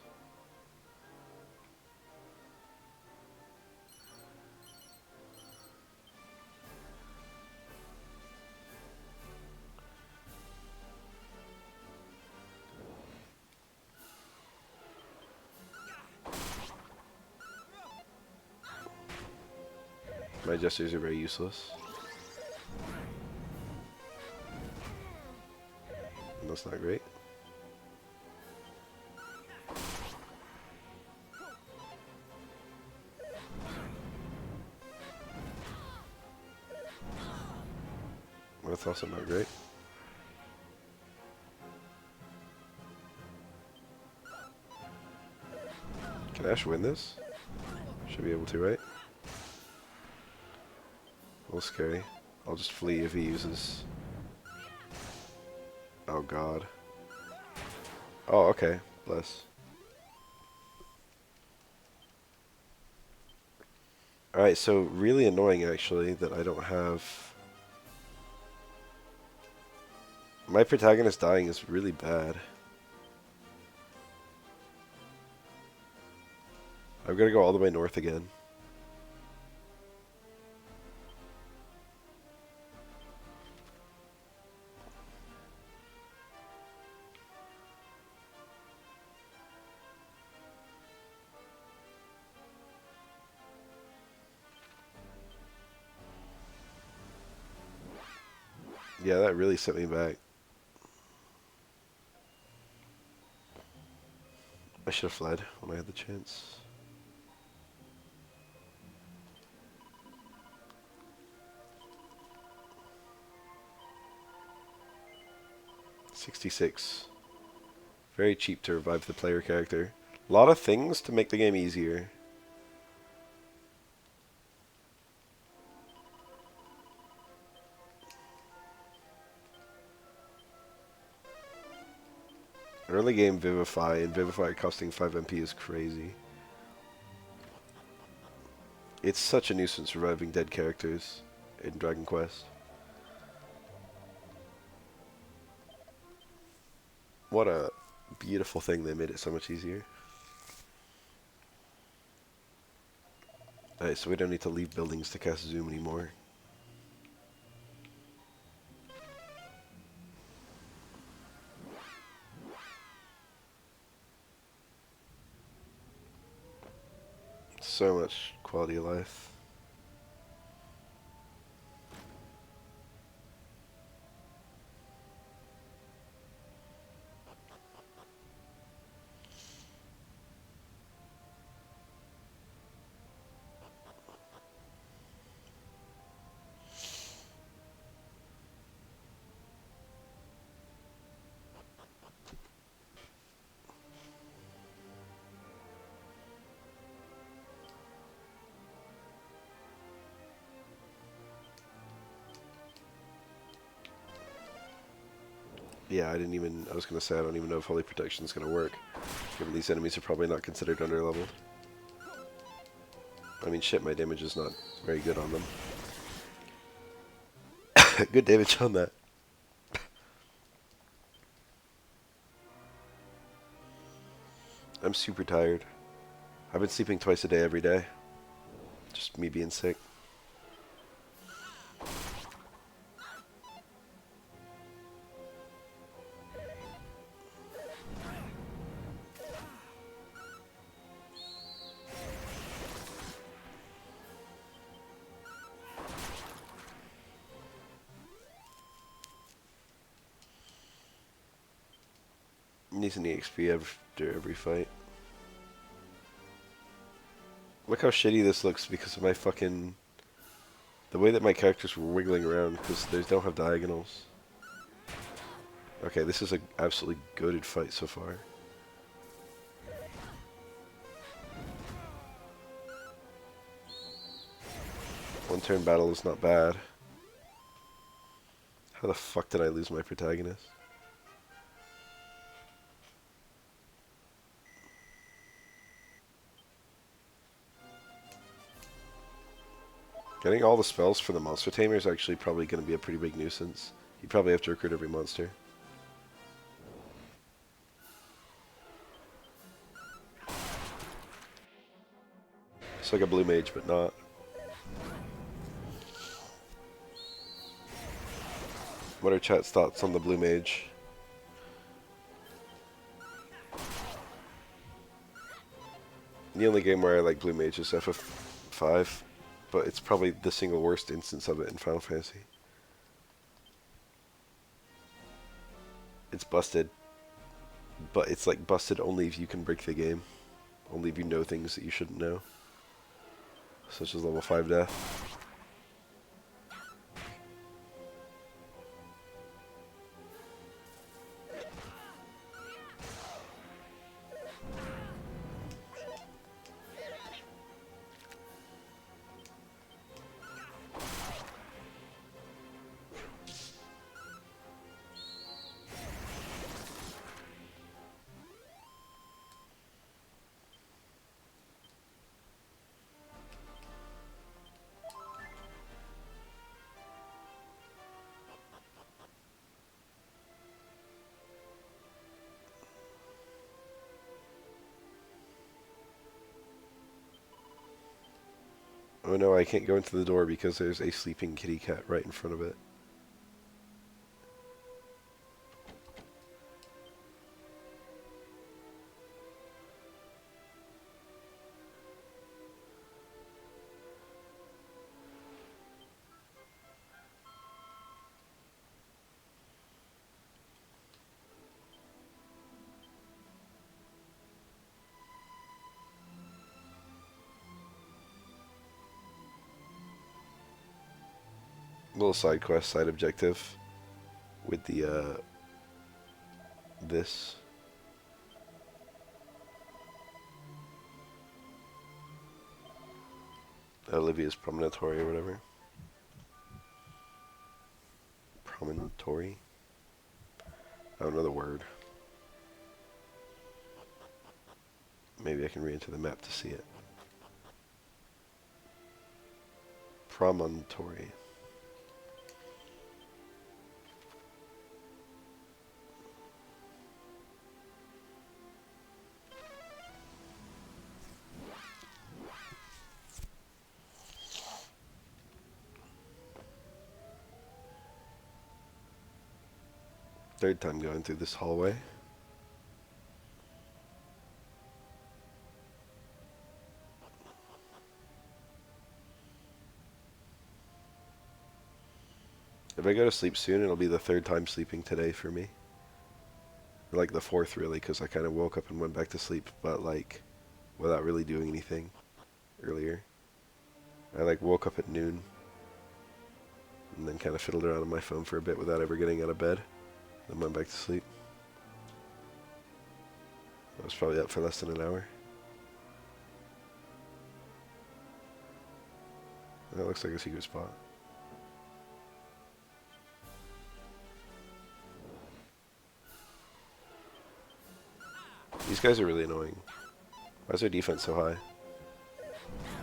My gestures are very useless. And that's not great. That's also not great. Can Ash win this? Should be able to, right? A little scary. I'll just flee if he uses... Oh god. Oh, okay. Bless. Alright, so really annoying actually that I don't have... My protagonist dying is really bad. I've got to go all the way north again. Yeah, that really set me back. I should have fled when I had the chance. $66. Very cheap to revive the player character. A lot of things to make the game easier. Early game Vivify, and Vivify costing 5 MP is crazy. It's such a nuisance reviving dead characters in Dragon Quest. What a beautiful thing, they made it so much easier. Alright, so we don't need to leave buildings to cast Zoom anymore. So much quality of life. Yeah, I was gonna say I don't even know if Holy Protection is gonna work, given these enemies are probably not considered underleveled. I mean, shit, my damage is not very good on them. Good damage on that. I'm super tired. I've been sleeping twice a day every day. Just me being sick. Needs an EXP after every fight. Look how shitty this looks because of my fucking... the way that my characters were wiggling around because they don't have diagonals. Okay, this is an absolutely goated fight so far. One turn battle is not bad. How the fuck did I lose my protagonist? Getting all the spells for the monster tamer is actually probably going to be a pretty big nuisance. You probably have to recruit every monster. It's like a blue mage, but not. What are chat's thoughts on the blue mage? The only game where I like blue mage is FF5, but it's probably the single worst instance of it in Final Fantasy. It's busted, but it's like busted only if you can break the game. Only if you know things that you shouldn't know. Such as level 5 death. Oh no, I can't go into the door because there's a sleeping kitty cat right in front of it. Little side quest, side objective with the this. Olivia's promontory or whatever. Promontory? I don't know the word. Maybe I can read into the map to see it. Promontory. Third time going through this hallway. If I go to sleep soon, it'll be the third time sleeping today for me. Or like the fourth, really, because I kind of woke up and went back to sleep, but like without really doing anything earlier. I like woke up at noon and then kind of fiddled around on my phone for a bit without ever getting out of bed. Then went back to sleep. I was probably up for less than an hour. That looks like a secret spot. These guys are really annoying. Why is their defense so high?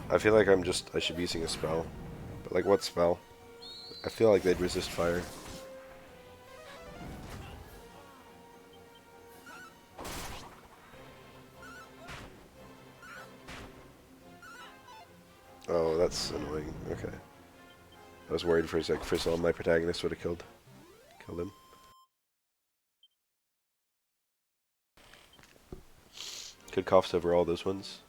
I feel like I should be using a spell. But like, what spell? I feel like they'd resist fire. Oh, that's annoying. Okay. I was worried for a sec. First of all, my protagonist would have killed him. Could coughs over all those ones.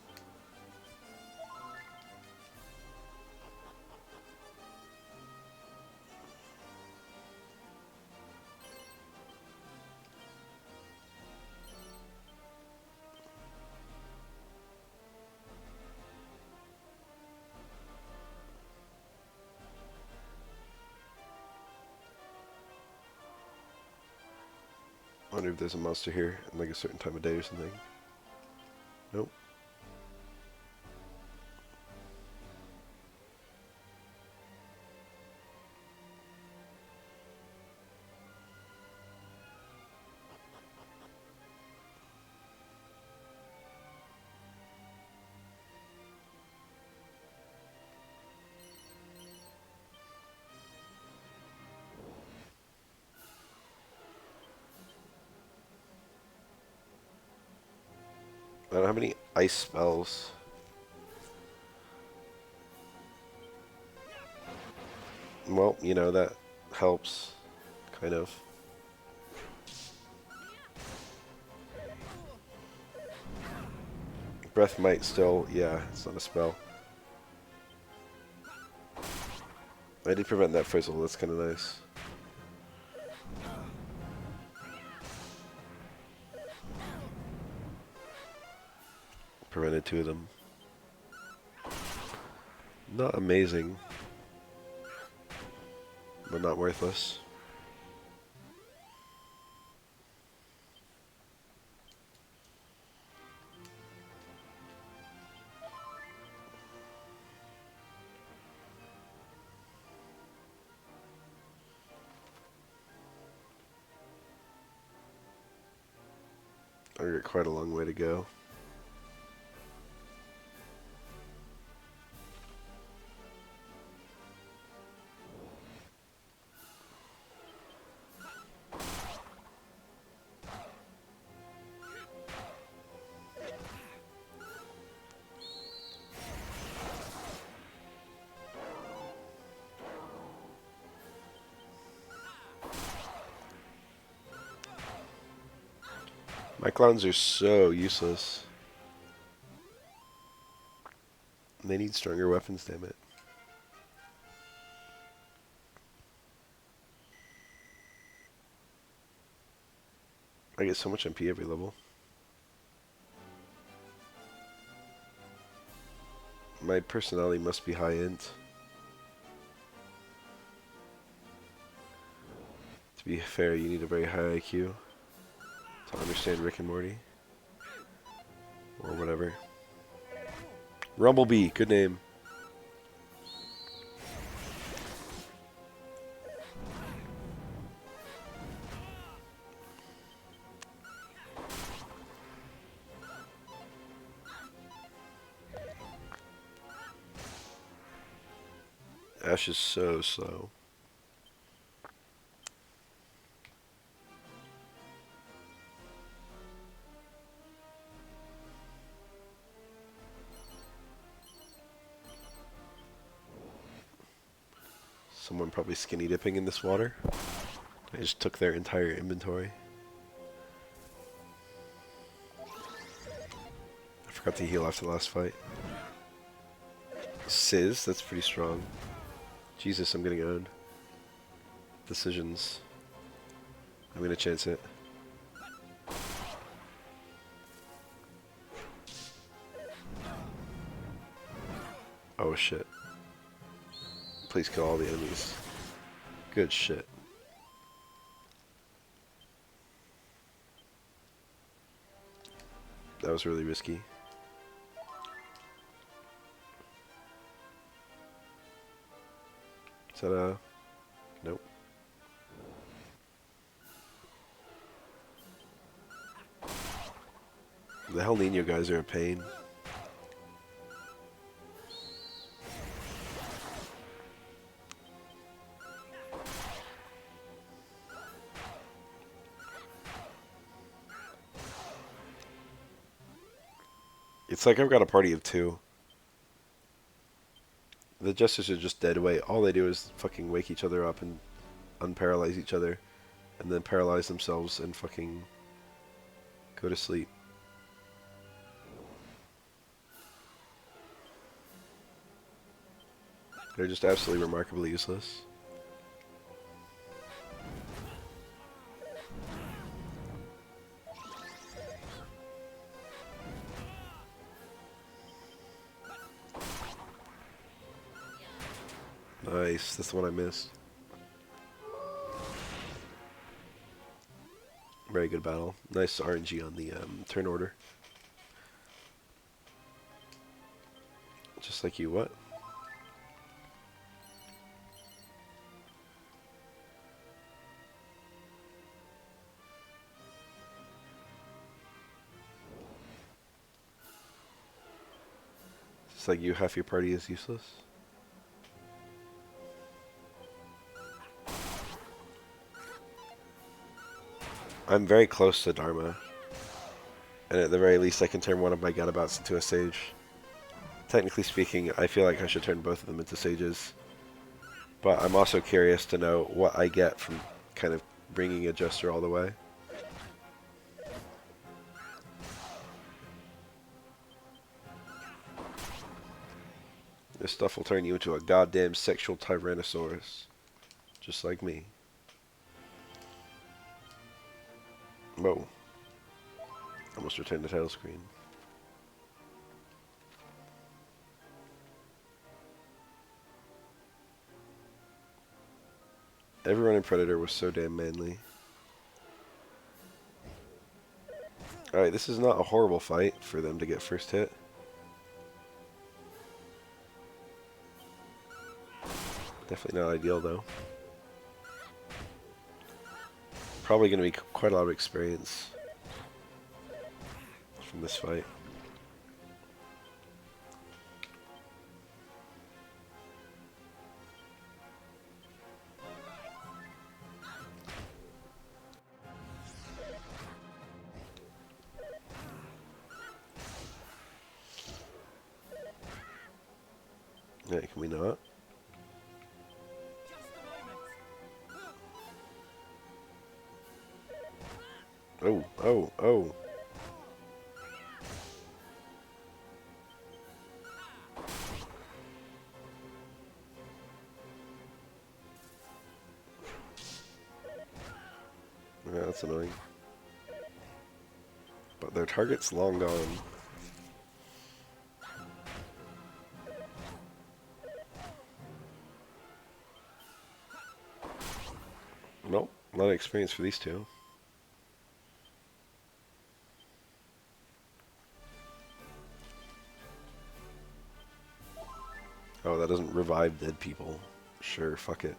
I wonder if there's a monster here in like a certain time of day or something. Nope. I don't have any ice spells. Well, you know, that helps. Kind of. Breath might still, yeah, it's not a spell. I did prevent that frizzle, that's kind of nice. Prevented 2 of them. Not amazing, but not worthless. I've got quite a long way to go. My clowns are so useless. They need stronger weapons, damn it. I get so much MP every level. My personality must be high int. To be fair, you need a very high IQ to understand Rick and Morty. Or whatever. Rumblebee, good name. Ash is so slow. Someone probably skinny dipping in this water. I just took their entire inventory. I forgot to heal after the last fight. Sizz, that's pretty strong. Jesus, I'm getting owned. Decisions. I'm gonna chance it. Oh shit. Please kill all the enemies. Good shit. That was really risky. Is that a... Nope. The hell Nino guys are a pain. It's like I've got a party of two. The Jesters are just dead weight. All they do is fucking wake each other up and unparalyze each other. And then paralyze themselves and fucking go to sleep. They're just absolutely remarkably useless. Nice, that's the one I missed. Very good battle. Nice RNG on the turn order. Just like you, what? It's like you, half your party is useless. I'm very close to Dharma. And at the very least I can turn one of my gadabouts into a sage. Technically speaking, I feel like I should turn both of them into sages. But I'm also curious to know what I get from kind of bringing a Jester all the way. This stuff will turn you into a goddamn sexual Tyrannosaurus. Just like me. Whoa. Almost returned the title screen. Everyone in Predator was so damn manly. Alright, this is not a horrible fight for them to get first hit. Definitely not ideal though. Probably going to be quite a lot of experience from this fight. Yeah, can we not? Oh, oh, oh. Yeah, that's annoying. But their target's long gone. Nope, a lot of experience for these two. Oh, that doesn't revive dead people. Sure, fuck it.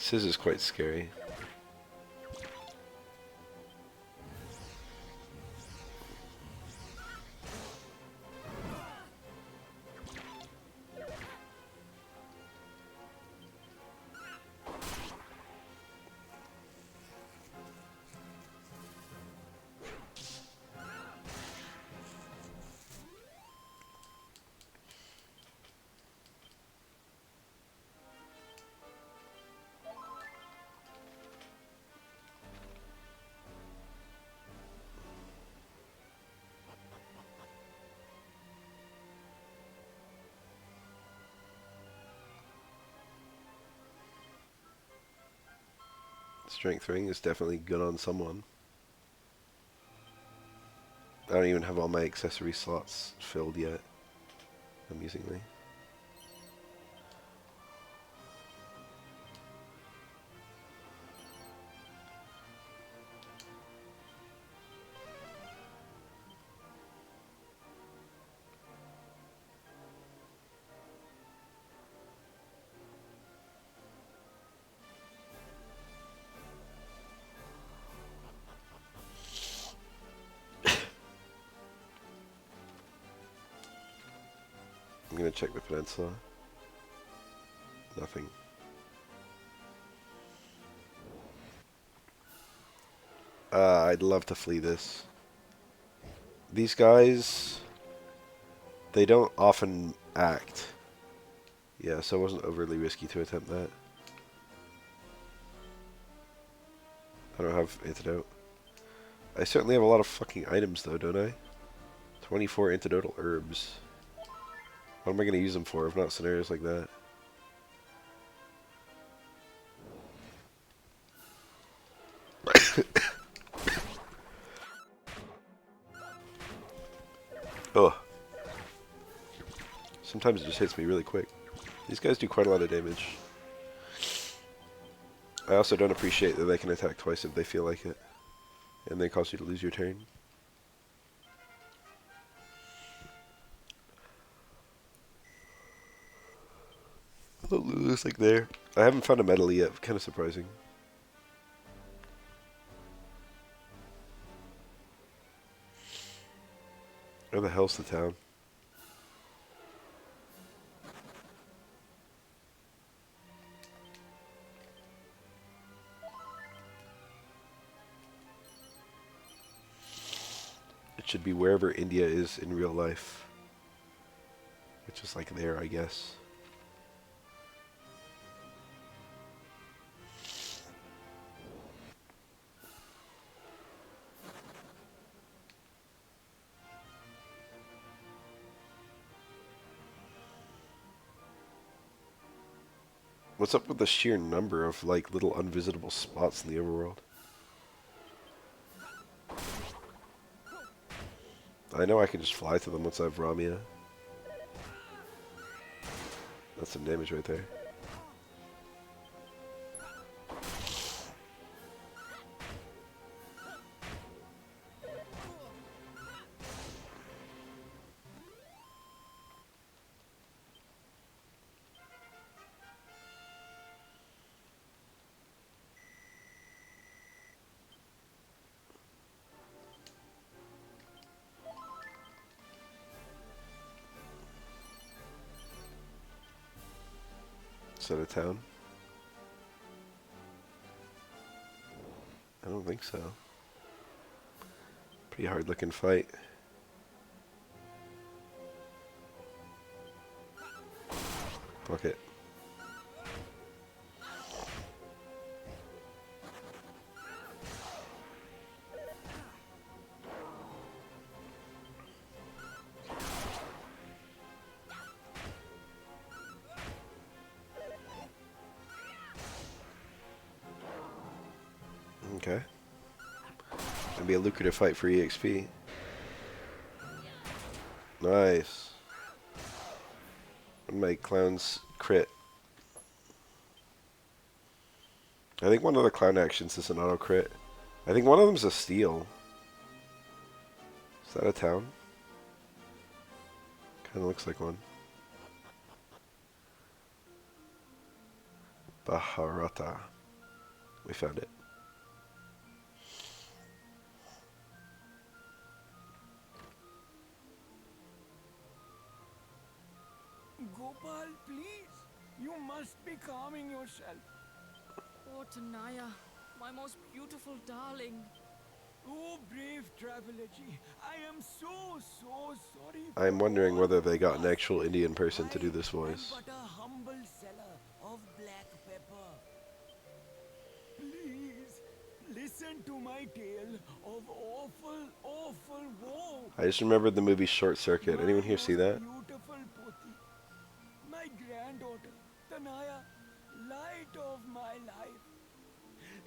Sizz is quite scary. Strength ring is definitely good on someone. I don't even have all my accessory slots filled yet, amusingly. I'm gonna check the peninsula. Nothing. I'd love to flee this. These guys, they don't often act. Yeah, so it wasn't overly risky to attempt that. I don't have antidote. I certainly have a lot of fucking items though, don't I? 24 antidotal herbs. What am I going to use them for if not scenarios like that? Ugh. Sometimes it just hits me really quick. These guys do quite a lot of damage. I also don't appreciate that they can attack twice if they feel like it. And they cause you to lose your turn. Oh, looks like there. I haven't found a medal yet. Kind of surprising. Where the hell's the town? It should be wherever India is in real life. Which is like there, I guess. What's up with the sheer number of like little unvisitable spots in the overworld? I know I can just fly to them once I have Ramia. That's some damage right there. Is that a town? I don't think so. Pretty hard looking fight. Fuck it. Okay. Gonna be a lucrative fight for EXP. Nice. My clowns crit. I think one of the clown actions is an auto crit. I think one of them is a steal. Is that a town? Kind of looks like one. Baharata. We found it. Gopal, please. You must be calming yourself. Oh, Tanaya, my most beautiful darling. Oh, brave traveler ji. I am so sorry for I'm wondering all whether the they got an fuss. actual Indian person to do this I am voice. but a humble seller of black pepper. Please, listen to my tale of awful woe. I just remembered the movie Short Circuit. My Anyone here see most that? beautiful Poti, my granddaughter, Tanaya, light of my life,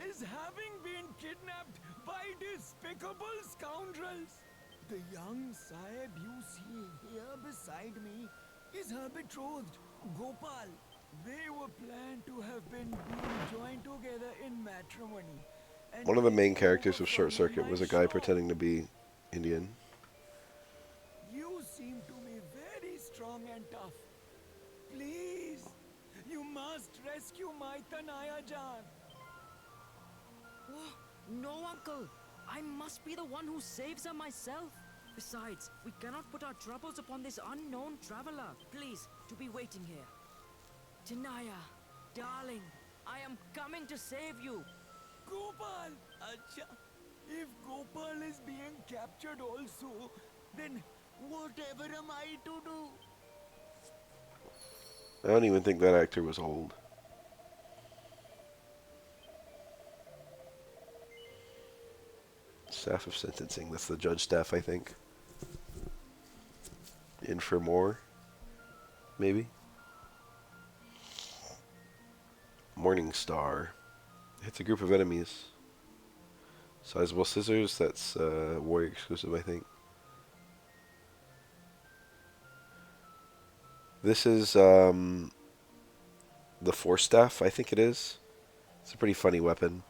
is having been kidnapped by despicable scoundrels. The young Sahib you see here beside me is her betrothed, Gopal. They were planned to have been joined together in matrimony. And One of the main it's over characters of Short from in Circuit my was a guy shop. pretending to be Indian. You seem to me very strong and tough. Please, you must rescue my Tanaya Jan. Oh, no, Uncle. I must be the one who saves her myself. Besides, we cannot put our troubles upon this unknown traveler. Please, to be waiting here. Tanaya, darling, I am coming to save you. Gopal! Acha, if Gopal is being captured also, then whatever am I to do? I don't even think that actor was old. Staff of sentencing. That's the judge staff, I think. In for more, maybe. Morning Star. Hits a group of enemies. Sizable scissors. That's warrior exclusive, I think. This is the force staff, I think it is. It's a pretty funny weapon.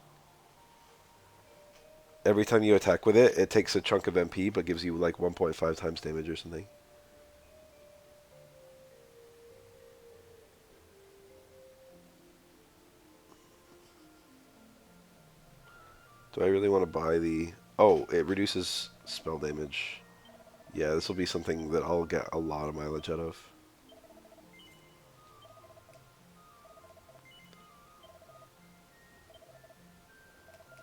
Every time you attack with it, it takes a chunk of MP, but gives you like 1.5 times damage or something. Do I really want to buy the... Oh, it reduces spell damage. Yeah, this will be something that I'll get a lot of mileage out of.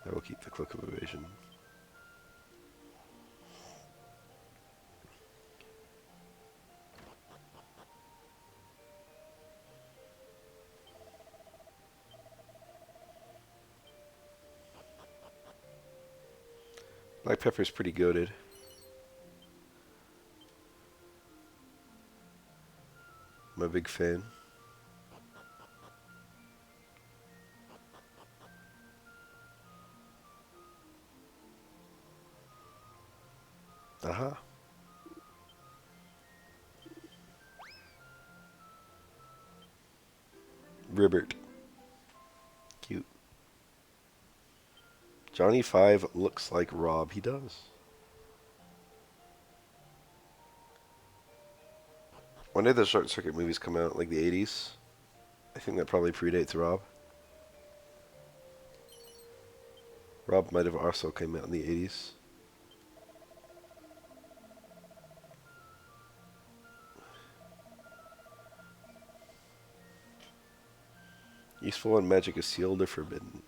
I will keep the Cloak of Evasion. Black pepper's pretty goated. I'm a big fan. Aha. Ribbert. Cute. Johnny 5 looks like Rob. He does. When did the Short Circuit movies come out? Like the 80s? I think that probably predates Rob. Rob might have also came out in the 80s. Useful when magic is sealed or forbidden.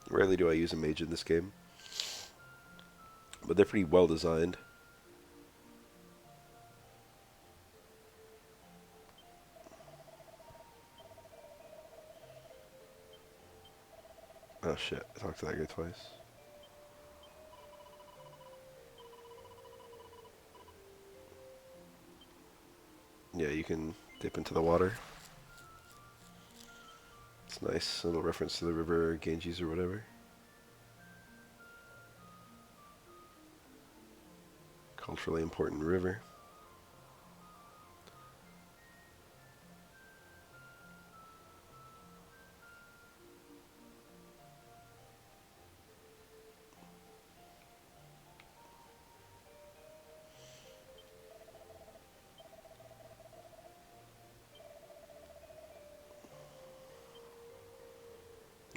Rarely do I use a mage in this game, but they're pretty well designed. Oh shit, I talked to that guy twice. Yeah, you can dip into the water. It's nice, a little reference to the river Ganges or whatever. Culturally important river.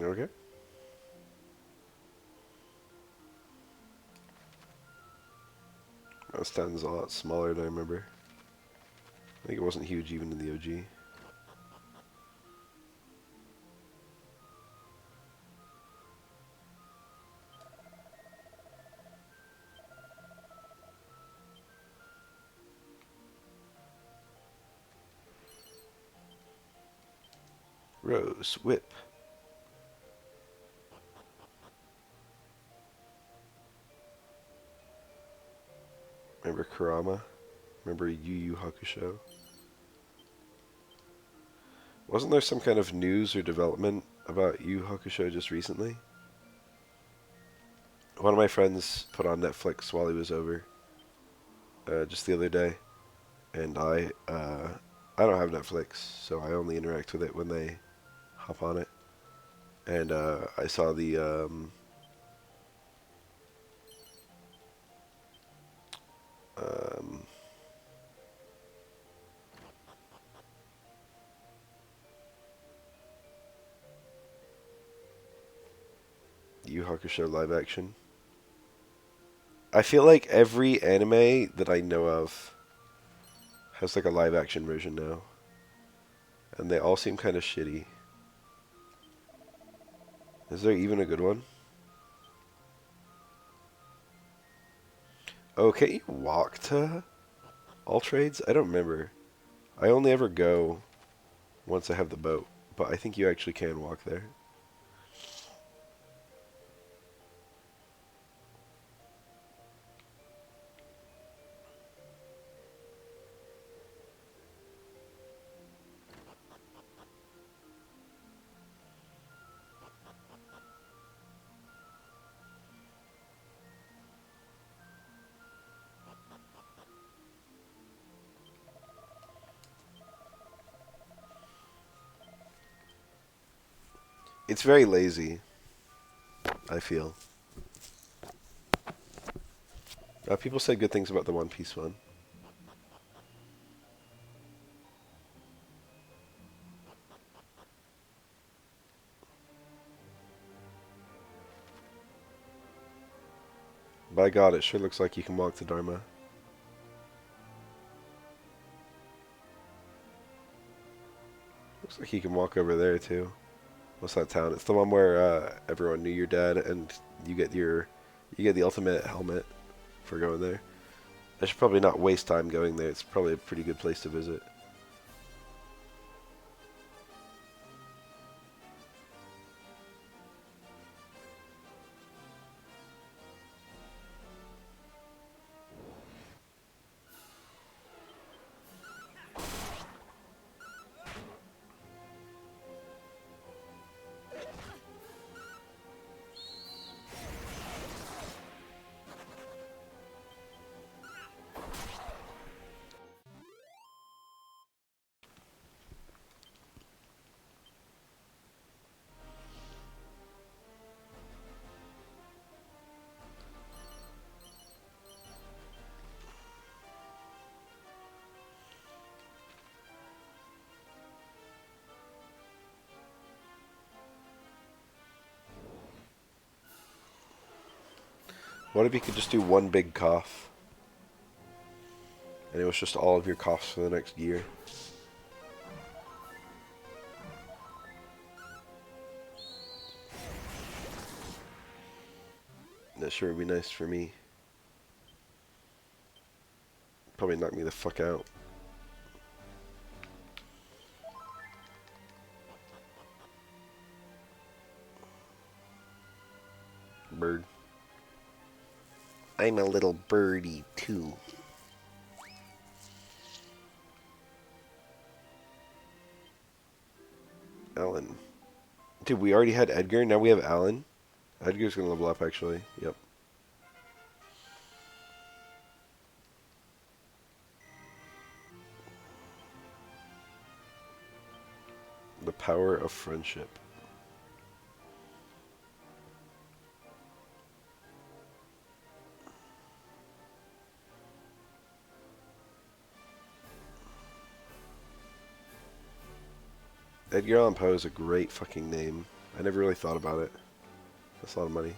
Okay. This town's a lot smaller than I remember. I think it wasn't huge even in the OG. Rose Whip. Remember Kurama? Remember Yu Yu Hakusho? Wasn't there some kind of news or development about Yu Yu Hakusho just recently? One of my friends put on Netflix while he was over just the other day, and I don't have Netflix, so I only interact with it when they hop on it. And I saw the um, Yu Yu Hakusho live action. I feel like every anime that I know of has like a live action version now, and they all seem kind of shitty. Is there even a good one? Oh, can you walk to all trades? I don't remember. I only ever go once I have the boat, but I think you actually can walk there. It's very lazy, I feel. People said good things about the One Piece one. By God, it sure looks like you can walk to Dharma. Looks like you can walk over there too. What's that town? It's the one where everyone knew your dad, and you get the ultimate helmet for going there. I should probably not waste time going there. It's probably a pretty good place to visit. What if you could just do one big cough? And it was just all of your coughs for the next year. That sure would be nice for me. Probably knock me the fuck out. Bird. I'm a little birdie too. Alan. Dude, we already had Edgar, now we have Alan. Edgar's gonna level up actually. Yep. The power of friendship. Edgar Allan Poe is a great fucking name. I never really thought about it. That's a lot of money.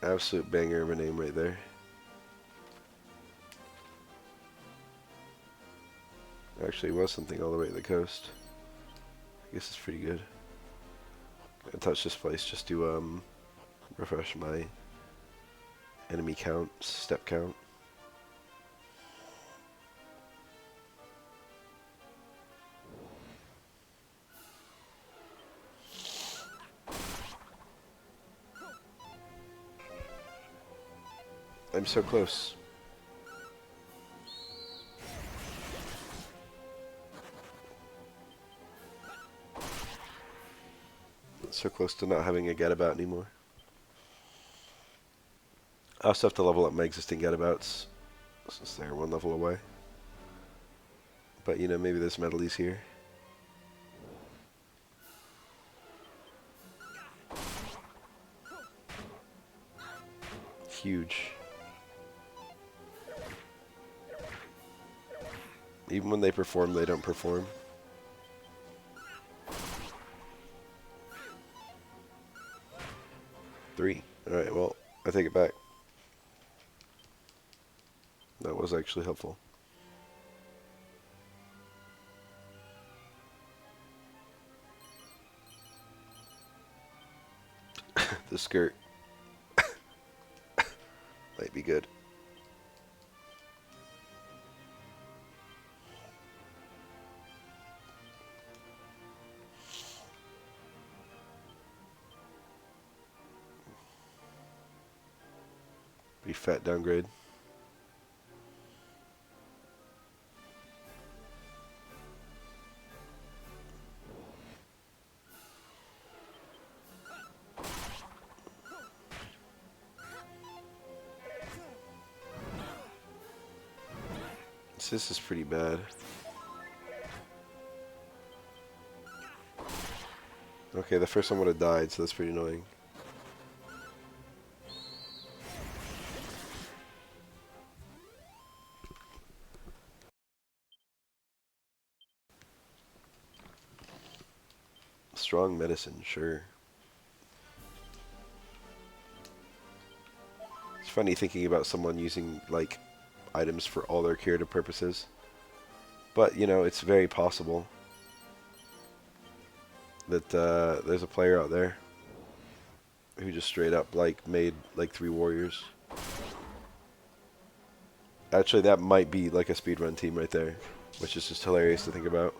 Absolute banger of a name right there. Actually, it was something all the way to the coast. I guess it's pretty good. I touch this place just to refresh my enemy count, step count. I'm so close. So close to not having a gadabout anymore. I also have to level up my existing gadabouts since they're one level away. But you know, maybe there's medleys here. Huge. Even when they perform, they don't perform. Three. Alright, well, I take it back. That was actually helpful. The skirt might be good. Pretty fat downgrade. This is pretty bad. Okay, the first one would have died, so that's pretty annoying. Strong medicine, sure. It's funny thinking about someone using, like, items for all their curative purposes. But, you know, it's very possible that there's a player out there who just straight up, like, made, like, 3 warriors. Actually, that might be, like, a speedrun team right there, which is just hilarious to think about.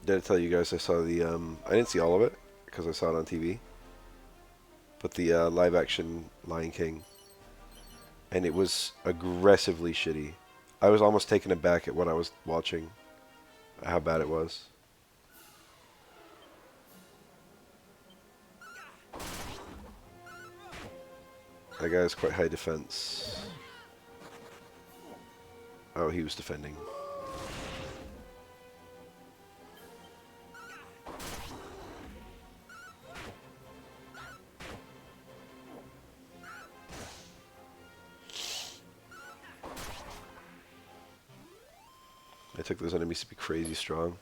Did I tell you guys I saw the, I didn't see all of it, because I saw it on TV, but the live action Lion King, and it was aggressively shitty. I was almost taken aback at what I was watching, how bad it was. That guy has quite high defense. Oh, he was defending. I took those enemies to be crazy strong.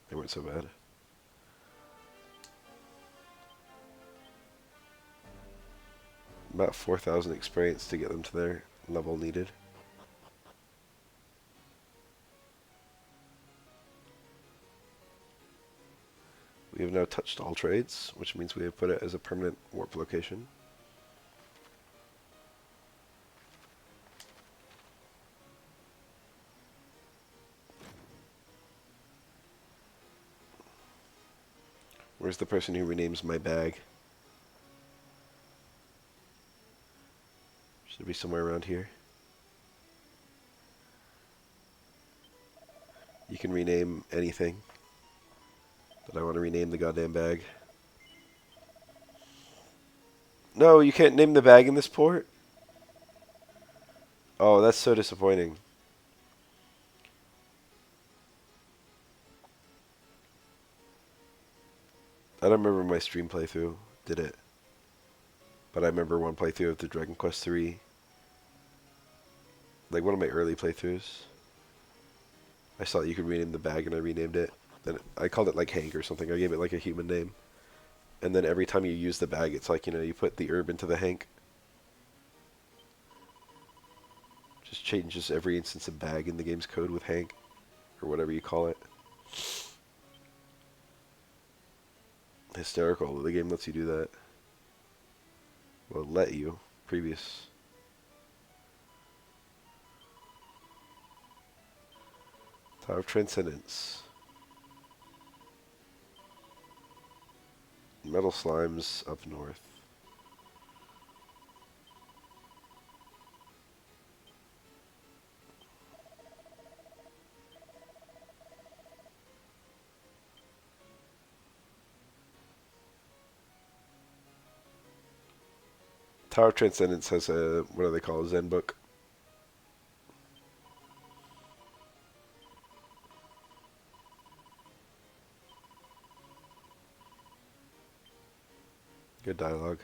They weren't so bad. About 4,000 experience to get them to their level needed. We have now touched all trades, which means we have put it as a permanent warp location. Where's the person who renames my bag? Should be somewhere around here. You can rename anything. But I want to rename the goddamn bag. No, you can't name the bag in this port? Oh, that's so disappointing. I don't remember my stream playthrough did it, but I remember one playthrough of the Dragon Quest 3, like one of my early playthroughs. I saw that you could rename the bag, and I renamed it. Then I called it like Hank or something. I gave it like a human name, and then every time you use the bag, it's like, you put the herb into the Hank. Just changes every instance of bag in the game's code with Hank, or whatever you call it. Hysterical. The game lets you do that. Well, let you. Previous. Tower of Transcendence. Metal slimes up north. Tower of Transcendence has a, what do they call, a Zen book. Good dialogue.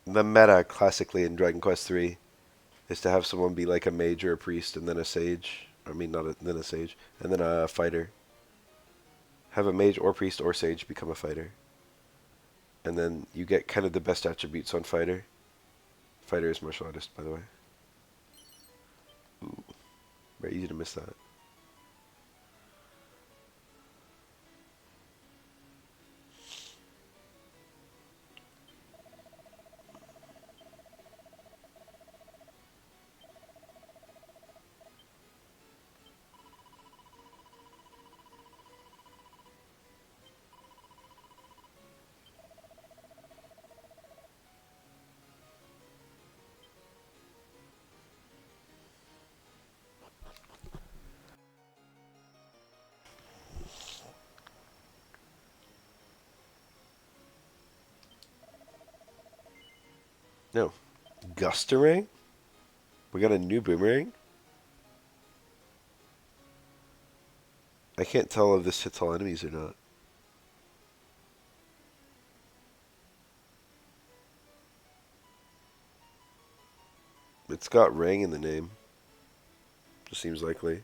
The meta, classically in Dragon Quest 3, is to have someone be like a mage or a priest and then a sage. I mean, not a, then a sage. And then a fighter. Have a mage or priest or sage become a fighter. And then you get kind of the best attributes on fighter. Fighter is martial artist, by the way. Ooh, very easy to miss that. No. Gusterang? We got a new boomerang? I can't tell if this hits all enemies or not. It's got Rang in the name. Just seems likely.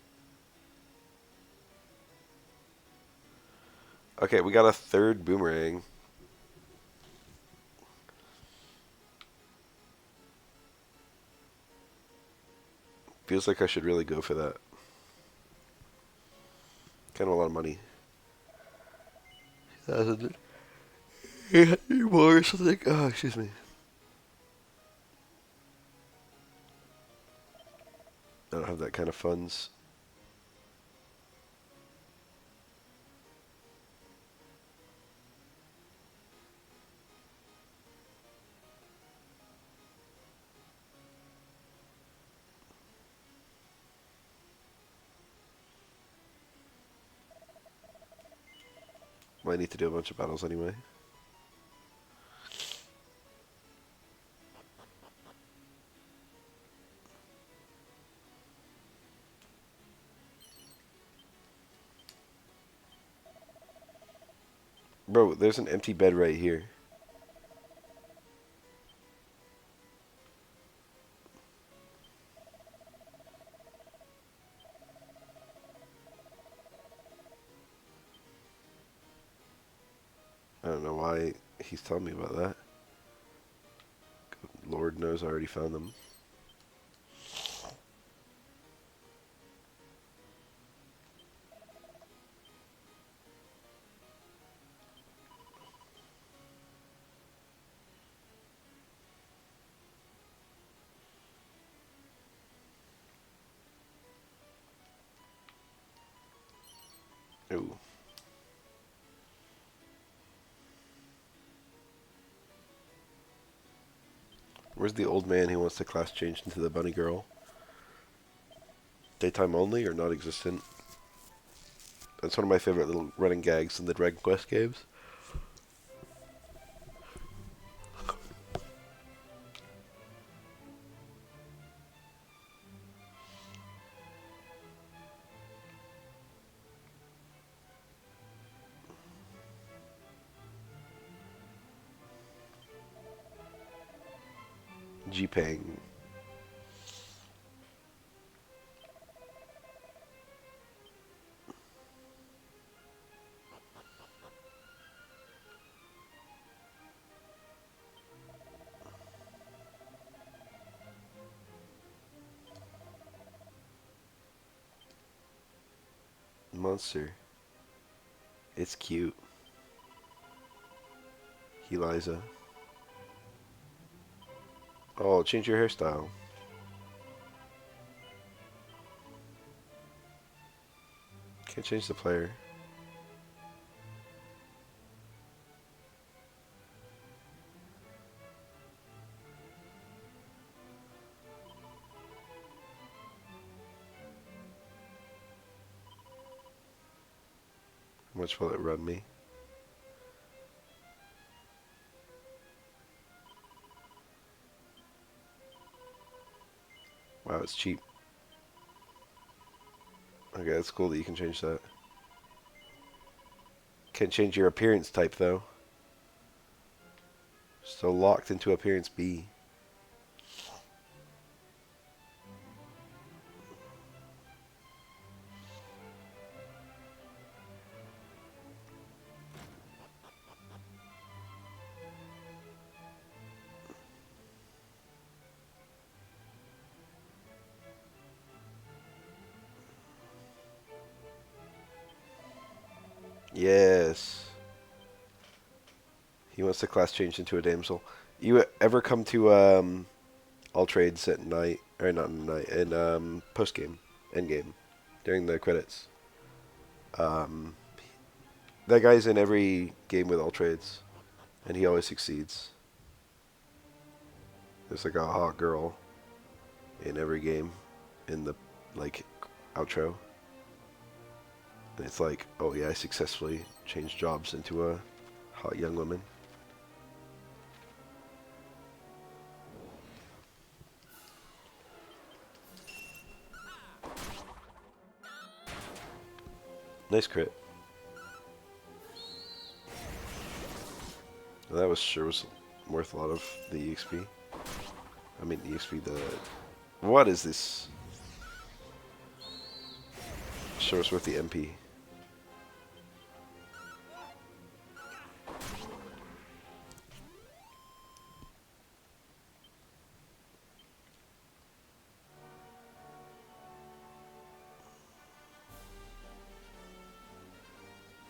Okay, we got a third boomerang. Feels like I should really go for that. Kind of a lot of money. 1,000 more or something. Oh, excuse me. I don't have that kind of funds. Might need to do a bunch of battles anyway. Bro, there's an empty bed right here. I don't know why he's telling me about that. Lord knows I already found them. Ooh. Where's the old man who wants to class change into the bunny girl? Daytime only or not existent? That's one of my favorite little running gags in the Dragon Quest games. G-Pang. Monster. It's cute. Eliza. Oh, change your hairstyle. Can't change the player. How much will it run me? Wow, it's cheap. Okay, that's cool that you can change that. Can't change your appearance type though. Still locked into appearance B. Yes. He wants to class change into a damsel. You ever come to all trades at night, or not in night, in post game, end game, during the credits? Um, that guy's in every game with all trades, and he always succeeds. There's like a hot girl in every game, in the like outro. And it's like, oh yeah, I successfully changed jobs into a hot young woman. Nice crit. Well, that was sure was worth a lot of the EXP. I mean, EXP, the... What is this? Sure was worth the MP.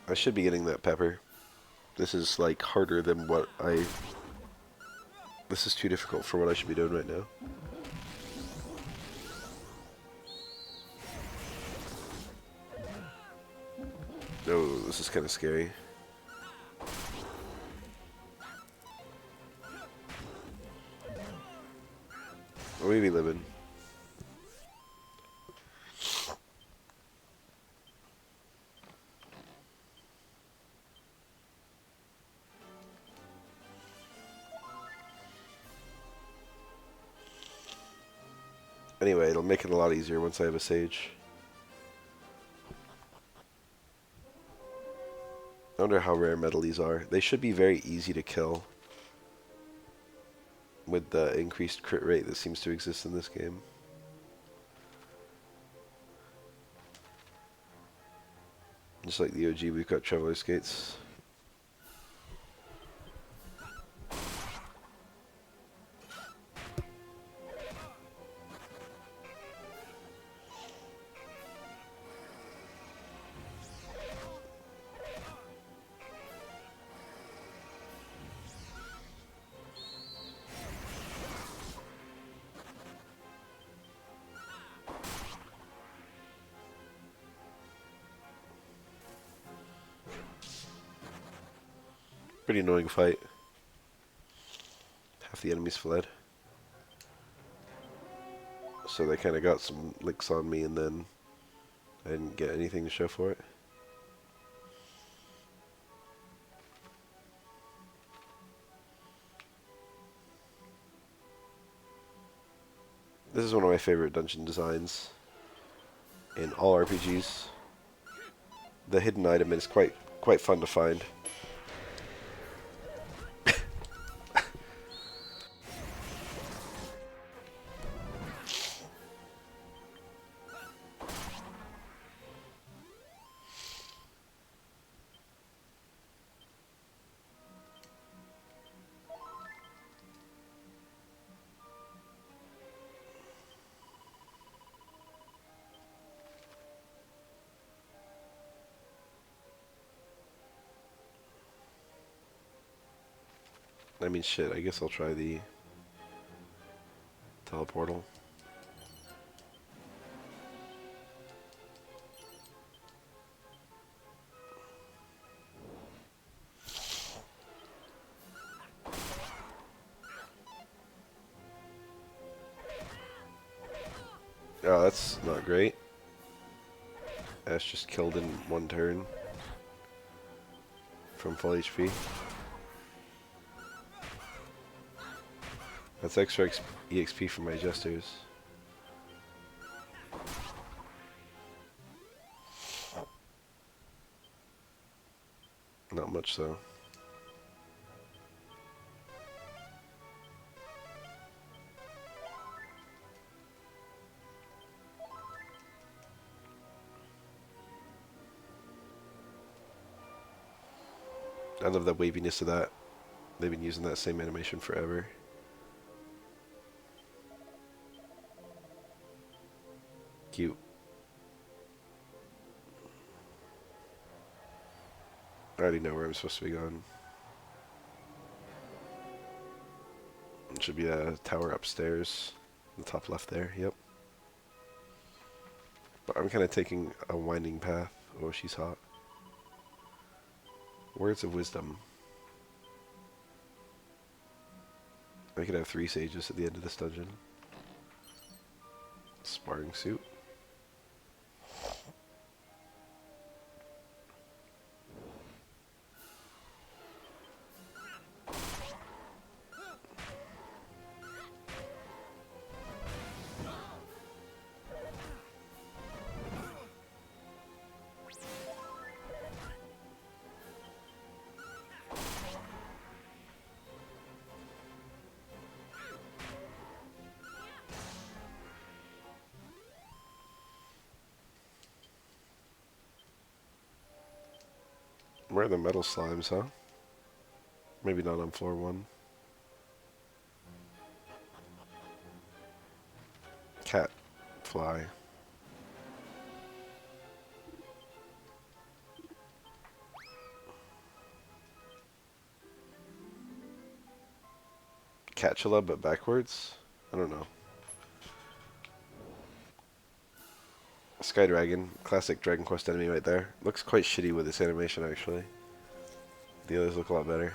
I should be getting that pepper. This is like harder than what I... This is too difficult for what I should be doing right now. Oh, this is kind of scary. We be living. Anyway, it'll make it a lot easier once I have a sage. I wonder how rare metal these are. They should be very easy to kill with the increased crit rate that seems to exist in this game. Just like the OG, we've got Traveler Skates. Pretty annoying fight. Half the enemies fled. So they kind of got some licks on me, and then I didn't get anything to show for it. This is one of my favorite dungeon designs in all RPGs. The hidden item is quite fun to find. I mean, shit, I guess I'll try the teleportal. Oh, that's not great. Ash just killed in one turn from full HP. That's extra EXP for my jesters. Not much though. I love the waviness of that. They've been using that same animation forever. Cute. I already know where I'm supposed to be going. It should be a tower upstairs. The top left there, yep. But I'm kind of taking a winding path. Oh, she's hot. Words of wisdom. I could have 3 sages at the end of this dungeon. Sparring suit. Where are the metal slimes, huh? Maybe not on floor 1. Cat. Fly. Catchula, but backwards? I don't know. Sky Dragon, classic Dragon Quest enemy right there. Looks quite shitty with this animation, actually. The others look a lot better.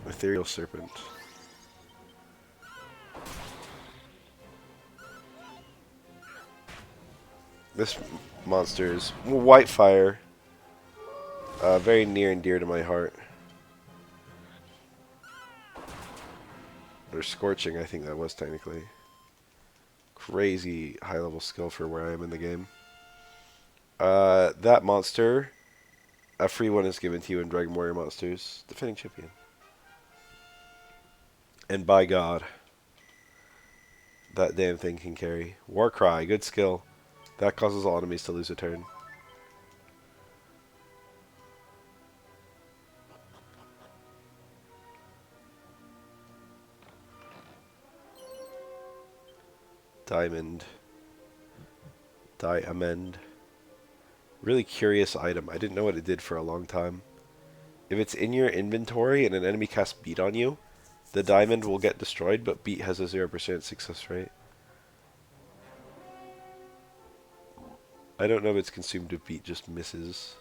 Ethereal Serpent. This monster is white fire. Very near and dear to my heart. Or scorching, I think that was technically. Crazy high level skill for where I am in the game. That monster, a free one is given to you in Dragon Warrior Monsters. Defending champion. And by God, that damn thing can carry. Warcry, good skill. That causes all enemies to lose a turn. Diamond. Diamond. Really curious item. I didn't know what it did for a long time. If it's in your inventory and an enemy casts beat on you, the diamond will get destroyed, but beat has a 0% success rate. I don't know if it's consumed if beat just misses.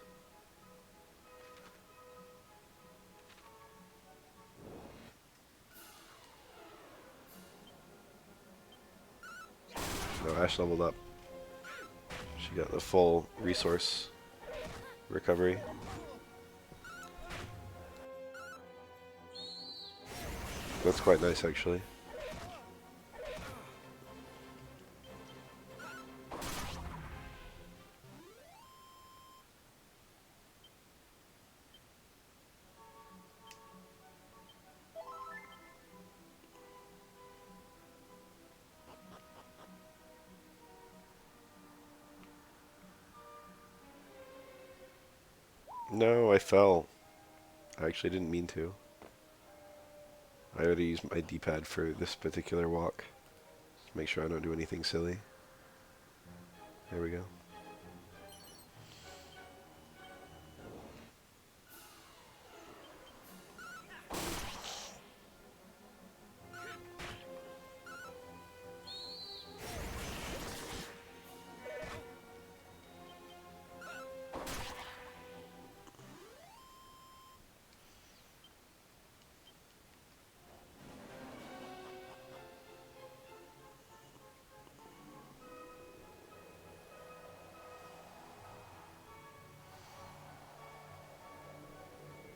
No, Ash leveled up. She got the full resource recovery. That's quite nice, actually. No, I fell. I actually didn't mean to. I already used my D-pad for this particular walk. Just make sure I don't do anything silly. There we go.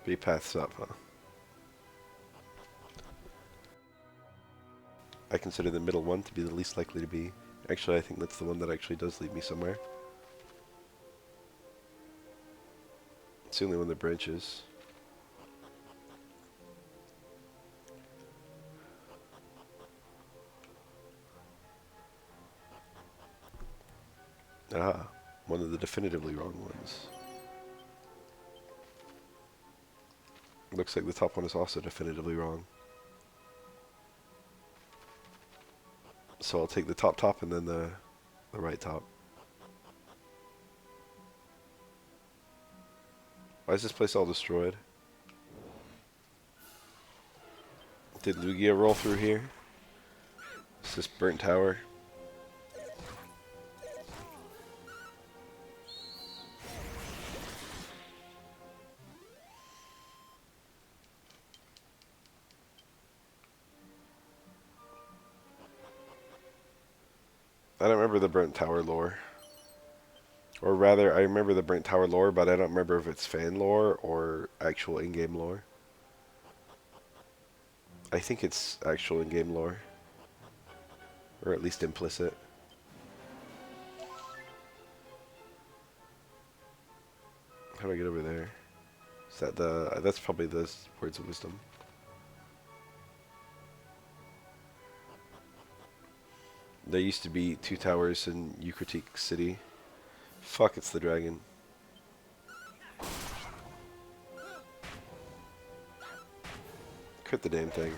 B paths up, huh? I consider the middle one to be the least likely to be. Actually, I think that's the one that actually does lead me somewhere. It's the only one that branches. Ah, one of the definitively wrong ones. Looks like the top one is also definitively wrong. So I'll take the top and then the right top. Why is this place all destroyed? Did Lugia roll through here? Is this burnt tower? I don't remember the burnt tower lore. Or rather, I remember the burnt tower lore, but I don't remember if it's fan lore or actual in-game lore. I think it's actual in-game lore. Or at least implicit. How do I get over there? Is that that's probably the words of wisdom. There used to be 2 towers in Eucratique City. Fuck, it's the dragon. Crit the damn thing.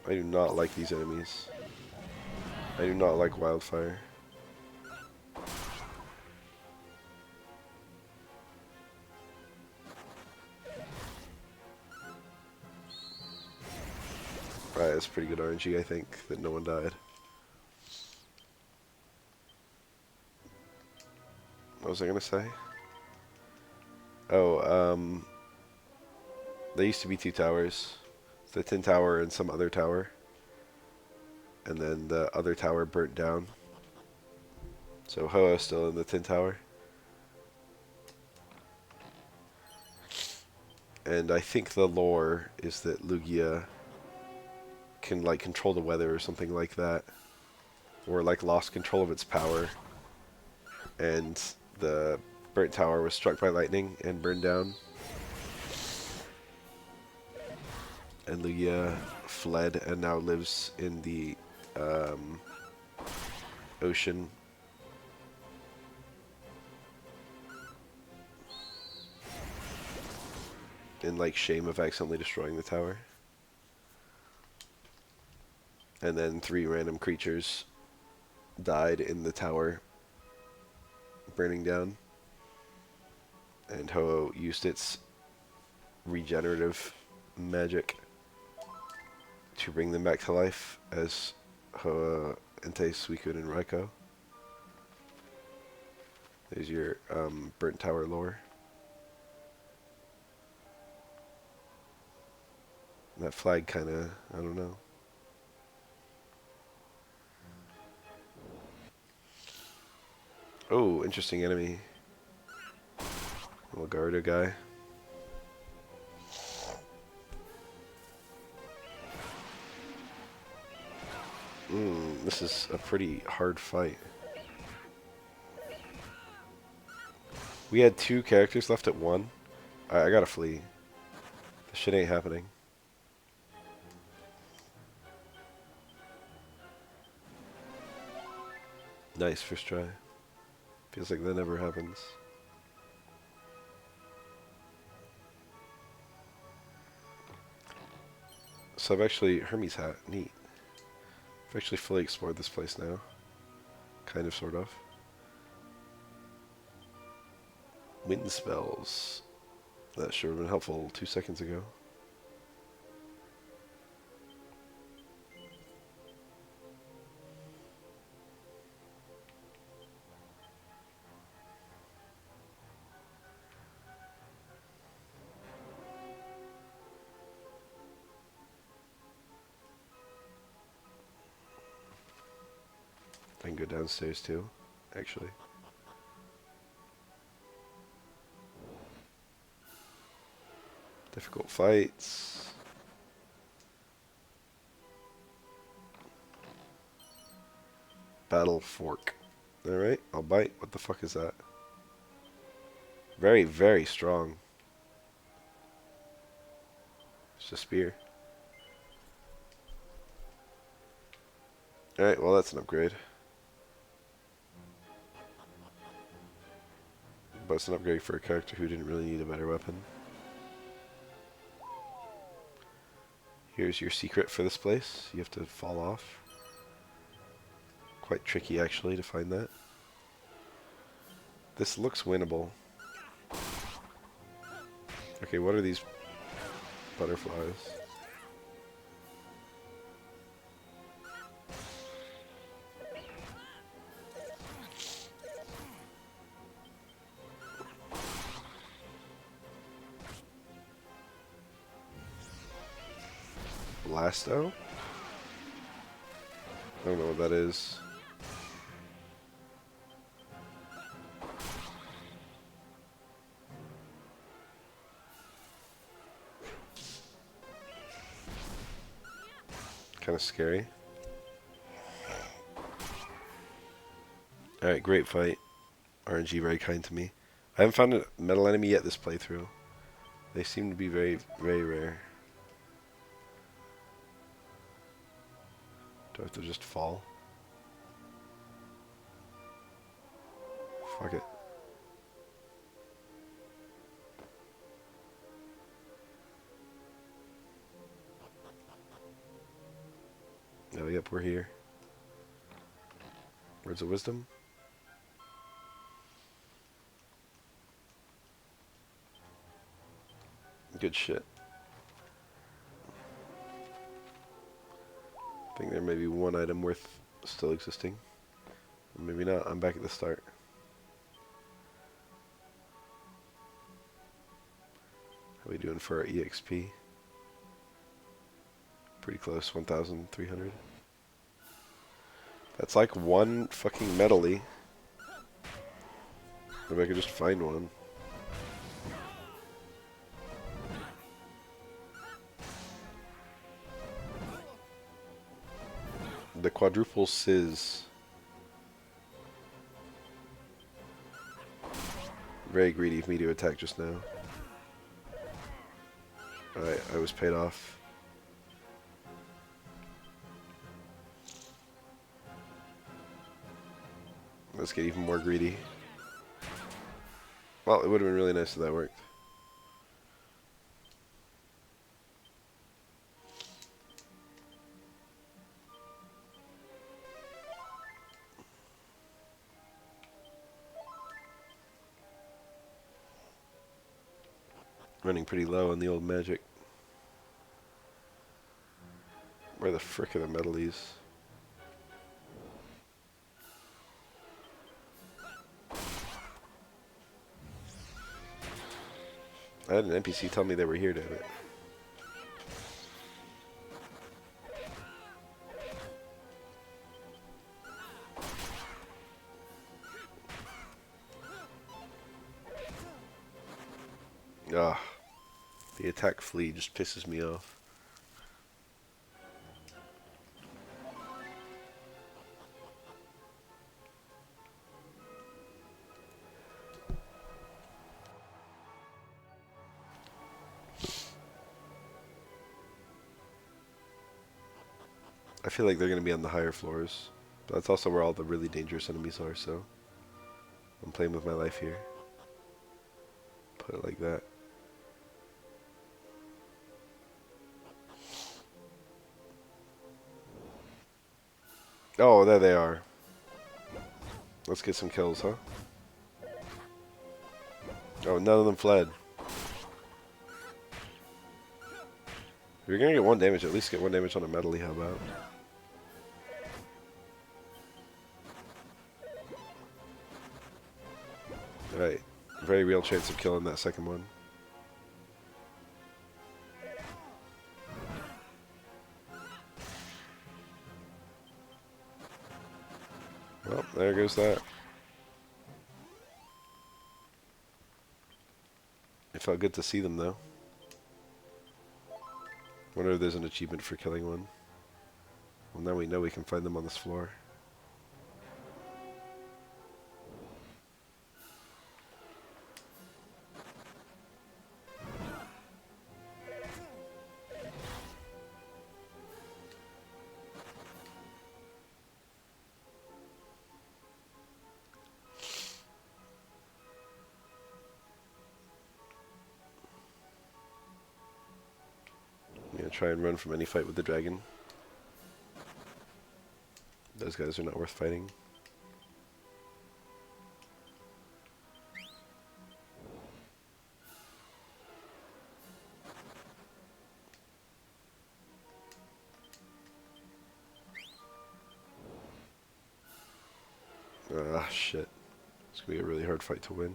I do not like these enemies. I do not like wildfire. Right, that's pretty good RNG, I think, that no one died. What was I gonna say? Oh, there used to be 2 towers. The Tin Tower and some other tower. And then the other tower burnt down. So Ho-Oh's still in the Tin Tower. And I think the lore is that Lugia can like control the weather or something like that. Or like lost control of its power. And the burnt tower was struck by lightning and burned down. And Lugia fled and now lives in the ocean. In like shame of accidentally destroying the tower. And then 3 random creatures died in the tower burning down. And Ho-Oh used its regenerative magic to bring them back to life as Hoa, Entei, Suicune, and Raikou. There's your Burnt Tower lore. That flag kind of, I don't know. Oh, interesting enemy. Little Garda guy. This is a pretty hard fight. We had 2 characters left at 1. I gotta flee. This shit ain't happening. Nice, first try. Feels like that never happens. So I've actually... Hermes hat. Neat. I've actually fully explored this place now. Kind of, sort of. Wind spells. That sure would have been helpful 2 seconds ago. I can go downstairs too, actually. Difficult fights. Battle fork. Alright, I'll bite. What the fuck is that? Very, very strong. It's a spear. Alright, well that's an upgrade. But it's an upgrade for a character who didn't really need a better weapon. Here's your secret for this place. You have to fall off. Quite tricky actually to find that. This looks winnable. Okay, what are these butterflies? Blasto? I don't know what that is. Kind of scary. Alright, great fight. RNG very kind to me. I haven't found a metal enemy yet this playthrough. They seem to be very, very rare. Do I have to just fall? Fuck it. Oh, yep, we're here. Words of wisdom? Good shit. I think there may be one item worth still existing. Or maybe not. I'm back at the start. How are we doing for our EXP? Pretty close, 1,300. That's like one fucking medley. Maybe I could just find one. The quadruple sizz. Very greedy of me to attack just now. Alright, I was paid off. Let's get even more greedy. Well, it would have been really nice if that worked. Running pretty low on the old magic. Where the frick are the metalies? I had an NPC tell me they were here, damn it. Ah, the attack flea just pisses me off. I feel like they're going to be on the higher floors. But that's also where all the really dangerous enemies are, so I'm playing with my life here. Put it like that. Oh, there they are. Let's get some kills, huh? Oh, none of them fled. If you're gonna get one damage, at least get one damage on a metally, how about? Right. Very real chance of killing that second one. Well, there goes that. It felt good to see them, though. Wonder if there's an achievement for killing one. Well, now we know we can find them on this floor. I'm gonna try and run from any fight with the dragon. Those guys are not worth fighting. Ah, shit. It's gonna be a really hard fight to win.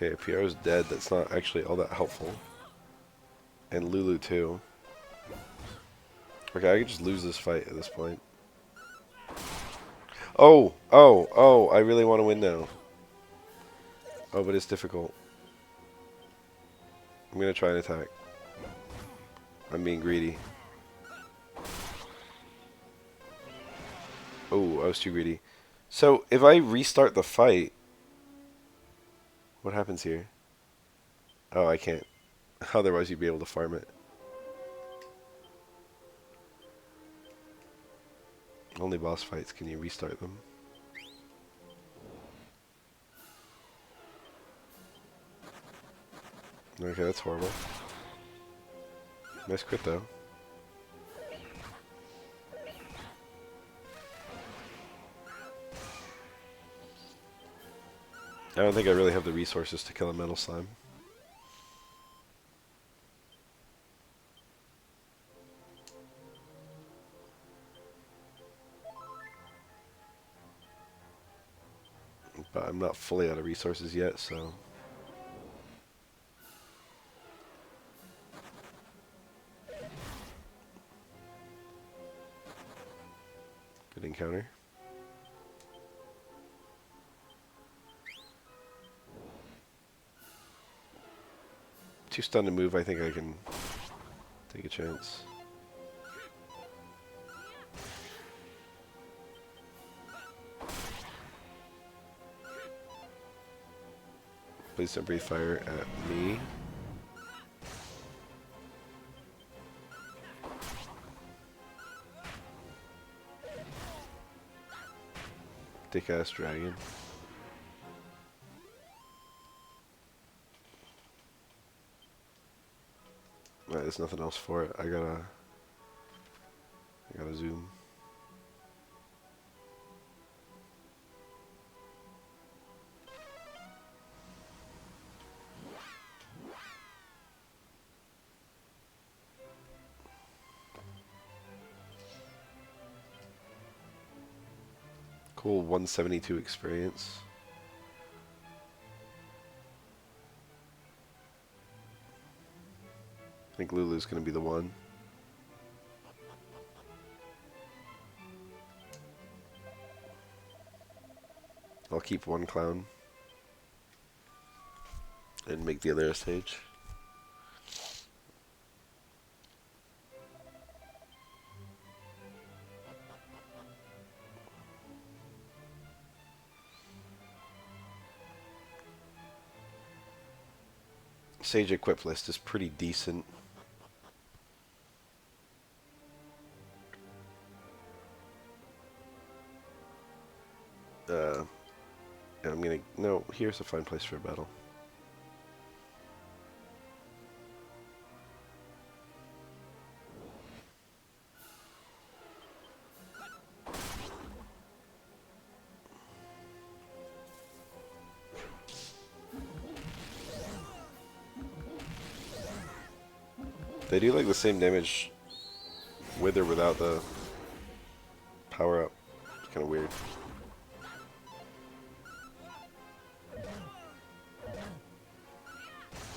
Okay, Pierre's dead. That's not actually all that helpful. And Lulu too. Okay, I could just lose this fight at this point. Oh! Oh! Oh! I really want to win now. Oh, but it's difficult. I'm gonna try and attack. I'm being greedy. Oh, I was too greedy. So, if I restart the fight... What happens here? Oh, I can't. Otherwise, you'd be able to farm it. Only boss fights can you restart them. Okay, that's horrible. Nice crit, though. I don't think I really have the resources to kill a metal slime. But I'm not fully out of resources yet, so... Good encounter. Too stunned to move, I think I can take a chance. Please don't breathe fire at me. Dick ass dragon. Right, there's nothing else for it. I gotta zoom. Cool 172 experience. I think Lulu's gonna be the one. I'll keep one clown and make the other a sage. Sage equip list is pretty decent. I'm gonna... No, here's a fine place for a battle. They do like the same damage with or without the power up. It's kind of weird.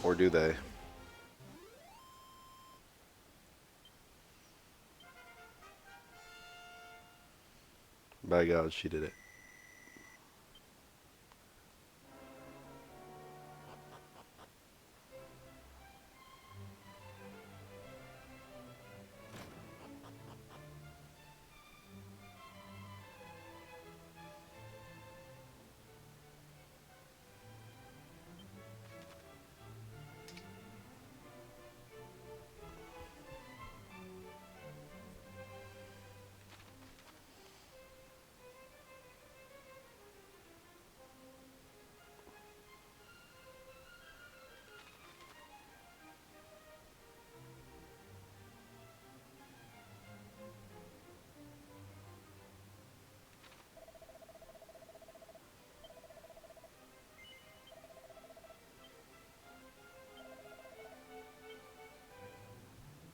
Or do they? By God, she did it.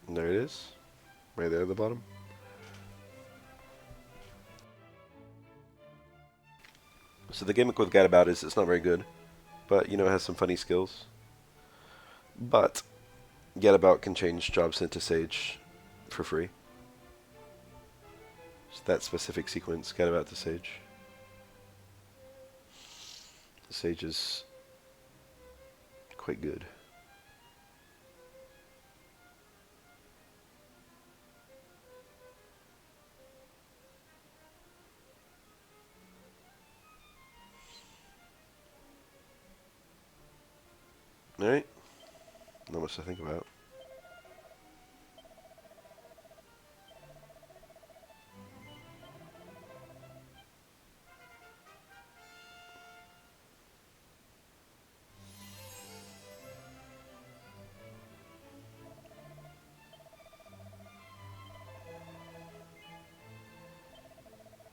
And there it is. Right there at the bottom. So the gimmick with Gadabout is it's not very good. But, you know, it has some funny skills. But Gadabout can change job sent to Sage for free. Just that specific sequence, Gadabout to Sage. Sage is quite good. Alright. Not much to think about.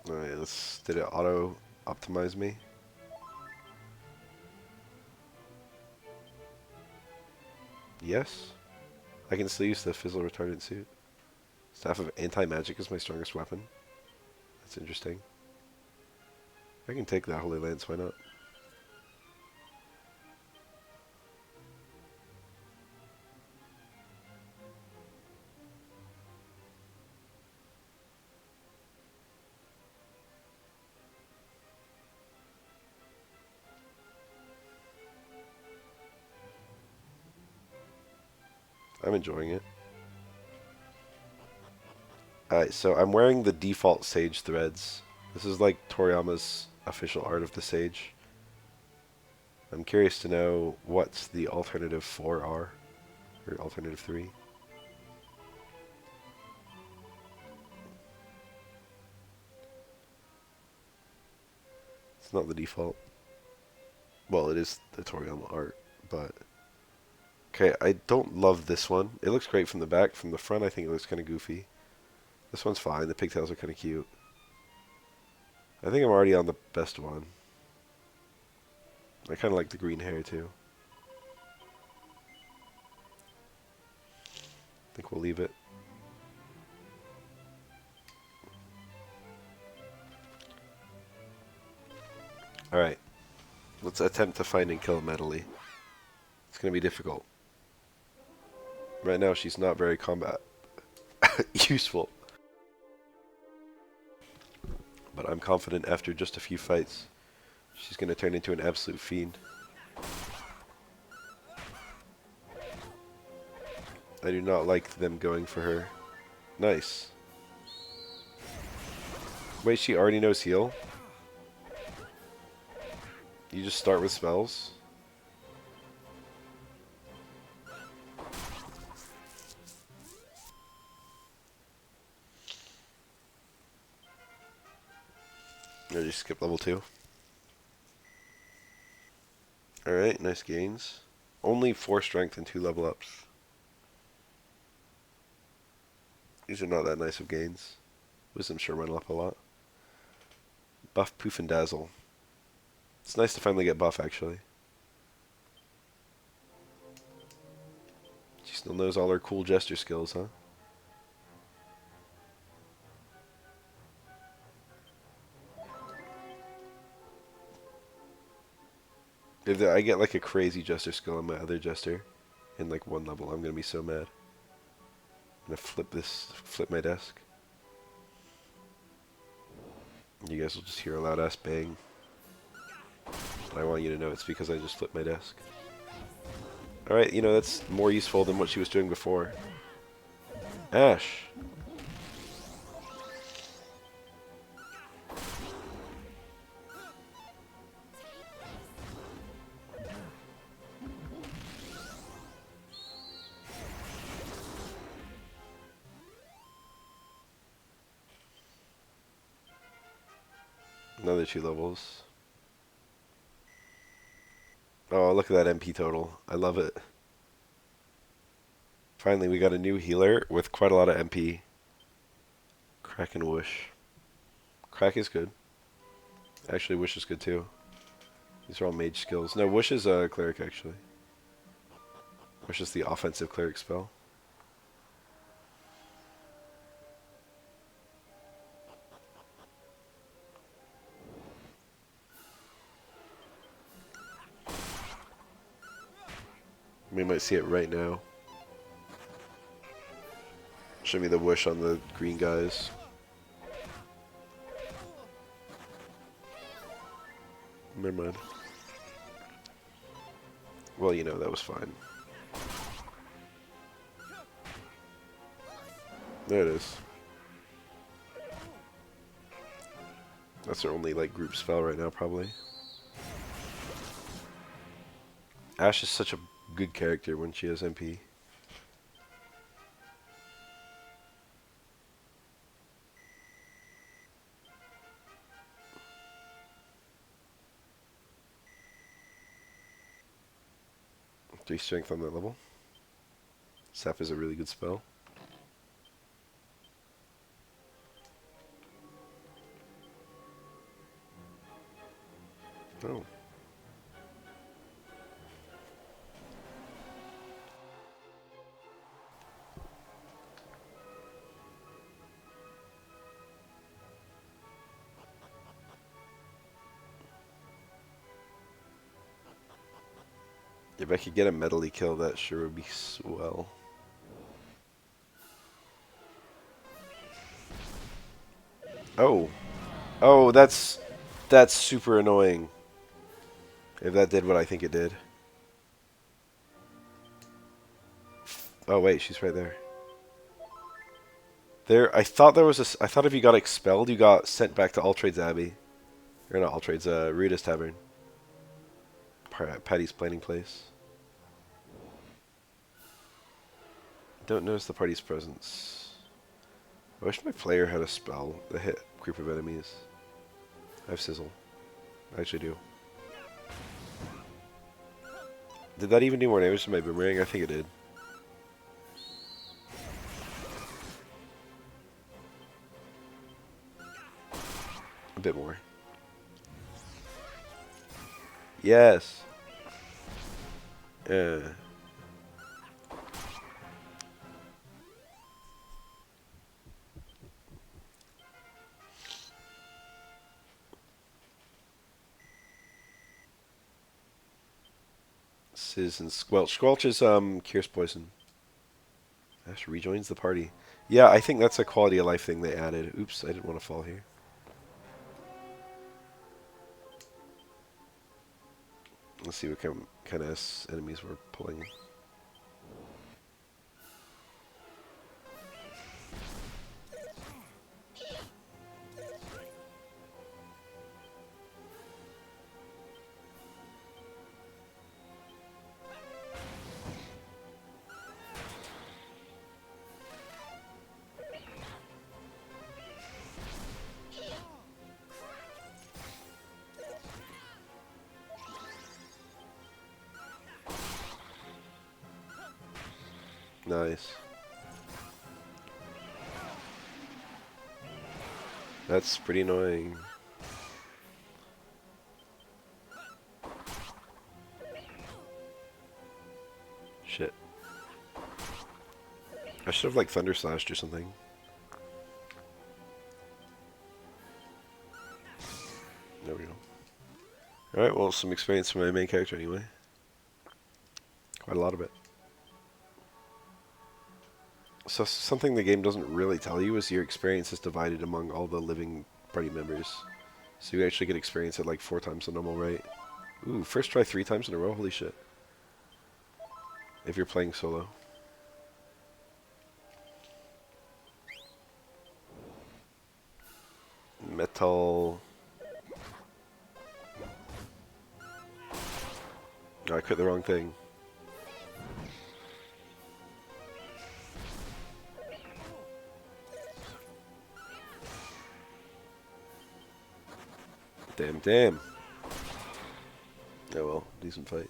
Alright, did it auto optimize me? Yes. I can still use the fizzle retardant suit. Staff of anti-magic is my strongest weapon. That's interesting. I can take that Holy Lance, why not? I'm enjoying it. Alright, so I'm wearing the default Sage threads. This is like Toriyama's official art of the Sage. I'm curious to know what the alternative 4 are. Or alternative 3. not the default. Well, it is the Toriel art, but... Okay, I don't love this one. It looks great from the back. From the front, I think it looks kind of goofy. This one's fine. The pigtails are kind of cute. I think I'm already on the best one. I kind of like the green hair, too. I think we'll leave it. Alright. Let's attempt to find and kill Medley. It's going to be difficult. Right now, she's not very combat useful. But I'm confident after just a few fights, she's going to turn into an absolute fiend. I do not like them going for her. Nice. Wait, she already knows heal? You just start with spells? Or just skip level 2. Alright, nice gains. Only 4 strength and 2 level ups. These are not that nice of gains. Wisdom sure went up a lot. Buff, Poof, and Dazzle. It's nice to finally get buff, actually. She still knows all her cool gesture skills, huh? If I get like a crazy jester skill on my other jester in like 1 level, I'm gonna be so mad. I'm gonna flip my desk. You guys will just hear a loud ass bang. I want you to know it's because I just flipped my desk. Alright, you know, that's more useful than what she was doing before. Ash. Another 2 levels. Oh, look at that MP total. I love it. Finally, we got a new healer with quite a lot of MP. Crack and Whoosh. Crack is good. Actually, Whoosh is good too. These are all mage skills. No, Whoosh is a cleric, actually. Whoosh is the offensive cleric spell. We might see it right now. Show me the Whoosh on the green guys. Never mind. Well, you know, that was fine. There it is. That's her only, like, group spell right now, probably. Ash is such a good character when she has MP. Three strength on that level. Sap is a really good spell. Oh. If I could get a medley kill, that sure would be swell. Oh. Oh, that's super annoying. If that did what I think it did. Oh wait, she's right there. There, I thought I thought if you got expelled, you got sent back to Altrade's Abbey. Or not Altrade's, Rita's Tavern. Patty's planning place. Don't notice the party's presence. I wish my player had a spell that hit a group of enemies. I have Sizzle. I actually do. Did that even do more damage to my boomerang? I think it did. A bit more. Yes. Citizen Squelch. Squelch is cures poison. Ash rejoins the party. Yeah, I think that's a quality of life thing they added. Oops, I didn't want to fall here. Let's see what kind of enemies we're pulling. Nice. That's pretty annoying. Shit. I should have like Thunder Slashed or something. There we go. Alright, well, some experience for my main character anyway. Quite a lot of it. So something the game doesn't really tell you is your experience is divided among all the living party members. So you actually get experience at like 4 times the normal rate. Ooh, first try 3 times in a row? Holy shit. If you're playing solo. Metal... Oh, I quit the wrong thing. Damn. Oh well, decent fight.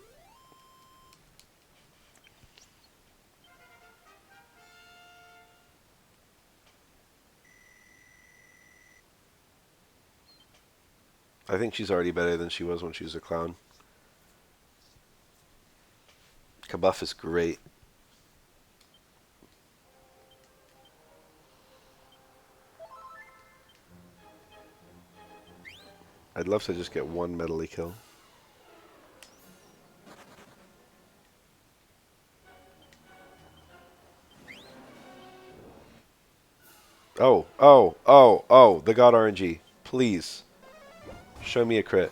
I think she's already better than she was when she was a clown. Kabuff is great. I'd love to just get one medley kill. Oh, the God RNG. Please. Show me a crit.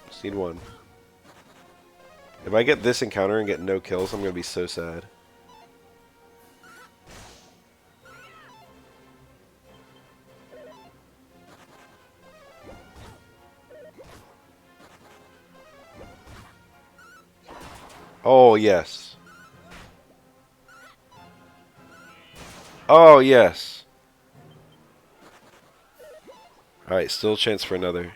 Just need one. If I get this encounter and get no kills, I'm going to be so sad. Oh, yes. Oh, yes. Alright, still a chance for another.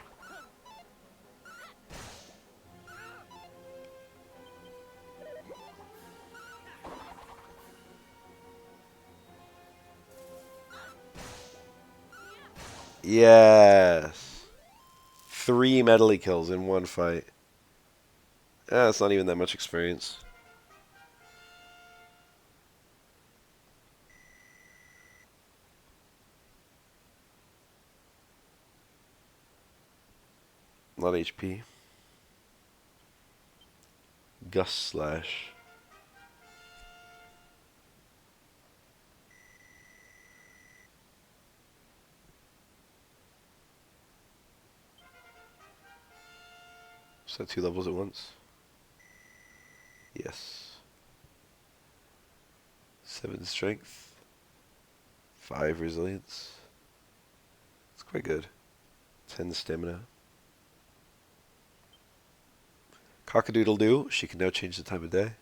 Yes. 3 medley kills in one fight. That's not even that much experience. A lot of HP. Gust Slash. Is that 2 levels at once? Yes. 7 strength. 5 resilience. It's quite good. 10 stamina. Cock-a-doodle-doo, she can now change the time of day.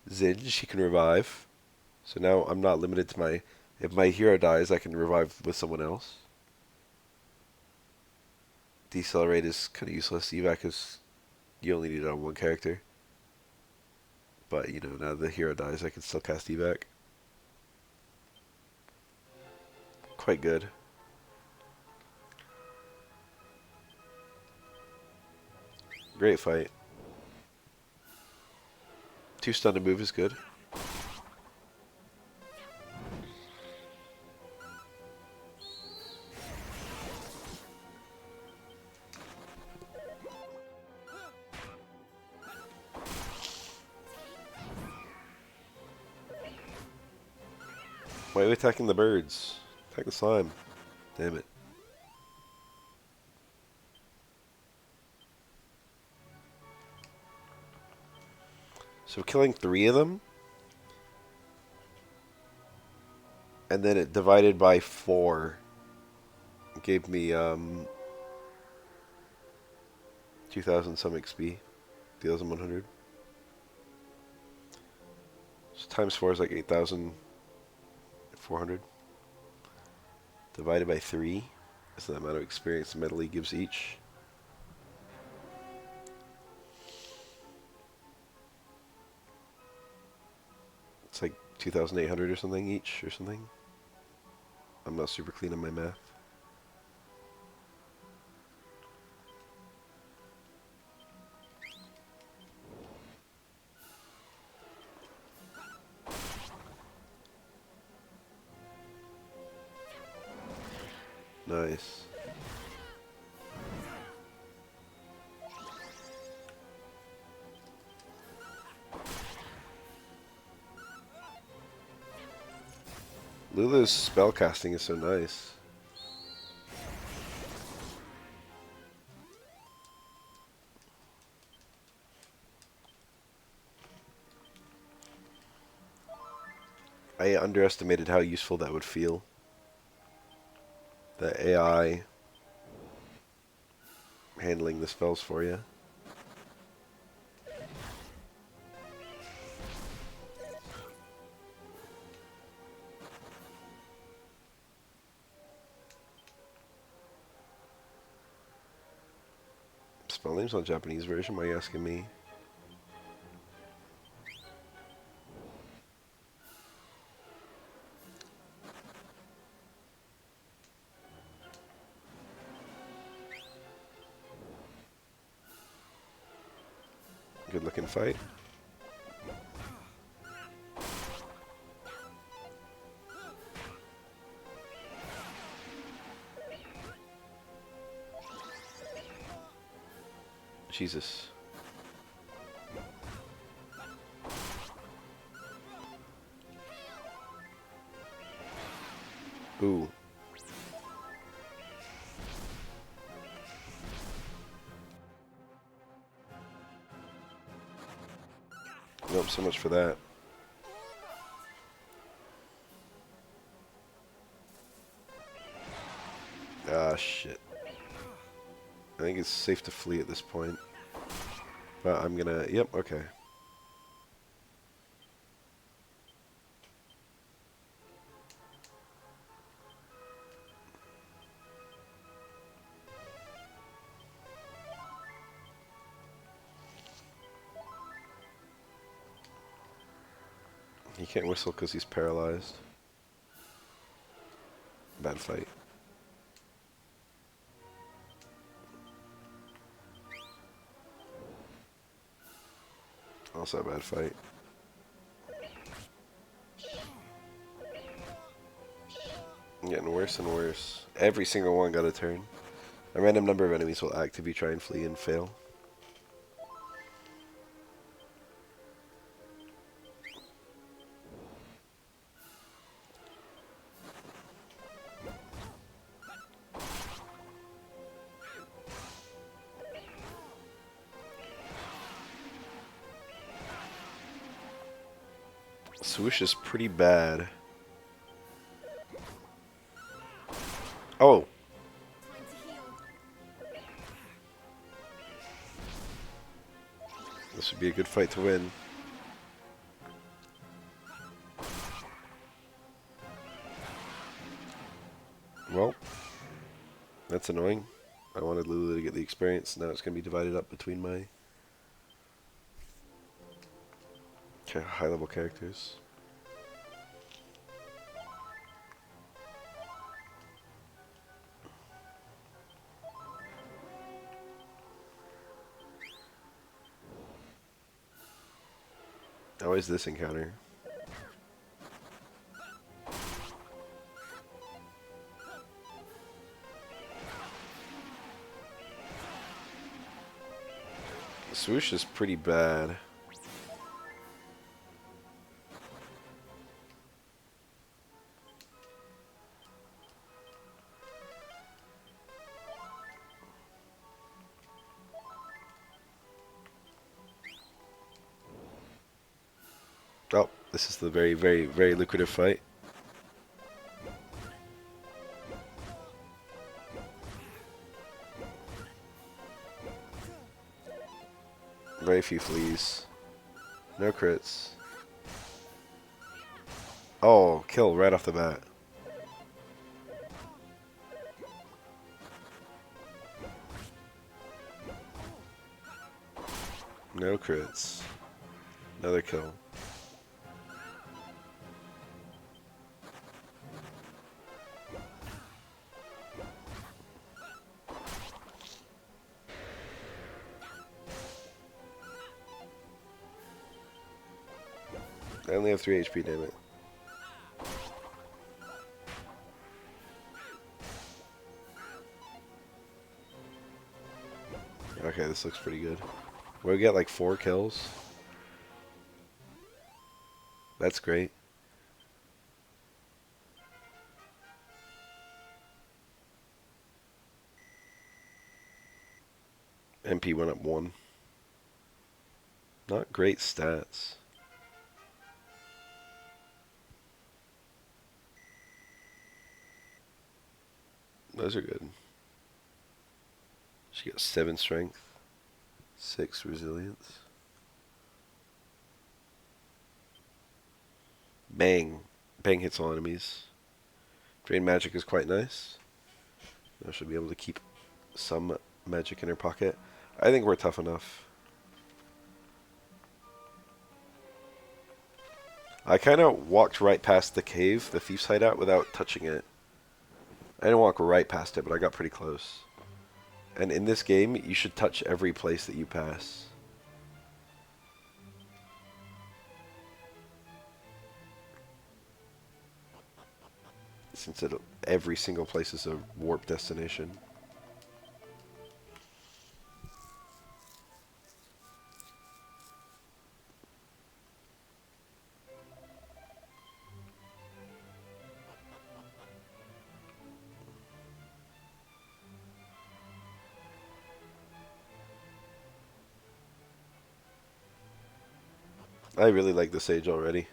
Zinj, she can revive. So now I'm not limited to if my hero dies, I can revive with someone else. Decelerate is kind of useless. Evac is, you only need it on one character. But, you know, now the hero dies, I can still cast evac. Quite good. Great fight. 2 stun to move is good. Why are we attacking the birds? Attack the slime. Damn it. So killing 3 of them, and then it divided by 4 gave me 2,000 some XP, 2,100. So times 4 is like 8,400. Divided by 3 is the amount of experience the Metal League gives each. It's like 2,800 or something each, or something. I'm not super clean on my math. Nice. Lulu's spellcasting is so nice. I underestimated how useful that would feel. The AI handling the spells for you. Spell names on Japanese version, why are you asking me? Good looking fight. Jesus. Ooh. Nope, so much for that. Ah, shit. I think it's safe to flee at this point. But I'm gonna... Yep, okay. He can't whistle because he's paralyzed. Bad fight. Also a bad fight. Getting worse and worse. Every single one got a turn. A random number of enemies will actively try and flee and fail. Swoosh is pretty bad. Oh! Time to heal. This would be a good fight to win. Well, that's annoying. I wanted Lulu to get the experience. Now it's going to be divided up between my high-level characters. How is this encounter? The swoosh is pretty bad. Oh, this is the very, very, very lucrative fight. Very few fleas. No crits. Oh, kill right off the bat. No crits. Another kill. I only have 3 HP, damn it. Okay, this looks pretty good. We get like 4 kills. That's great. MP went up 1. Not great stats. Those are good. She got 7 strength, 6 resilience. Bang. Bang hits all enemies. Drain magic is quite nice. I should be able to keep some magic in her pocket. I think we're tough enough. I kind of walked right past the cave, the thief's hideout, without touching it. I didn't walk right past it, but I got pretty close. And in this game, you should touch every place that you pass. Since every single place is a warp destination. I really like the Sage already.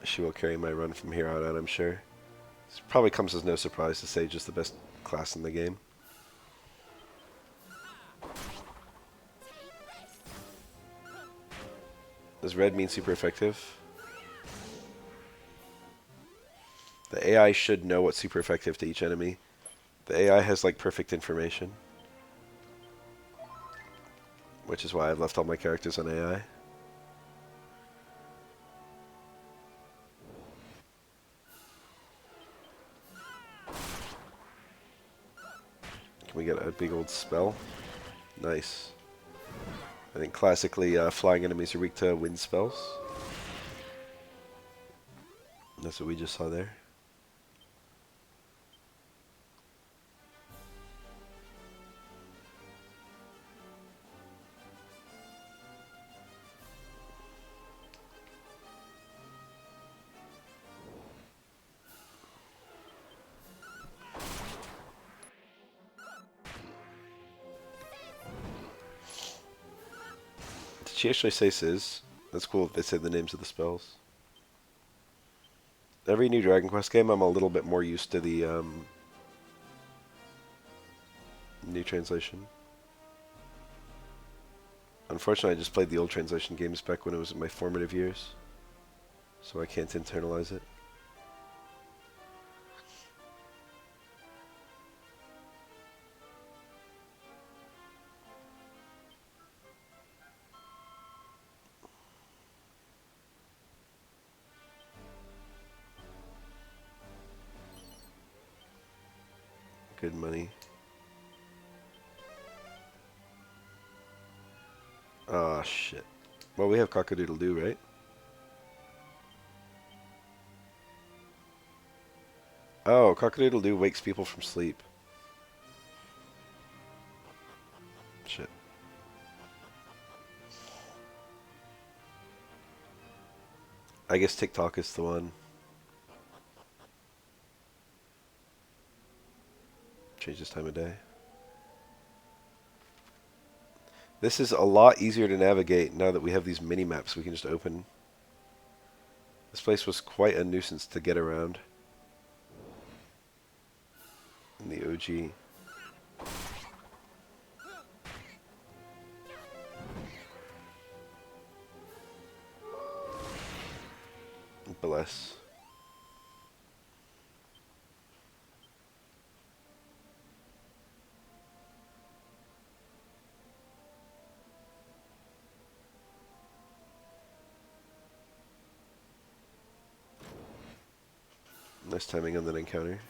She will carry my run from here on out, I'm sure. This probably comes as no surprise to Sage is the best class in the game. Does red mean super effective? The AI should know what's super effective to each enemy. The AI has like perfect information. Which is why I've left all my characters on AI. Can we get a big old spell? Nice. I think classically flying enemies are weak to wind spells. That's what we just saw there. Did she actually say Sizz? That's cool if they say the names of the spells. Every new Dragon Quest game, I'm a little bit more used to the new translation. Unfortunately, I just played the old translation games back when it was in my formative years, so I can't internalize it. Good money. Oh shit. Well, we have cock-a-doodle-doo, right? Oh, cock-a-doodle-doo wakes people from sleep. Shit. I guess TikTok is the one. Changes time of day. This is a lot easier to navigate now that we have these mini maps we can just open. This place was quite a nuisance to get around in the OG. Bless. Nice timing on that encounter.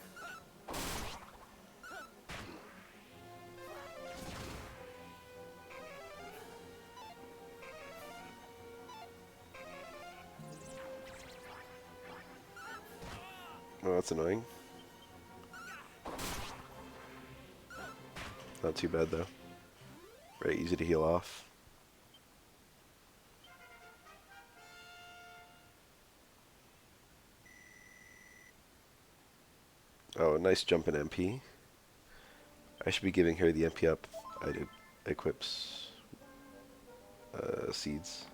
Oh, that's annoying. Not too bad though. Very easy to heal off. Oh, nice jump in MP. I should be giving her the MP up. I do. Equips seeds.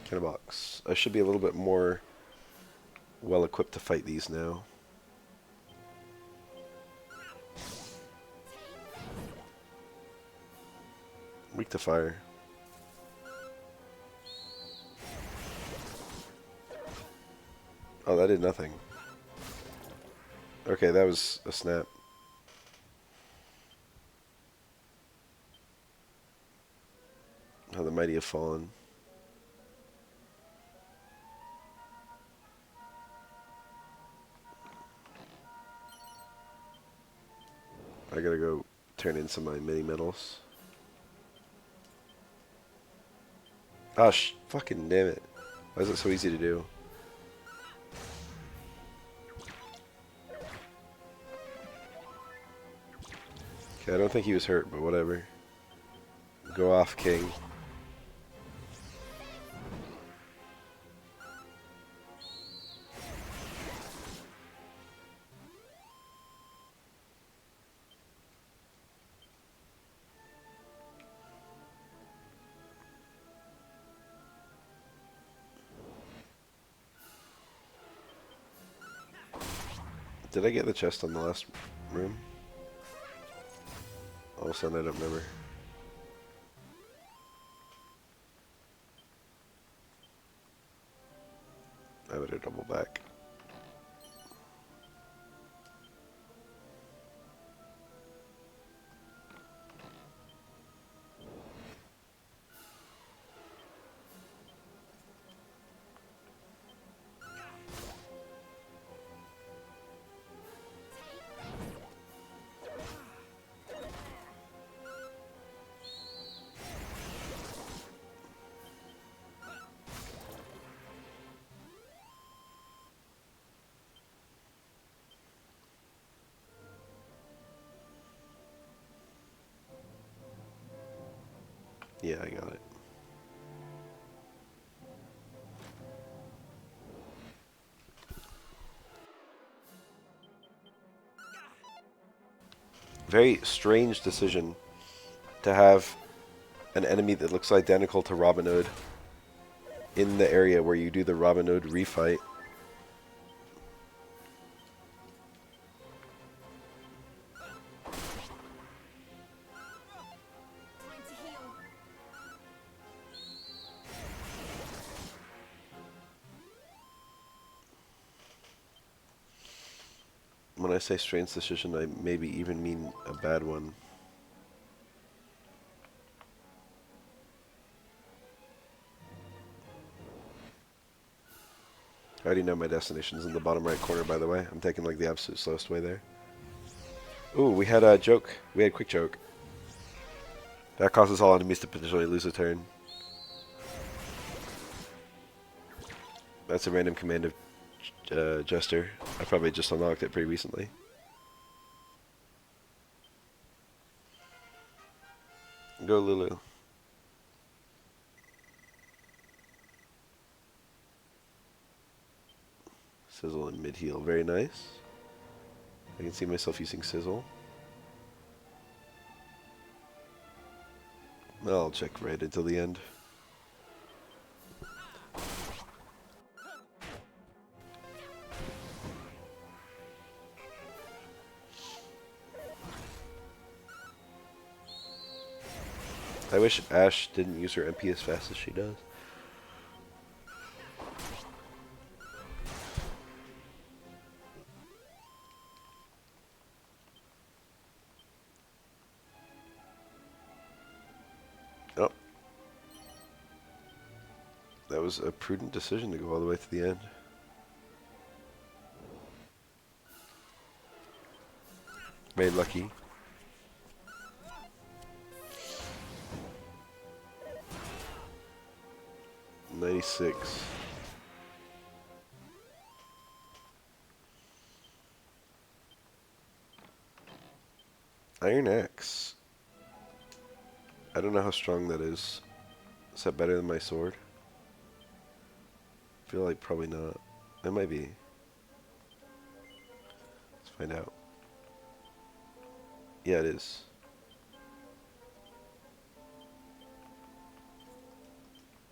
Kind of box. I should be a little bit more well equipped to fight these now. Weak to fire. Oh, that did nothing. Okay, that was a snap. How the mighty have fallen. I gotta go turn in some of my mini medals. Ah, fucking damn it. Why is it so easy to do? Okay, I don't think he was hurt, but whatever. Go off, King. Did I get the chest on the last room? All of a sudden, I don't remember. I better double back. Yeah, I got it. Very strange decision to have an enemy that looks identical to Robin Hood in the area where you do the Robin Hood refight. Time to heal. When I say strange decision, I maybe even mean a bad one. I already know my destination's in the bottom right corner, by the way. I'm taking like the absolute slowest way there. Ooh, we had a joke. We had quick choke. That causes all enemies to potentially lose a turn. That's a random command of Jester. I probably just unlocked it pretty recently. Go Lulu. Sizzle and mid heal, very nice. I can see myself using Sizzle. I'll check right until the end. I wish Ash didn't use her MP as fast as she does. Oh. That was a prudent decision to go all the way to the end. Very lucky. '96. Iron Axe. I don't know how strong that is. Is that better than my sword? I feel like probably not. It might be. Let's find out. Yeah, it is.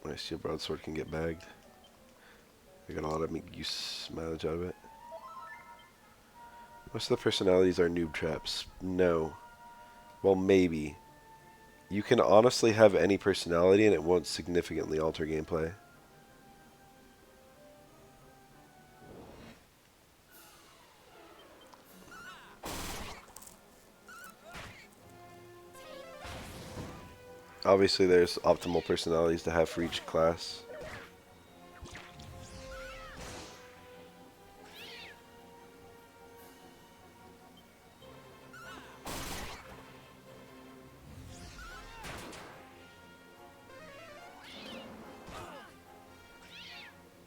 My steel broadsword can get bagged. I got a lot of use mileage out of it. Most of the personalities are noob traps. No. Well, maybe. You can honestly have any personality and it won't significantly alter gameplay. Obviously, there's optimal personalities to have for each class.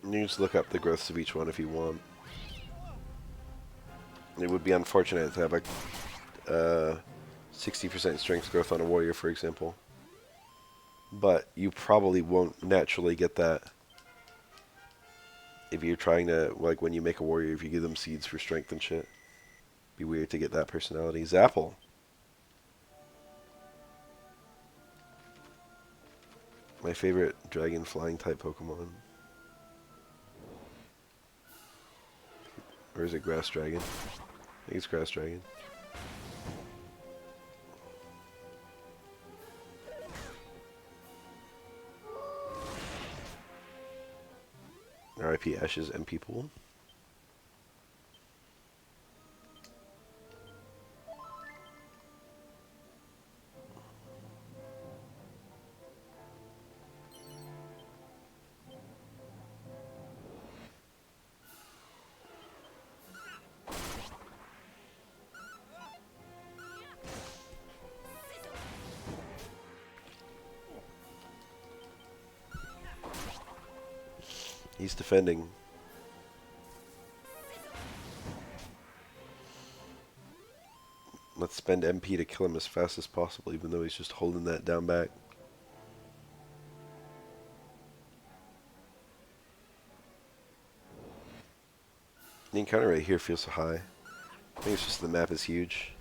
You can just look up the growths of each one if you want. It would be unfortunate to have a 60% strength growth on a warrior, for example. But you probably won't naturally get that if you're trying to, like when you make a warrior, if you give them seeds for strength and shit. Be weird to get that personality. Zapple. My favorite dragon flying type Pokemon. Or is it Grass Dragon? I think it's Grass Dragon. RIP Ash's MP pool. He's defending. Let's spend MP to kill him as fast as possible, even though he's just holding that down back. The encounter right here feels so high. I think it's just the map is huge.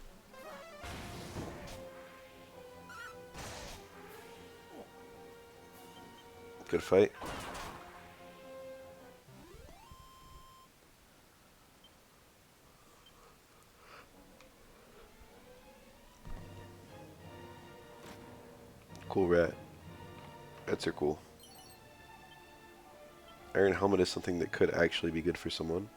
Good fight. Cool rat. Rats are cool. Iron Helmet is something that could actually be good for someone.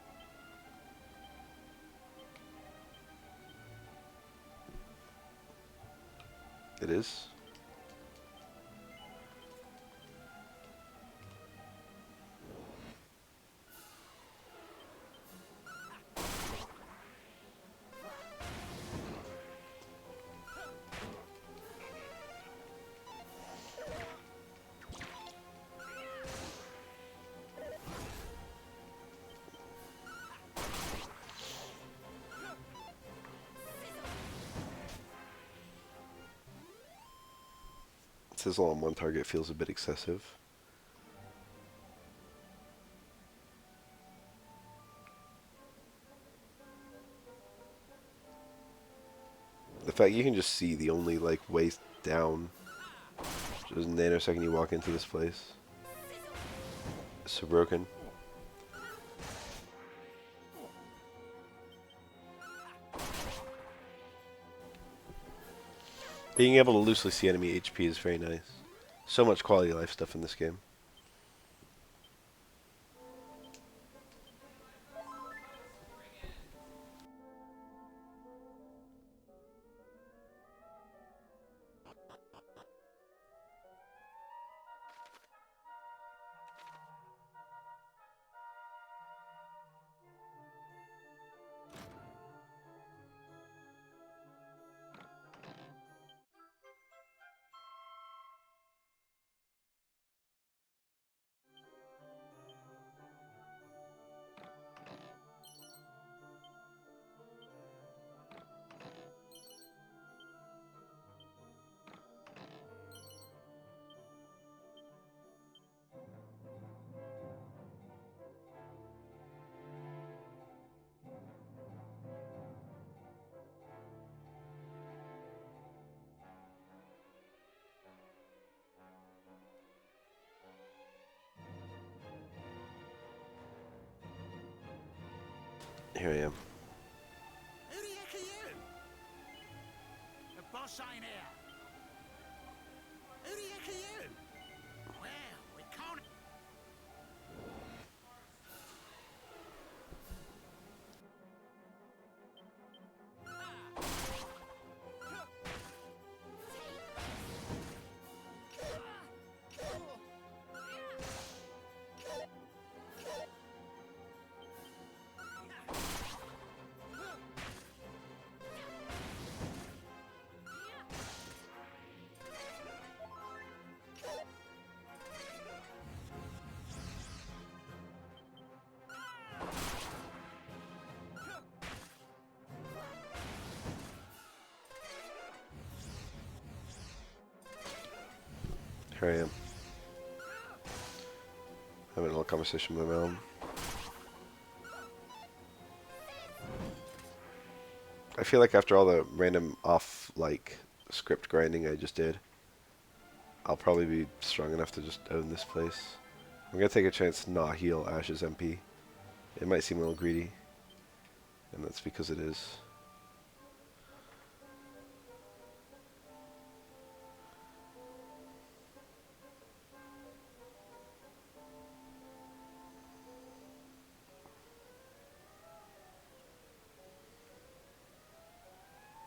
It is. sizzle on one target feels a bit excessive. The fact you can just see the only like way down just a nanosecond you walk into this place. It's so broken. Being able to loosely see enemy HP is very nice. So much quality of life stuff in this game. Here I am. Who the heck are you? The boss ain't here. Who the heck are you? Well, we can't. Here I am. Having a little conversation with my mom. I feel like after all the random off like script grinding I just did, I'll probably be strong enough to just own this place. I'm gonna take a chance to not heal Ash's MP. It might seem a little greedy, and that's because it is.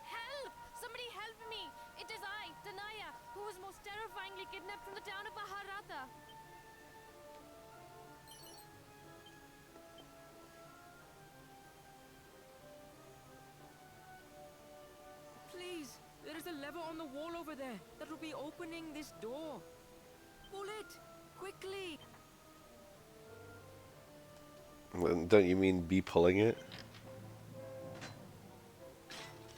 Help! Somebody help me! It is I, Danaya, who was most terrifyingly kidnapped from the town of Maharata. Please, there is a lever on the wall over there that will be opening this door. Pull it! Quickly! Well, don't you mean be pulling it?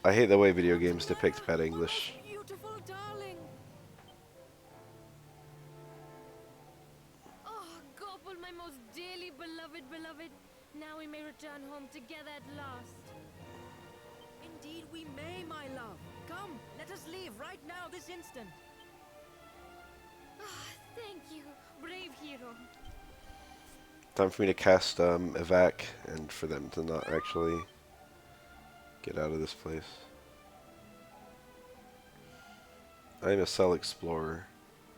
I hate the way video games depict bad English. My beautiful darling! Oh, Gopal, my most dearly beloved. Now we may return home together at last. Indeed we may, my love. Come, let us leave right now, this instant. Ah, thank you, brave hero. Time for me to cast evac and for them to not actually get out of this place. I'm a cell explorer.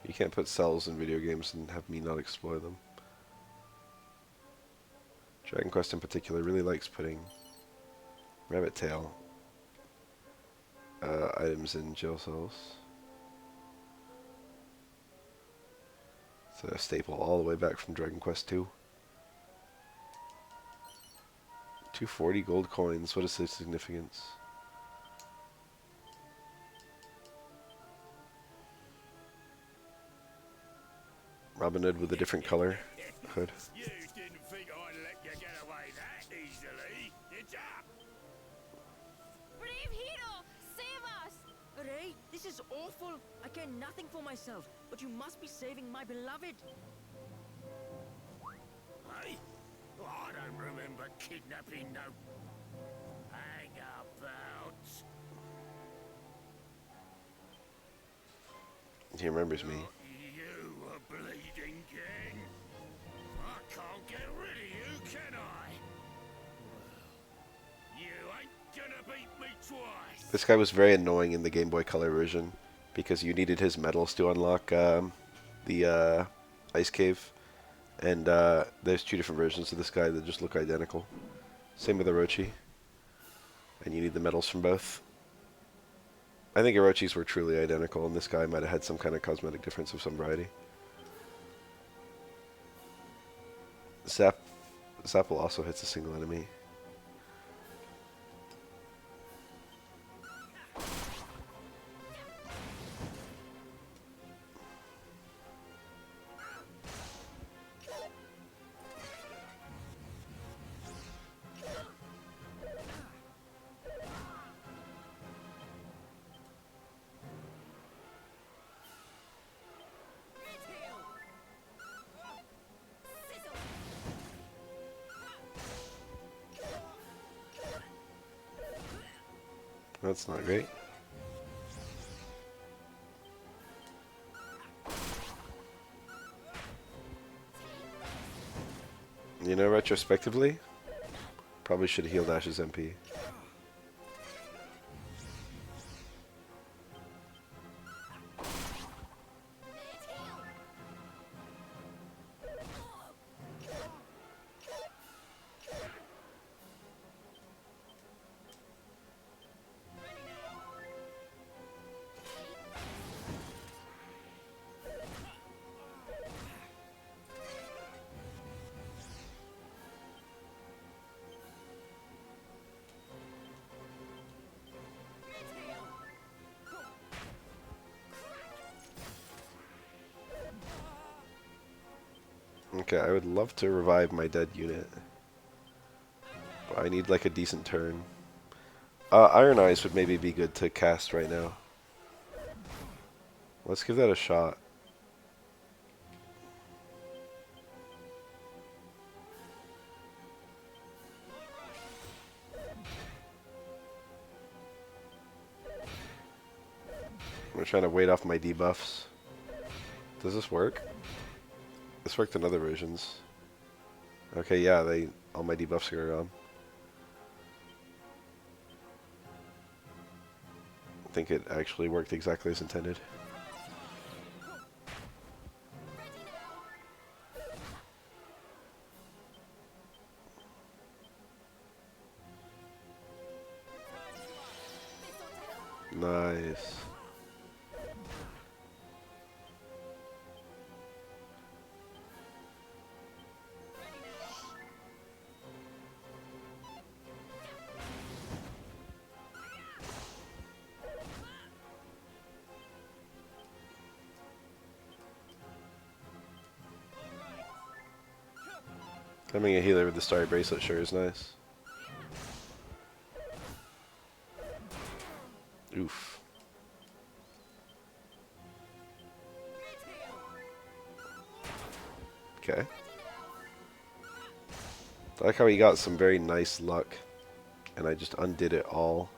You can't put cells in video games and have me not explore them. Dragon Quest in particular really likes putting rabbit tail items in jail cells. It's a staple all the way back from Dragon Quest 2. 240 gold coins, what is the significance? Robin Hood with a different color hood. You didn't think I'd let you get away that easily, did ya? Brave hero, save us! Ray, this is all awful. I care nothing for myself, but you must be saving my beloved. Hey? Oh, I don't remember kidnapping no... Hang about. He remembers me. Not you, a bleeding king. I can't get rid of you, can I? Well, you ain't gonna beat me twice. This guy was very annoying in the Game Boy Color version because you needed his medals to unlock the ice cave, and there's two different versions of this guy that just look identical. Same with Orochi, and you need the medals from both. I think Orochi's were truly identical, and this guy might have had some kind of cosmetic difference of some variety. Zapple also hits a single enemy. That's not great. You know, retrospectively, probably should have healed Ash's MP. Okay, I would love to revive my dead unit, but I need like a decent turn. Iron Eyes would maybe be good to cast right now. Let's give that a shot. I'm trying to wait off my debuffs. Does this work? This worked in other versions. Okay, yeah, all my debuffs are gone. I think it actually worked exactly as intended. Nice. Having a healer with the Starry Bracelet sure is nice. Oof. Okay. I like how he got some very nice luck, and I just undid it all.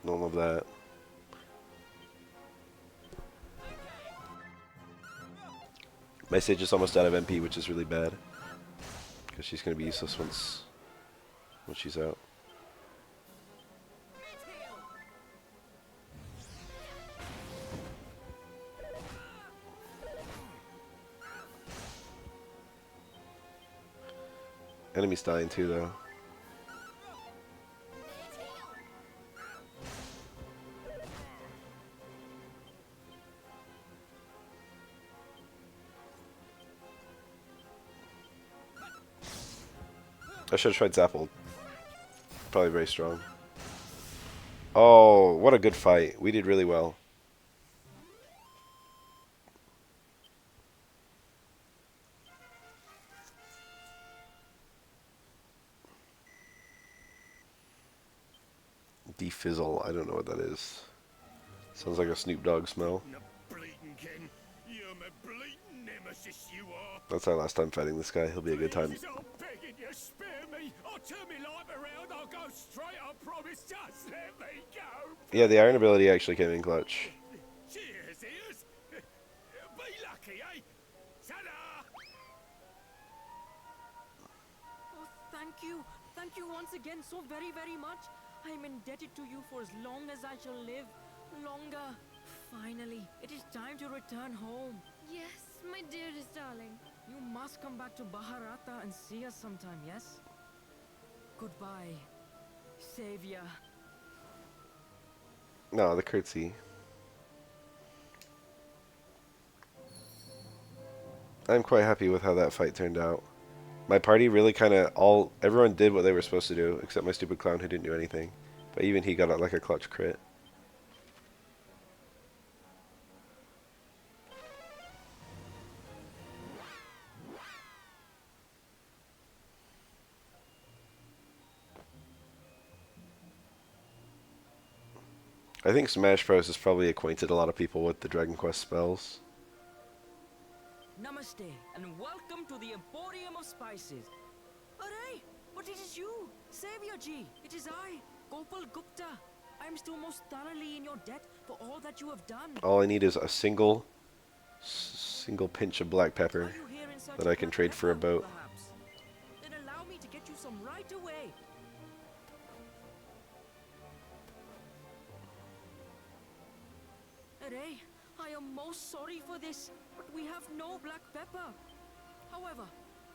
Don't love that. My Sage is almost out of MP, which is really bad, because she's going to be useless once she's out. Enemy's dying too, though. I should have tried Zapple. Probably very strong. Oh, what a good fight. We did really well. Defizzle. I don't know what that is. Sounds like a Snoop Dogg smell. No bleeding kin. You're my bleeding nemesis, you are. That's our last time fighting this guy. He'll be a good time. Please, I'm begging you, spare me. I'll turn me life around. I'll go straight. I promise. Just let me go. Yeah, the iron ability actually came in clutch. Cheers, ears. Be lucky, eh? Ta-da! Oh, thank you. Thank you once again so very, very much. I am indebted to you for as long as I shall live. Longer. Finally, it is time to return home. Yes, my dearest darling. You must come back to Baharata and see us sometime, yes? Goodbye, Savior. No, the curtsy. I'm quite happy with how that fight turned out. My party really kind of everyone did what they were supposed to do, except my stupid clown who didn't do anything. But even he got like a clutch crit. I think Smash Bros. Has probably acquainted a lot of people with the Dragon Quest spells. Namaste, and welcome to the Emporium of Spices. Array, but it is you, Savior Ji. It is I, Gopal Gupta. I am still most thoroughly in your debt for all that you have done. All I need is a single pinch of black pepper Are you here in search that of I can black trade for a pepper, boat. perhaps? Then allow me to get you some right away. Array, I am most sorry for this, but we have no black pepper. However,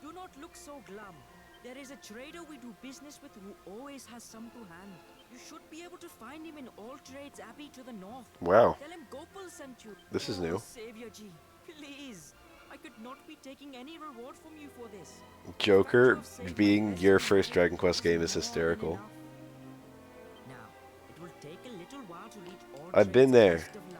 do not look so glum. There is a trader we do business with who always has some to hand. You should be able to find him in All Trades Abbey to the north. Wow, Tell him Gopal sent you. this is Oh, new. Savior Ji, please. I could not be taking any reward from you for this. Joker The fact you have saved being my your destiny first Dragon Quest game is more than hysterical. enough. Now, it will take a little while to reach All I've been Trades. there. Best of luck.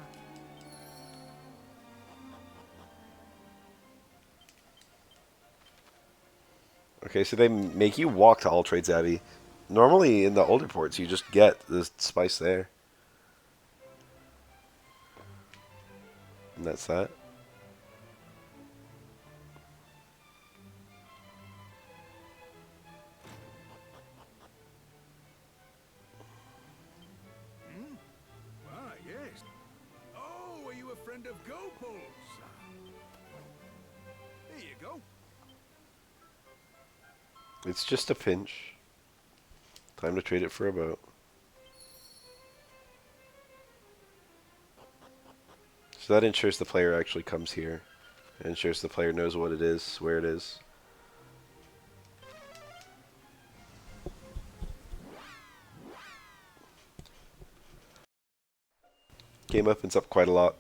Okay, so they make you walk to All Trades Abbey. Normally in the older ports, you just get the spice there. And that's that. Ah, yes. Oh, are you a friend of Gopal's? Here you go. It's just a pinch. Time to trade it for a boat. So that ensures the player actually comes here. It ensures the player knows what it is, where it is. Game opens up quite a lot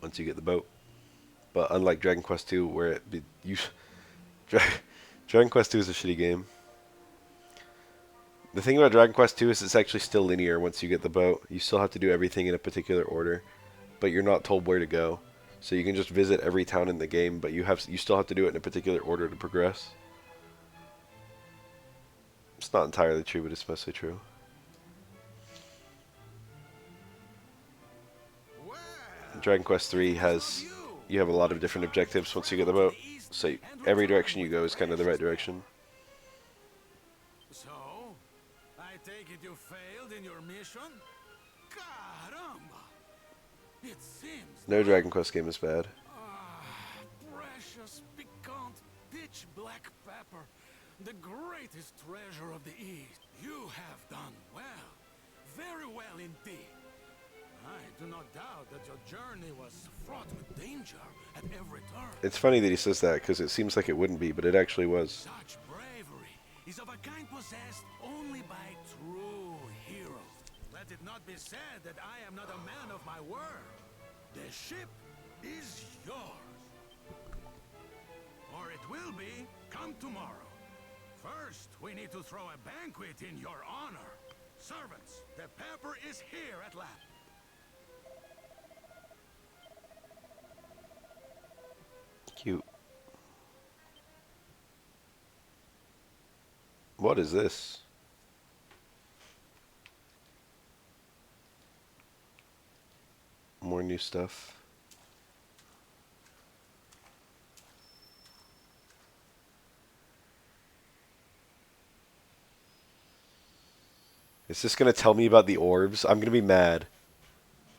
once you get the boat. But unlike Dragon Quest II, where Dragon Quest II is a shitty game. The thing about Dragon Quest II is it's actually still linear once you get the boat. You still have to do everything in a particular order, but you're not told where to go. So you can just visit every town in the game, but you still have to do it in a particular order to progress. It's not entirely true, but it's mostly true. Well, Dragon Quest III has you have a lot of different objectives once you get the boat. So every direction you go is kind of the right direction. so, I take it you failed in your mission? Caramba! It seems No Dragon Quest game is bad. precious, piquant, pitch black pepper, the greatest treasure of the East. You have done well, very well indeed. I do not doubt that your journey was fraught with danger at every turn. It's funny that he says that because it seems like it wouldn't be, but it actually was. Such bravery is of a kind possessed only by true heroes. Let it not be said that I am not a man of my word. The ship is yours. Or it will be come tomorrow. First, we need to throw a banquet in your honor. Servants, the pepper is here at last. Cute. What is this? more new stuff. Is this going to tell me about the orbs? I'm going to be mad.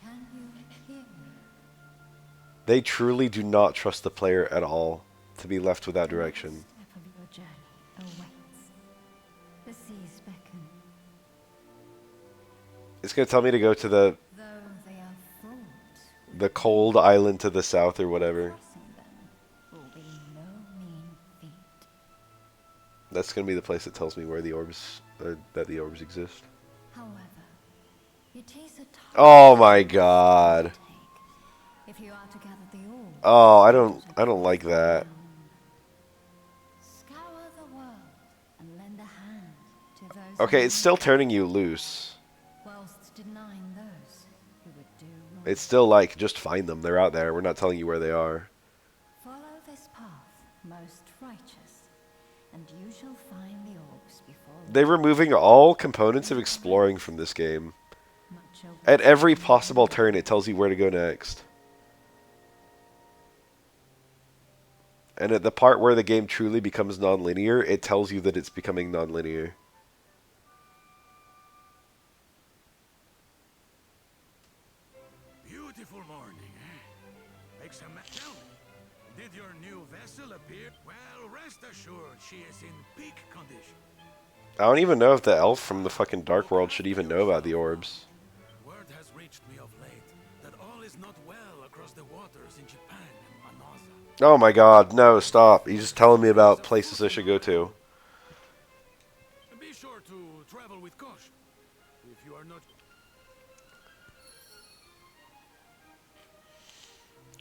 Can you hear me? They truly do not trust the player at all to be left without direction. The next step of your journey awaits. The seas beckon. It's going to tell me to go to the Though they are fraught, the cold island to the south or whatever. crossing them will be no mean feat. That's going to be the place that tells me where the orbs that the orbs exist. However, it is a task Oh my god. to take. If you are to gather the orbs, Oh, I don't like that. scour the world and lend a hand to those Okay, who it's still turning you loose. whilst denying those who would do wrong. It's still like, just find them. They're out there. We're not telling you where they are. Follow this path, most righteous, and you shall find the orbs before They're removing all components of exploring from this game. much away. At every possible turn, it tells you where to go next. And at the part where the game truly becomes non-linear, it tells you that it's becoming non-linear. Beautiful morning, eh? Tell me, did your new vessel appear? Well, rest assured she is in peak condition. I don't even know if the elf from the fucking Dark World should even know about the orbs. Word has reached me of late that all is not well across the waters in Japan and Manaza. Oh my god, no, stop. He's just telling me about places I should go to. Be sure to travel with caution. If you are not...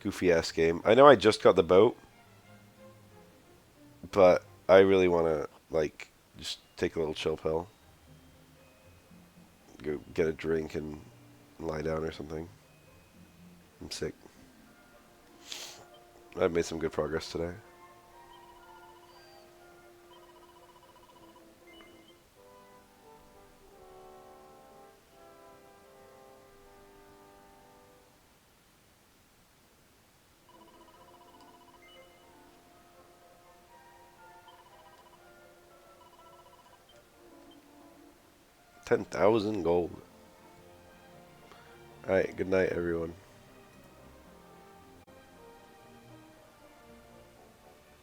Goofy ass game. I know I just got the boat, but I really want to, like, just take a little chill pill. Go get a drink and lie down or something. I'm sick. I've made some good progress today. $10,000 gold. Alright, good night everyone.